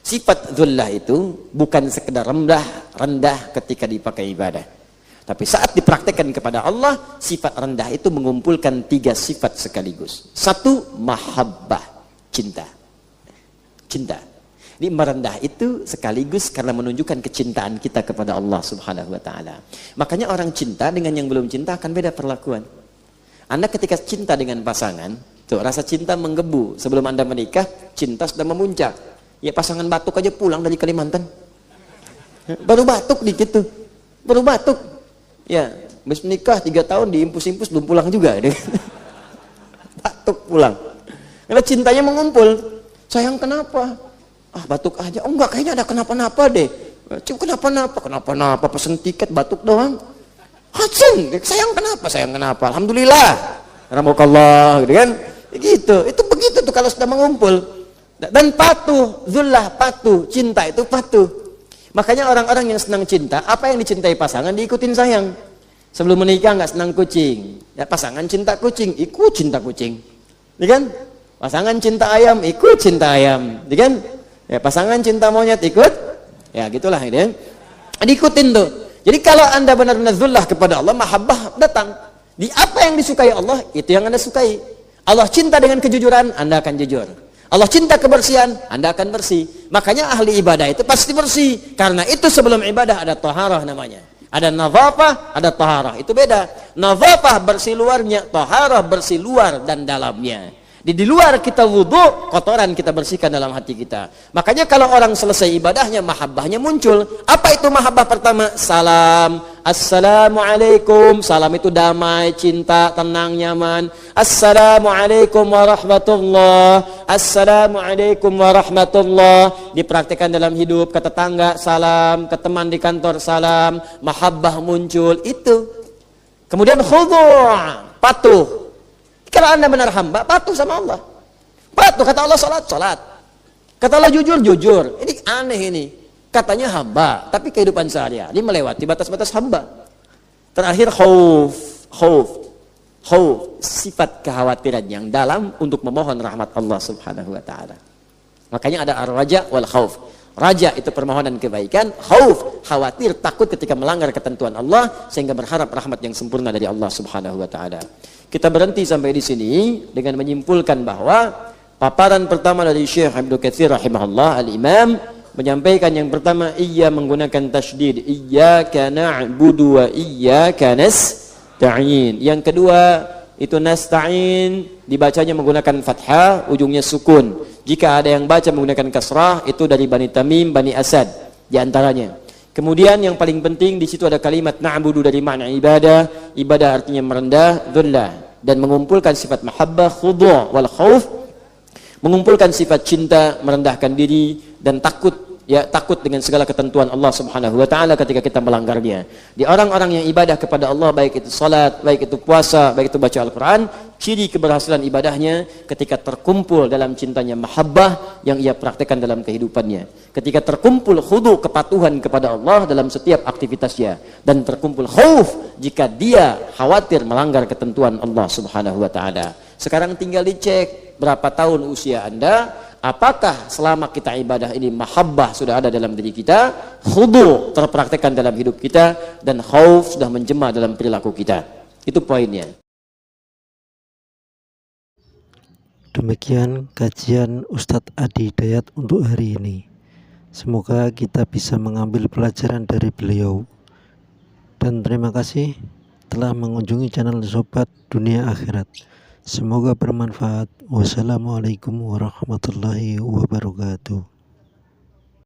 Sifat dhullah itu bukan sekedar rendah ketika dipakai ibadah. Tapi saat dipraktekkan kepada Allah, sifat rendah itu mengumpulkan 3 sifat sekaligus. 1, mahabbah, cinta. Cinta. Ini merendah itu sekaligus karena menunjukkan kecintaan kita kepada Allah Subhanahu wa taala. Makanya orang cinta dengan yang belum cinta akan beda perlakuan. Anda ketika cinta dengan pasangan, tuh rasa cinta menggebu. Sebelum Anda menikah, cinta sudah memuncak. Ya pasangan batuk aja pulang dari Kalimantan. Baru batuk dikit tuh. Baru batuk. Ya, habis menikah 3 tahun diimpus-impus belum pulang juga. Batuk pulang. Karena cintanya mengumpul. Sayang kenapa? Batuk aja. Oh enggak, kayaknya ada kenapa-napa deh. Cuma kenapa-napa, pesen tiket batuk doang. Hasan, sayang kenapa? Sayang kenapa? Alhamdulillah. Rahmukallah, gitu kan? Gitu. Itu begitu tuh kalau sudah mengumpul. Dan patuh, zullah patuh, cinta itu patuh. Makanya orang-orang yang senang cinta, apa yang dicintai pasangan diikutin sayang. Sebelum menikah nggak senang kucing, ya pasangan cinta kucing, ikut cinta kucing, ya kan? Pasangan cinta ayam, ikut cinta ayam, ya kan? Ya pasangan cinta monyet ikut, ya gitulah ini, ya. Diikutin tuh. Jadi kalau Anda benar-benar zullah kepada Allah, mahabbah datang. Di apa yang disukai Allah, itu yang Anda sukai. Allah cinta dengan kejujuran, Anda akan jujur. Allah cinta kebersihan, Anda akan bersih. Makanya ahli ibadah itu pasti bersih. Karena itu sebelum ibadah ada taharah namanya. Ada nazafah, ada taharah. Itu beda. Nazafah bersih luarnya, taharah bersih luar dan dalamnya. Di luar kita wudu, kotoran kita bersihkan dalam hati kita. Makanya kalau orang selesai ibadahnya, mahabbahnya muncul. Apa itu mahabbah pertama? Salam. Assalamualaikum. Salam itu damai, cinta, tenang, nyaman. Assalamualaikum warahmatullah. Assalamualaikum warahmatullah. Dipraktikkan dalam hidup, ke tetangga salam, ke teman di kantor salam. Mahabbah muncul, itu. Kemudian khudu', patuh. Kalau Anda benar hamba, patuh sama Allah. Patuh, kata Allah salat, salat. Kata Allah jujur, jujur. Ini aneh ini. Katanya hamba, tapi kehidupan sehari-hari melewati batas-batas hamba. Terakhir khauf, sifat kekhawatiran yang dalam untuk memohon rahmat Allah Subhanahu wa taala. Makanya ada ar-raja wal khauf. Raja itu permohonan kebaikan, khauf khawatir, takut ketika melanggar ketentuan Allah sehingga berharap rahmat yang sempurna dari Allah Subhanahu wa taala. Kita berhenti sampai di sini dengan menyimpulkan bahwa paparan pertama dari Syekh Ibnu Katsir rahimahullah al-Imam menyampaikan yang pertama, ia menggunakan tasydid, iyyaka na'budu wa iyyaka nasta'in. Yang kedua itu nasta'in dibacanya menggunakan fathah, ujungnya sukun. Jika ada yang baca menggunakan kasrah, itu dari Bani Tamim, Bani Asad di antaranya. Kemudian yang paling penting di situ ada kalimat na'budu dari makna ibadah. Ibadah artinya merendah, dhullah, dan mengumpulkan sifat mahabbah, khudu' wal khauf, mengumpulkan sifat cinta, merendahkan diri dan takut. Ya, takut dengan segala ketentuan Allah Subhanahu wa taala ketika kita melanggarnya. Di orang-orang yang ibadah kepada Allah, baik itu salat, baik itu puasa, baik itu baca Al-Qur'an, ciri keberhasilan ibadahnya ketika terkumpul dalam cintanya mahabbah yang ia praktekkan dalam kehidupannya. Ketika terkumpul khudu, kepatuhan kepada Allah dalam setiap aktivitasnya, dan terkumpul khauf jika dia khawatir melanggar ketentuan Allah Subhanahu wa taala. Sekarang tinggal dicek berapa tahun usia Anda. Apakah selama kita ibadah ini mahabbah sudah ada dalam diri kita, khudu terpraktekkan dalam hidup kita, dan khauf sudah menjema dalam perilaku kita. Itu poinnya. Demikian kajian Ustadz Adi Hidayat untuk hari ini. Semoga kita bisa mengambil pelajaran dari beliau. Dan terima kasih telah mengunjungi channel Sobat Dunia Akhirat. Semoga bermanfaat. Wassalamualaikum warahmatullahi wabarakatuh.